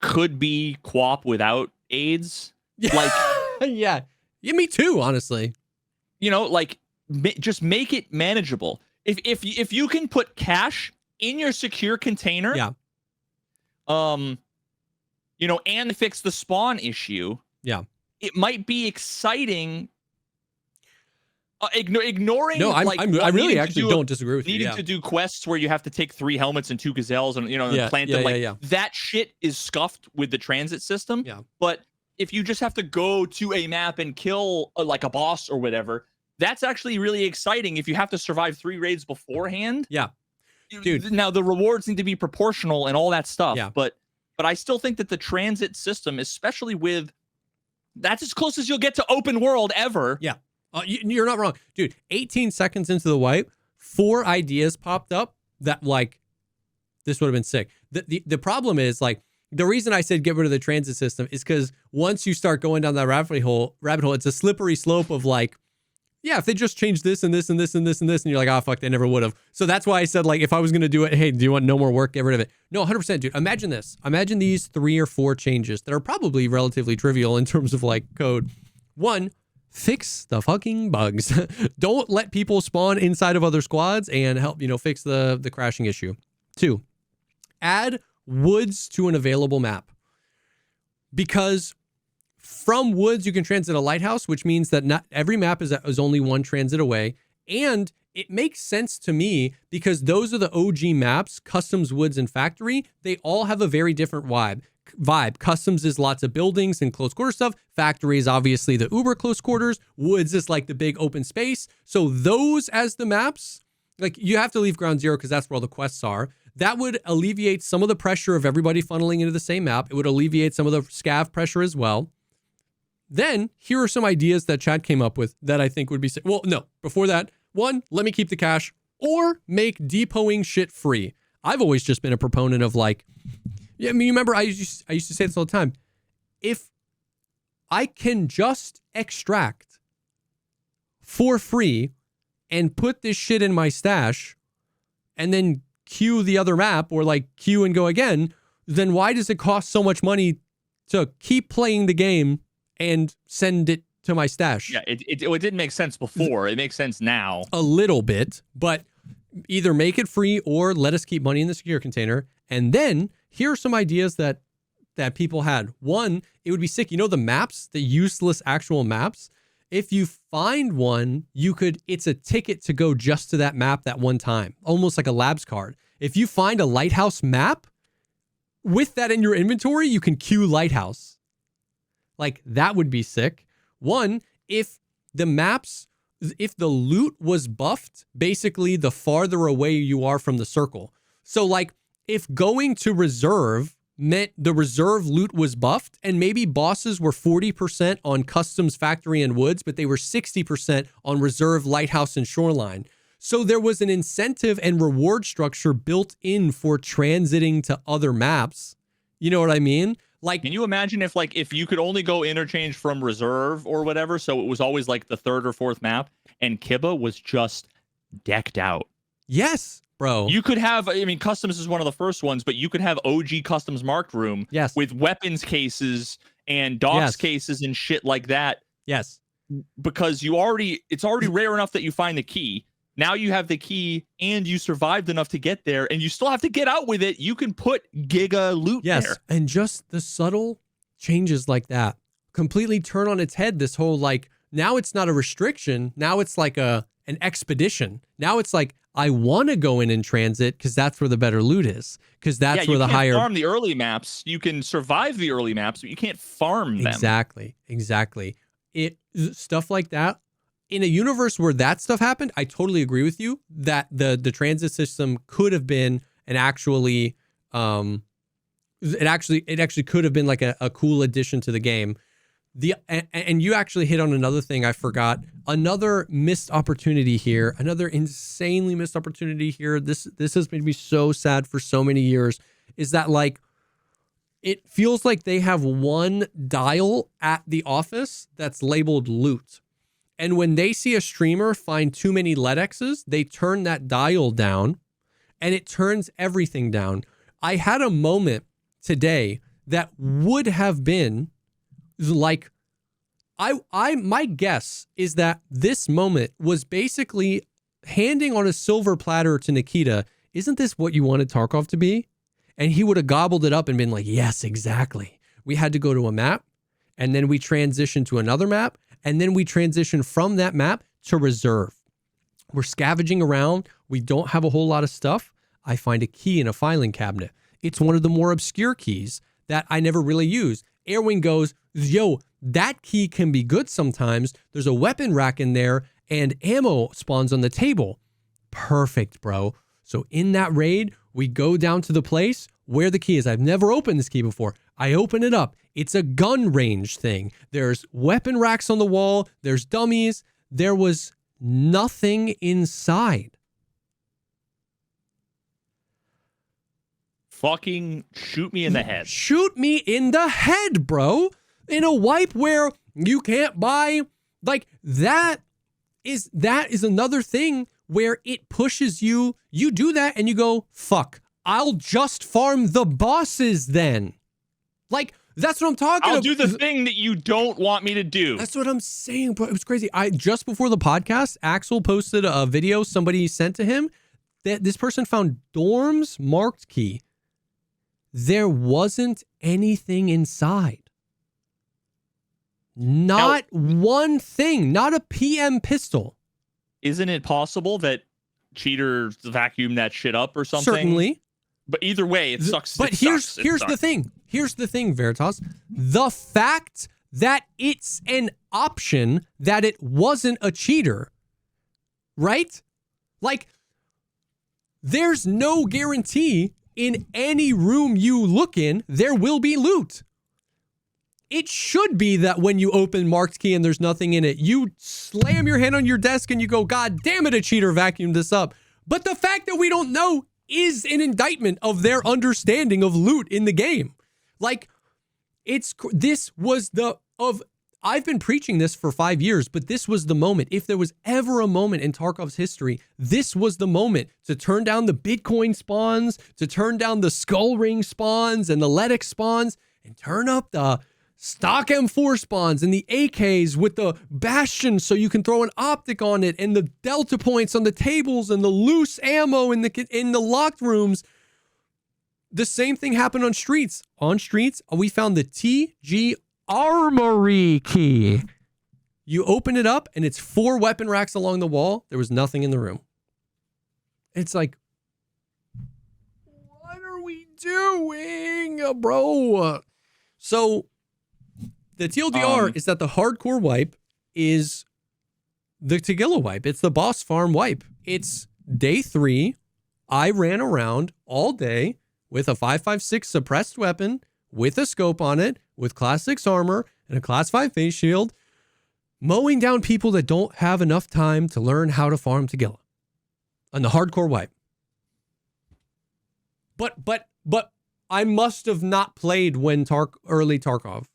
could be co-op without aids. Like, yeah, me too, honestly. Like just make it manageable. If you can put cash in your secure container, and fix the spawn issue, it might be exciting. Ignoring. No, I really actually don't disagree with you. Needing to do quests where you have to take 3 helmets and 2 gazelles and and plant them. That shit is scuffed with the transit system. Yeah. But if you just have to go to a map and kill like a boss or whatever, that's actually really exciting if you have to survive 3 raids beforehand. Yeah. Dude. Now the rewards need to be proportional and all that stuff. Yeah. But I still think that the transit system, especially with, that's as close as you'll get to open world ever. Yeah. You're not wrong. Dude, 18 seconds into the wipe, 4 ideas popped up that like, this would have been sick. The problem is like, the reason I said get rid of the transit system is because once you start going down that rabbit hole, it's a slippery slope of like, if they just change this and this and this and this and this, and you're like, fuck, they never would have. So that's why I said, like, if I was going to do it, hey, do you want no more work? Get rid of it. No, 100%, dude. Imagine this. Imagine these 3 or 4 changes that are probably relatively trivial in terms of like code. 1, fix the fucking bugs. Don't let people spawn inside of other squads and help, fix the crashing issue. 2, add woods to an available map. Because from woods, you can transit a lighthouse, which means that not every map is only 1 transit away. And it makes sense to me because those are the OG maps, Customs, Woods, and Factory. They all have a very different vibe. Customs is lots of buildings and close quarter stuff. Factory is obviously the uber close quarters. Woods is like the big open space. So those as the maps, like you have to leave ground zero because that's where all the quests are. That would alleviate some of the pressure of everybody funneling into the same map. It would alleviate some of the scav pressure as well. Then here are some ideas that Chad came up with that I think would be, well, no, before that, one, let me keep the cash or make depoting shit free. I've always just been a proponent of like, yeah, I mean, you remember I used to say this all the time. If I can just extract for free and put this shit in my stash and then queue the other map or like queue and go again, then why does it cost so much money to keep playing the game and send it to my stash? Yeah, it didn't make sense before. It makes sense now. A little bit, but either make it free or let us keep money in the secure container. And then here are some ideas that people had. One, it would be sick. You know the maps, the useless actual maps? If you find one, it's a ticket to go just to that map that one time, almost like a labs card. If you find a lighthouse map, with that in your inventory, you can queue lighthouse. Like that would be sick. One, if the loot was buffed, basically the farther away you are from the circle. So like if going to reserve meant the reserve loot was buffed and maybe bosses were 40% on Customs, Factory, and Woods, but they were 60% on reserve, lighthouse, and shoreline. So there was an incentive and reward structure built in for transiting to other maps. You know what I mean? Like, can you imagine if you could only go interchange from reserve or whatever, so it was always like the third or fourth map, and Kiba was just decked out? Yes, bro. You could have, I mean, Customs is one of the first ones, but you could have OG Customs marked room with weapons cases and docks cases and shit like that. Yes. Because it's already rare enough that you find the key. Now you have the key and you survived enough to get there and you still have to get out with it. You can put giga loot there. And just the subtle changes like that completely turn on its head this whole like, now it's not a restriction. Now it's like an expedition. Now it's like, I want to go in transit because that's where the better loot is. Because that's where the higher... You can't farm the early maps. You can survive the early maps, but you can't farm them. Exactly. Stuff like that. In a universe where that stuff happened, I totally agree with you that the transit system could have been it actually could have been like a cool addition to the game. And you actually hit on another thing I forgot. Another missed opportunity here. Another insanely missed opportunity here. This has made me so sad for so many years. Is that like it feels like they have one dial at the office that's labeled loot. And when they see a streamer find too many LEDXs, they turn that dial down and it turns everything down. I had a moment today that would have been like, my guess is that this moment was basically handing on a silver platter to Nikita. Isn't this what you wanted Tarkov to be? And he would have gobbled it up and been like, yes, exactly. We had to go to a map and then we transitioned to another map. And then we transition from that map to reserve. We're scavenging around. We don't have a whole lot of stuff. I find a key in a filing cabinet. It's one of the more obscure keys that I never really use. Airwing goes, yo, that key can be good sometimes. There's a weapon rack in there and ammo spawns on the table. Perfect, bro. So in that raid, we go down to the place where the key is. I've never opened this key before. I open it up. It's a gun range thing. There's weapon racks on the wall. There's dummies. There was nothing inside. Fucking shoot me in the head. Shoot me in the head, bro. In a wipe where you can't buy, like that is another thing where it pushes you. You do that and you go, fuck, I'll just farm the bosses then. Like, that's what I'm talking about. I'll do the thing that you don't want me to do. That's what I'm saying, bro. It was crazy. Just before the podcast, Axel posted a video somebody sent to him that this person found Dorm's marked key. There wasn't anything inside. Not one thing. Not a PM pistol. isn't it possible that cheaters vacuum that shit up or something? Certainly. But either way, it sucks. But here's the thing. Here's the thing, Veritas. The fact that it's an option that it wasn't a cheater, right? Like, there's no guarantee in any room you look in, there will be loot. It should be that when you open marked key and there's nothing in it, you slam your hand on your desk and you go, God damn it, a cheater vacuumed this up. But the fact that we don't know is an indictment of their understanding of loot in the game. Like, I've been preaching this for 5 years, but this was the moment. If there was ever a moment in Tarkov's history, this was the moment to turn down the Bitcoin spawns, to turn down the Skull Ring spawns and the Letic spawns, and turn up the stock M4 spawns and the AKs with the Bastion so you can throw an optic on it, and the Delta points on the tables and the loose ammo in the locked rooms. The same thing happened on streets. On streets, we found the TG Armory key. You open it up and it's 4 weapon racks along the wall. There was nothing in the room. It's like, what are we doing, bro? So the TLDR is that the hardcore wipe is the Tagilla wipe. It's the boss farm wipe. It's day 3. I ran around all day with a 5.56 suppressed weapon, with a scope on it, with class 6 armor and a class 5 face shield, mowing down people that don't have enough time to learn how to farm Tagilla on the hardcore wipe. But I must have not played when early Tarkov.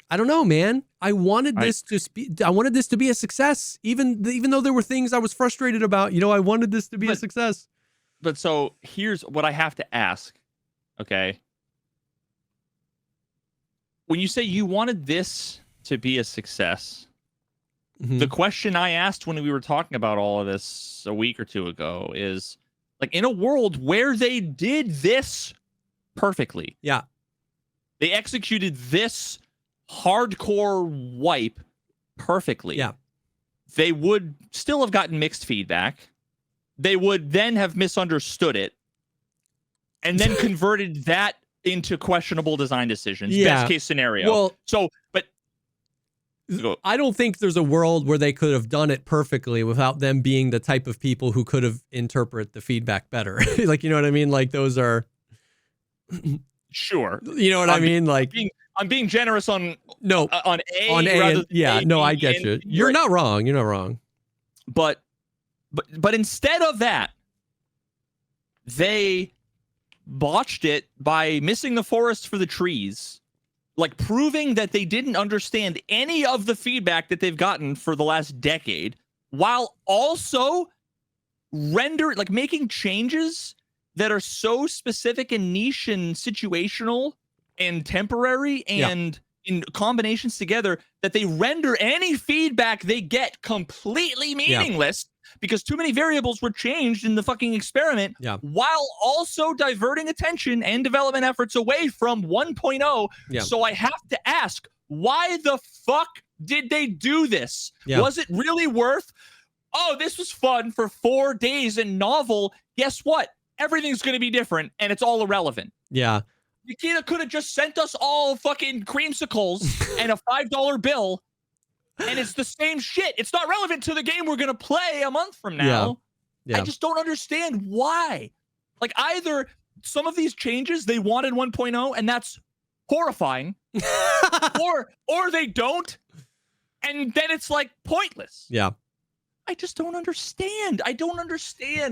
I don't know, man. I wanted this to be a success, even though there were things I was frustrated about. I wanted this to be a success. But so here's what I have to ask. Okay. When you say you wanted this to be a success, the question I asked when we were talking about all of this a week or two ago is, like, in a world where they did this perfectly. Yeah. They executed this hardcore wipe perfectly. Yeah. They would still have gotten mixed feedback. They would then have misunderstood it and then converted that into questionable design decisions. Yeah. Best case scenario. Well, but I don't think there's a world where they could have done it perfectly without them being the type of people who could have interpreted the feedback better. Like, you know what I mean? Like, those are sure. You know what I mean? Like, I'm being generous on A. Yeah, no, I get you. You're not wrong. You're not wrong. But instead of that, they botched it by missing the forest for the trees, like proving that they didn't understand any of the feedback that they've gotten for the last decade, while also making changes that are so specific and niche and situational and temporary and in combinations together that they render any feedback they get completely meaningless because too many variables were changed in the fucking experiment, while also diverting attention and development efforts away from 1.0. So I have to ask, why the fuck did they do this? Was it really worth, this was fun for 4 days and novel. Guess what? Everything's going to be different and it's all irrelevant. Yeah. Nikita could have just sent us all fucking creamsicles and a $5 bill, and it's the same shit. It's not relevant to the game we're going to play a month from now. Yeah. I just don't understand why. Like, either some of these changes they wanted 1.0, and that's horrifying, or they don't, and then it's like pointless. Yeah. I just don't understand.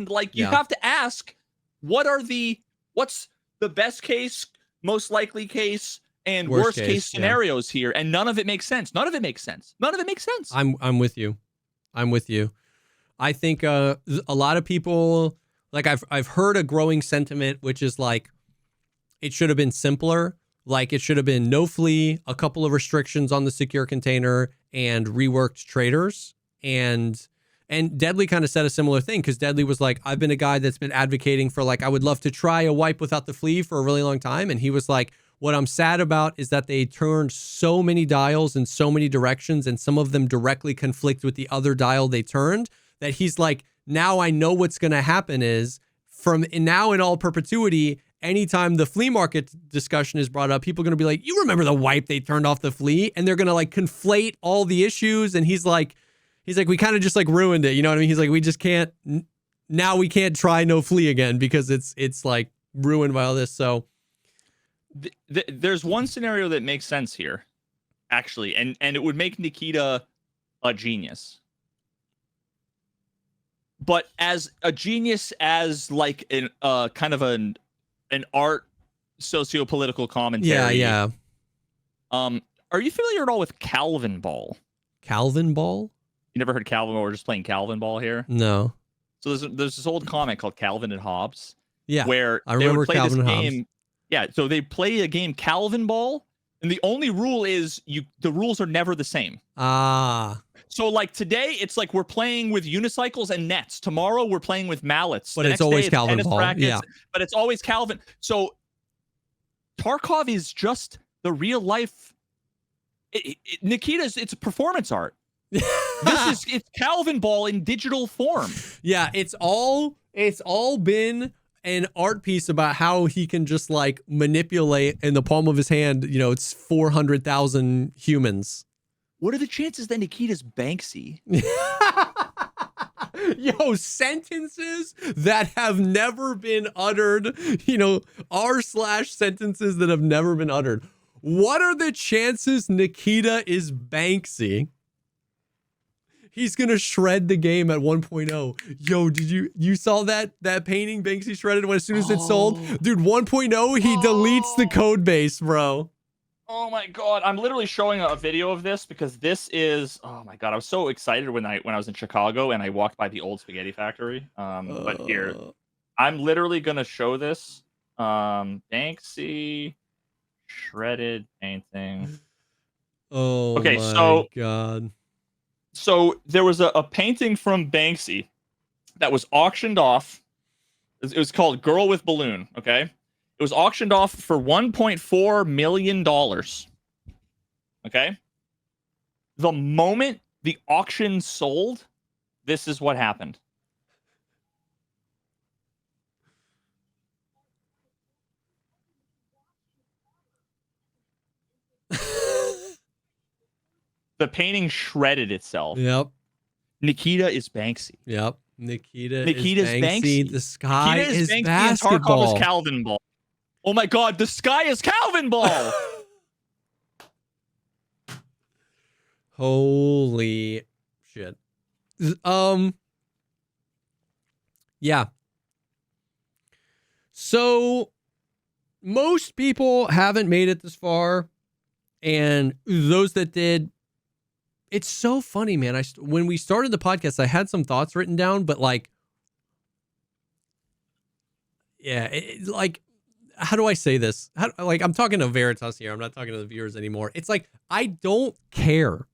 Like, you have to ask, what's the best case, most likely case, and worst case scenarios here, and none of it makes sense. None of it makes sense. I'm with you. I think a lot of people, like, I've heard a growing sentiment, which is like, it should have been simpler. Like, it should have been no flea, a couple of restrictions on the secure container, and reworked traders. And Deadly kind of said a similar thing, because Deadly was like, I've been a guy that's been advocating for, like, I would love to try a wipe without the flea for a really long time. And he was like, What I'm sad about is that they turned so many dials in so many directions, and some of them directly conflict with the other dial they turned, that he's like, now I know what's going to happen is from now in all perpetuity, anytime the flea market discussion is brought up, people are going to be like, you remember the wipe they turned off the flea? And they're going to like conflate all the issues. And he's like, we kind of just like ruined it. You know what I mean? He's like, we just can't, now we can't try no flea again because it's like ruined by all this. So there's one scenario that makes sense here, actually. And it would make Nikita a genius. But as a genius, as like an kind of an art socio-political commentary. Yeah. Are you familiar at all with Calvin Ball? Calvin Ball? You never heard Calvin Ball? We're just playing Calvin Ball here. No. So there's this old comic called Calvin and Hobbes. Yeah. Where I remember they would play Calvin this and game. Hobbes. Yeah. So they play a game Calvin Ball, and the only rule is the rules are never the same. Ah. So like today, it's like we're playing with unicycles and nets. Tomorrow we're playing with mallets. But it's always Calvin Ball. Brackets, yeah. But it's always Calvin. So Tarkov is just the real life. Nikita's it's performance art. It's Calvin Ball in digital form. Yeah, it's all been an art piece about how he can just like manipulate in the palm of his hand, it's 400,000 humans. What are the chances that Nikita's Banksy? Yo, sentences that have never been uttered, r/sentences that have never been uttered. What are the chances Nikita is Banksy? He's going to shred the game at 1.0. Yo, did you saw that painting Banksy shredded as soon as it sold? Dude, 1.0, he deletes the code base, bro. Oh my god, I'm literally showing a video of this because this is, oh my god, I was so excited when I was in Chicago and I walked by the old spaghetti factory. But here, I'm literally gonna show this. Banksy shredded painting. Oh okay, my god. So there was a painting from Banksy that was auctioned off. It was called Girl with Balloon, okay? It was auctioned off for $1.4 million. Okay? The moment the auction sold, this is what happened. The painting shredded itself. Yep. Nikita is Banksy. Yep. Nikita's is Banksy. The sky Nikita is Banksy basketball. And Tarkov is Calvin Ball. Oh my god, the sky is Calvin Ball. Holy shit. Yeah. So most people haven't made it this far, and those that did, it's so funny, man. When we started the podcast, I had some thoughts written down, but like, yeah, like, how do I say this? I'm talking to Veritas here. I'm not talking to the viewers anymore. It's like, I don't care.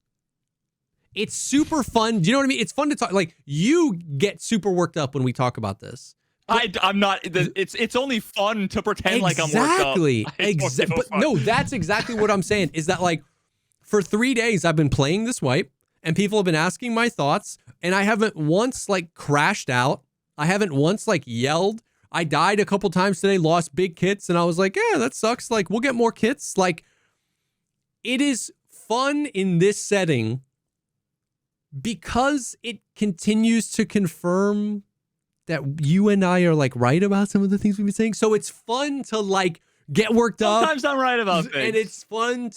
It's super fun. Do you know what I mean? It's fun to talk. Like, you get super worked up when we talk about this. I'm not. It's only fun to pretend like I'm worked up. Exactly. But no, that's exactly what I'm saying. Is that like, for 3 days I've been playing this wipe, and people have been asking my thoughts, and I haven't once like crashed out. I haven't once like yelled. I died a couple times today, lost big kits, and I was like, yeah, that sucks. Like, we'll get more kits. Like, it is fun in this setting because it continues to confirm that you and I are like right about some of the things we've been saying. So it's fun to like get worked up. Sometimes I'm right about things. And it's fun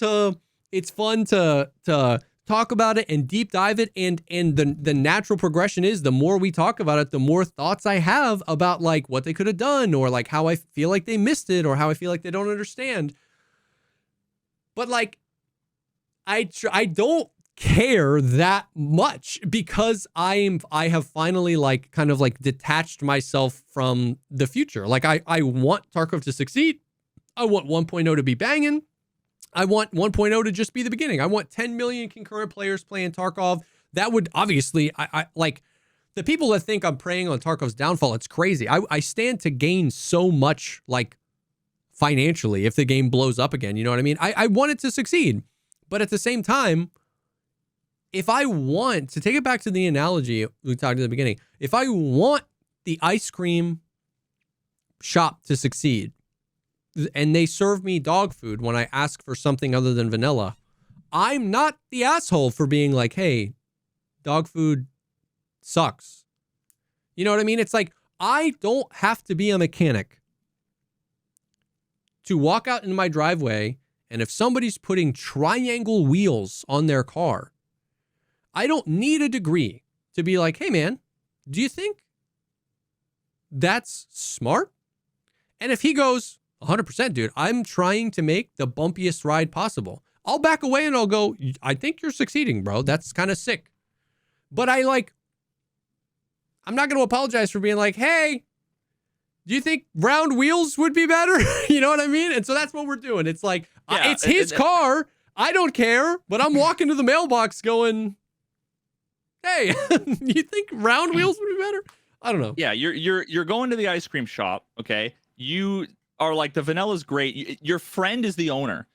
to talk about it and deep dive it. And the natural progression is the more we talk about it, the more thoughts I have about like what they could have done, or like how I feel like they missed it, or how I feel like they don't understand. But like, I don't care that much because I have finally like kind of like detached myself from the future. Like I want Tarkov to succeed. I want 1.0 to be banging. I want 1.0 to just be the beginning. I want 10 million concurrent players playing Tarkov. That would obviously, I like the people that think I'm preying on Tarkov's downfall. It's crazy. I stand to gain so much like financially if the game blows up again. You know what I mean? I want it to succeed. But at the same time, if I want to take it back to the analogy we talked at the beginning, if I want the ice cream shop to succeed and they serve me dog food when I ask for something other than vanilla, I'm not the asshole for being like, hey, dog food sucks. You know what I mean? It's like, I don't have to be a mechanic to walk out in my driveway, and if somebody's putting triangle wheels on their car, I don't need a degree to be like, hey man, do you think that's smart? And if he goes, 100%, dude, I'm trying to make the bumpiest ride possible, I'll back away and I'll go, I think you're succeeding, bro. That's kind of sick. But I'm not going to apologize for being like, hey, do you think round wheels would be better? You know what I mean? And so that's what we're doing. It's like, it's his car. I don't care, but I'm walking to the mailbox going, hey, you think round wheels would be better? I don't know. Yeah, you're going to the ice cream shop, okay? You are like, the vanilla's great. Your friend is the owner.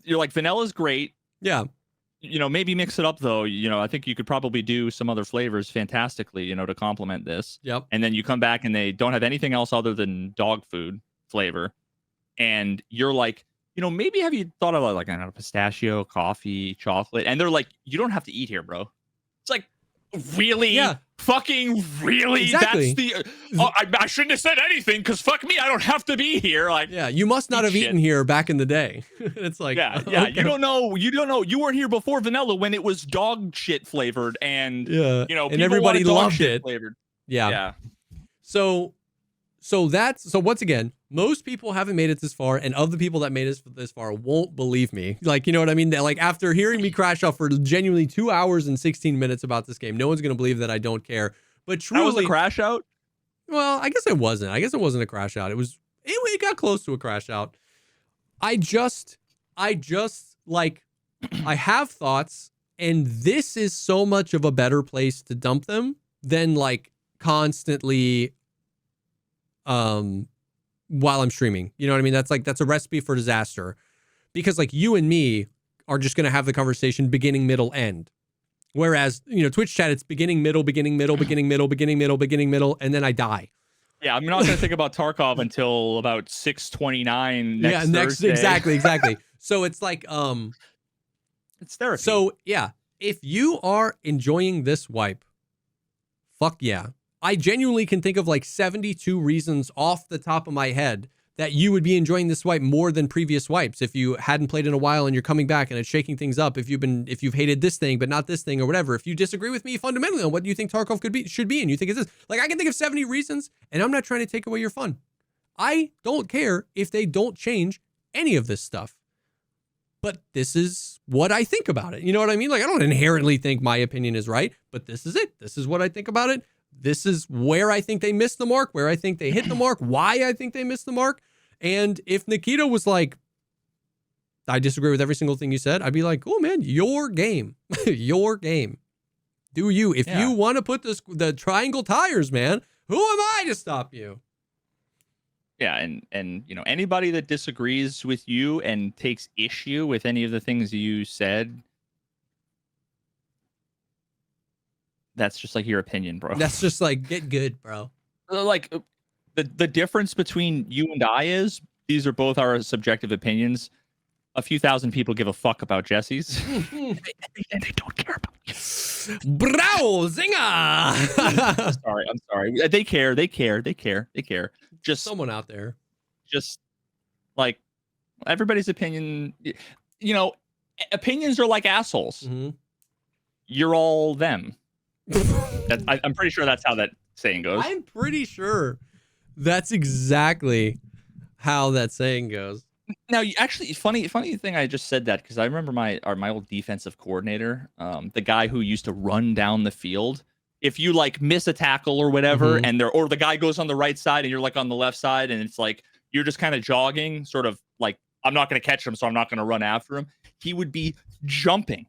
You're like, vanilla's great. Yeah. You know, maybe mix it up though. You know, I think you could probably do some other flavors fantastically, you know, to complement this. Yep. And then you come back and they don't have anything else other than dog food flavor. And you're like, you know, maybe have you thought about like, I don't know, pistachio, coffee, chocolate? And they're like, you don't have to eat here, bro. It's like, really? Yeah. Fucking really? Exactly. That's the I shouldn't have said anything because fuck me, I don't have to be here. Like, yeah, you must not have eaten here back in the day. It's like, yeah, okay. you don't know, you weren't here before vanilla when it was dog shit flavored, and you know, and everybody loved it. Flavored. Yeah. So once again, most people haven't made it this far, and of the people that made it this far won't believe me. Like, you know what I mean? Like, after hearing me crash out for genuinely 2 hours and 16 minutes about this game, no one's gonna believe that I don't care. But truly, that was a crash out. Well, I guess it wasn't. I guess it wasn't a crash out. It got close to a crash out. I just like, I have thoughts, and this is so much of a better place to dump them than like constantly while I'm streaming. You know what I mean? That's a recipe for disaster, because like you and me are just going to have the conversation beginning, middle, end. Whereas, you know, Twitch chat, it's beginning, middle, beginning, middle, beginning, middle, beginning, middle, beginning, middle, and then I die. Yeah, I'm not going to think about Tarkov until about 6:29 next Thursday. Exactly. So it's like, it's therapy. So yeah, if you are enjoying this wipe, fuck yeah. I genuinely can think of like 72 reasons off the top of my head that you would be enjoying this wipe more than previous wipes if you hadn't played in a while and you're coming back and it's shaking things up. If you've hated this thing but not this thing or whatever. If you disagree with me fundamentally on what you think Tarkov should be, and you think it's this, like, I can think of 70 reasons, and I'm not trying to take away your fun. I don't care if they don't change any of this stuff. But this is what I think about it. You know what I mean? Like, I don't inherently think my opinion is right, but this is it. This is what I think about it. This is where I think they missed the mark, where I think they hit the mark, why I think they missed the mark. And if Nikita was like, I disagree with every single thing you said, I'd be like, oh man, your game, your game. Do you? If you want to put the triangle tires, man, who am I to stop you? Yeah, and you know, anybody that disagrees with you and takes issue with any of the things you said, that's just like your opinion, bro. That's just like, get good, bro. Like, the difference between you and I is these are both our subjective opinions. A few thousand people give a fuck about Jesse's, and they don't care about you. Bro, zinger! I'm sorry. They care. Just someone out there. Just like everybody's opinion. You know, opinions are like assholes. Mm-hmm. You're all them. I'm pretty sure that's how that saying goes. I'm pretty sure that's exactly how that saying goes. Now, actually, funny thing I just said that because I remember my old defensive coordinator, the guy who used to run down the field. If you like miss a tackle or whatever, and or the guy goes on the right side and you're like on the left side, and it's like you're just kind of jogging, sort of like, I'm not going to catch him, so I'm not going to run after him. He would be jumping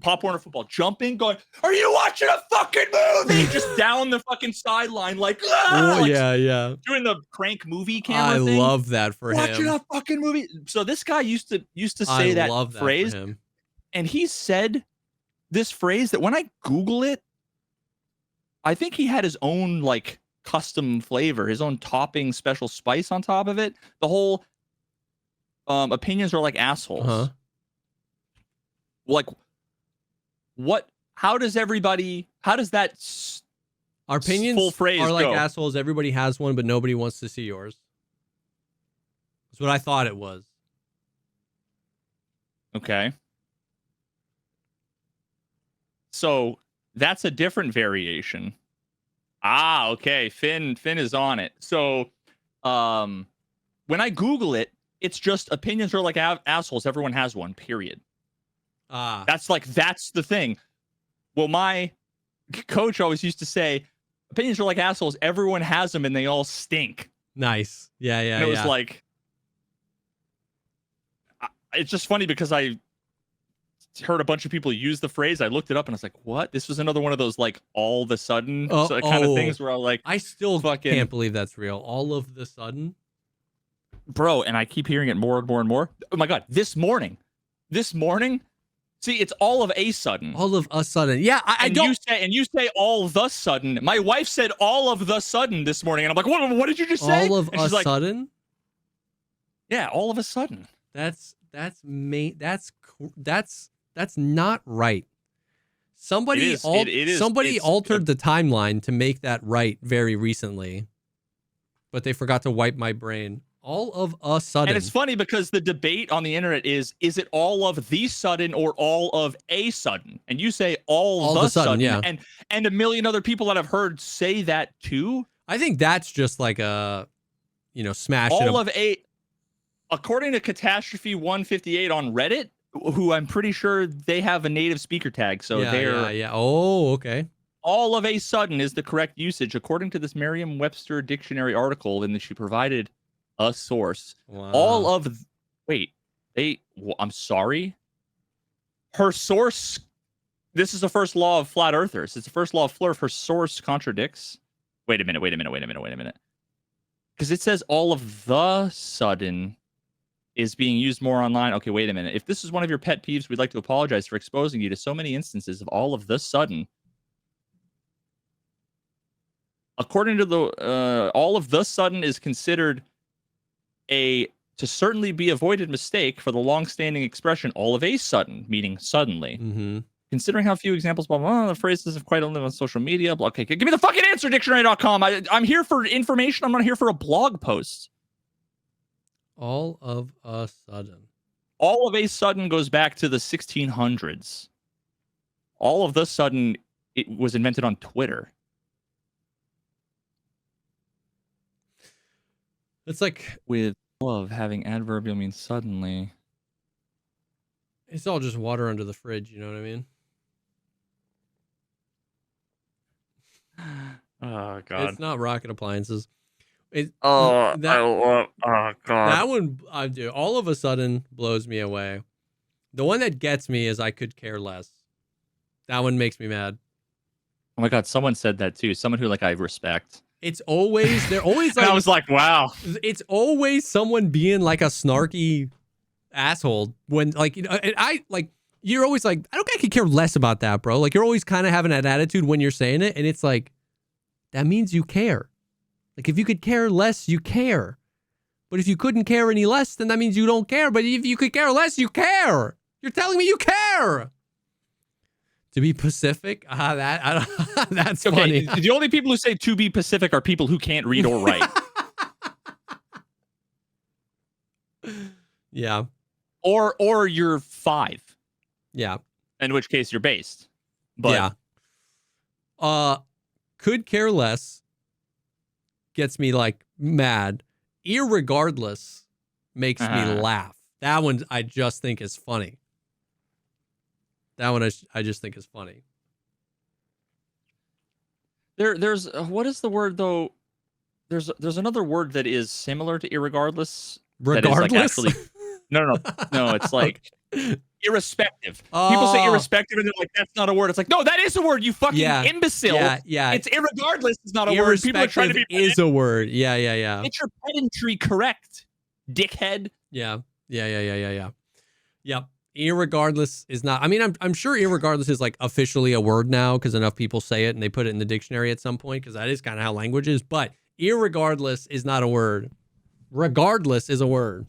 Pop Warner Football, jumping, going, "Are you watching a fucking movie?" Just down the fucking sideline, like, oh, like yeah, doing the crank movie camera I thing. love that for Watching him. a fucking movie. So this guy used to say I that love phrase, that for him. and he said this phrase that when I Google it, I think he had his own like custom flavor, his own topping, special spice on top of it. The whole opinions are like assholes. Uh-huh. Like, what? How does that Our opinions full phrase are like go? assholes. Everybody has one, but nobody wants to see yours. That's what I thought it was. Okay. So that's a different variation. Ah, okay. Finn is on it. So when I Google it, it's just opinions are like assholes. Everyone has one, period. That's the thing. Well, my coach always used to say, opinions are like assholes. Everyone has them and they all stink. Nice. Yeah. And it was like, it's just funny because I heard a bunch of people use the phrase. I looked it up and I was like, what? This was another one of those like all of a sudden kind of things where I was like, I still can't believe that's real. All of the sudden. Bro, and I keep hearing it more and more and more. Oh my God, this morning. See, it's all of a sudden. All of a sudden. Yeah, I don't. You say all the sudden. My wife said all of the sudden this morning. And I'm like, what did you just say? All of a sudden? Yeah, all of a sudden. That's not right. Somebody altered the timeline to make that right very recently, but they forgot to wipe my brain. All of a sudden. And it's funny because the debate on the internet is it all of the sudden or all of a sudden? And you say all the sudden, yeah. And a million other people that I've heard say that too. I think that's just like a, smash. All of a, according to Catastrophe 158 on Reddit, who I'm pretty sure they have a native speaker tag. So yeah. Oh, okay. All of a sudden is the correct usage according to this Merriam-Webster dictionary article, and that she provided a source. Wow. I'm sorry. Her source, this is the first law of flat earthers. It's the first law of Flurf. Her source contradicts. Wait a minute. Because it says all of the sudden is being used more online. Okay, wait a minute. If this is one of your pet peeves, we'd like to apologize for exposing you to so many instances of all of the sudden. According to the, all of the sudden is considered to certainly be avoided mistake for the long-standing expression all of a sudden, meaning suddenly. Mm-hmm. Considering how few examples, the phrases have quite only on social media. Okay, give me the fucking answer, dictionary.com. I'm here for information. I'm not here for a blog post. All of a sudden. All of a sudden goes back to the 1600s. All of the sudden, it was invented on Twitter. It's like with love, having adverbial means suddenly. It's all just water under the fridge, you know what I mean? Oh God! It's not rocket appliances. God! That one, I do. All of a sudden blows me away. The one that gets me is I could care less. That one makes me mad. Oh my God! Someone said that too. Someone who I respect. They're always like. I was like, wow. It's always someone being like a snarky asshole when you're always like, I could care less about that, bro. Like, you're always kind of having that attitude when you're saying it, and it's like, that means you care. Like, if you could care less, you care. But if you couldn't care any less, then that means you don't care. But if you could care less, you care. You're telling me you care. To be Pacific? That's okay, funny. The only people who say to be Pacific are people who can't read or write. Yeah. Or you're 5. Yeah. In which case you're based. But yeah. Could care less gets me mad. Irregardless makes me laugh. That one I just think is funny. That one I just think is funny. There's what is the word though? There's another word that is similar to irregardless. Regardless. No. It's like irrespective. People say irrespective, and they're like, that's not a word. It's like, no, that is a word, you fucking imbecile. Yeah. It's irregardless is not a word. People are trying to be is a word. Yeah. Get your pedantry correct, dickhead. Yeah. Yep. Irregardless is not. I mean, I'm sure irregardless is like officially a word now because enough people say it and they put it in the dictionary at some point because that is kind of how language is. But irregardless is not a word. Regardless is a word.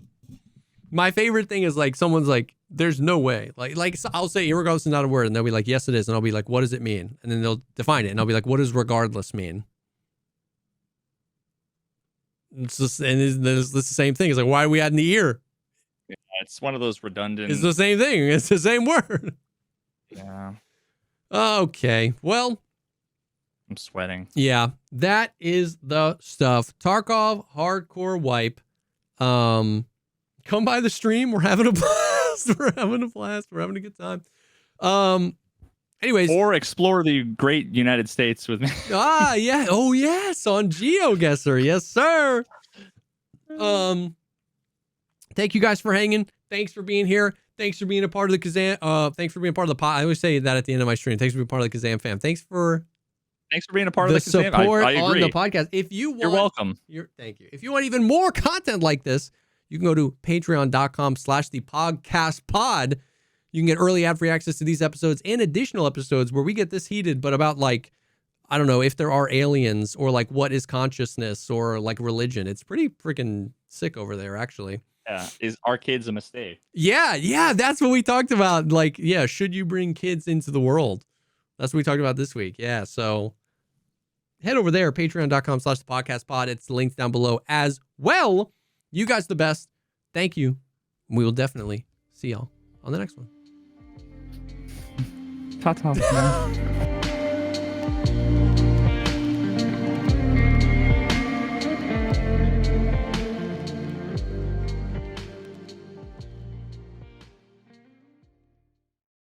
My favorite thing is like someone's like, there's no way. Like so I'll say irregardless is not a word, and they'll be like, yes, it is. And I'll be like, what does it mean? And then they'll define it, and I'll be like, what does regardless mean? It's just, and it's the same thing. It's like, why are we adding the ear? Yeah, it's one of those redundant. It's the same thing. It's the same word. Yeah. Okay. Well, I'm sweating. Yeah, that is the stuff. Tarkov hardcore wipe. Come by the stream. We're having a blast. We're having a good time. Anyways, or explore the great United States with me. Yeah. Oh yes, on GeoGuessr. Yes, sir. Thank you guys for hanging. Thanks for being here. Thanks for being a part of the Kazam. Thanks for being a part of the pod. I always say that at the end of my stream. Thanks for being part of the Kazam fam. Thanks for being a part of the Kazam. support I agree. on the podcast. If you want, you're welcome. Thank you. If you want even more content like this, you can go to patreon.com/thepodcastpod. You can get early ad-free access to these episodes and additional episodes where we get this heated, but about like, I don't know, if there are aliens or like what is consciousness or like religion. It's pretty freaking sick over there, actually. Yeah. Are kids a mistake? Yeah. That's what we talked about. Like, yeah, should you bring kids into the world? That's what we talked about this week. Yeah. So head over there, patreon.com/thepodcastpod. It's linked down below as well. You guys the best. Thank you. We will definitely see y'all on the next one. Ta-ta.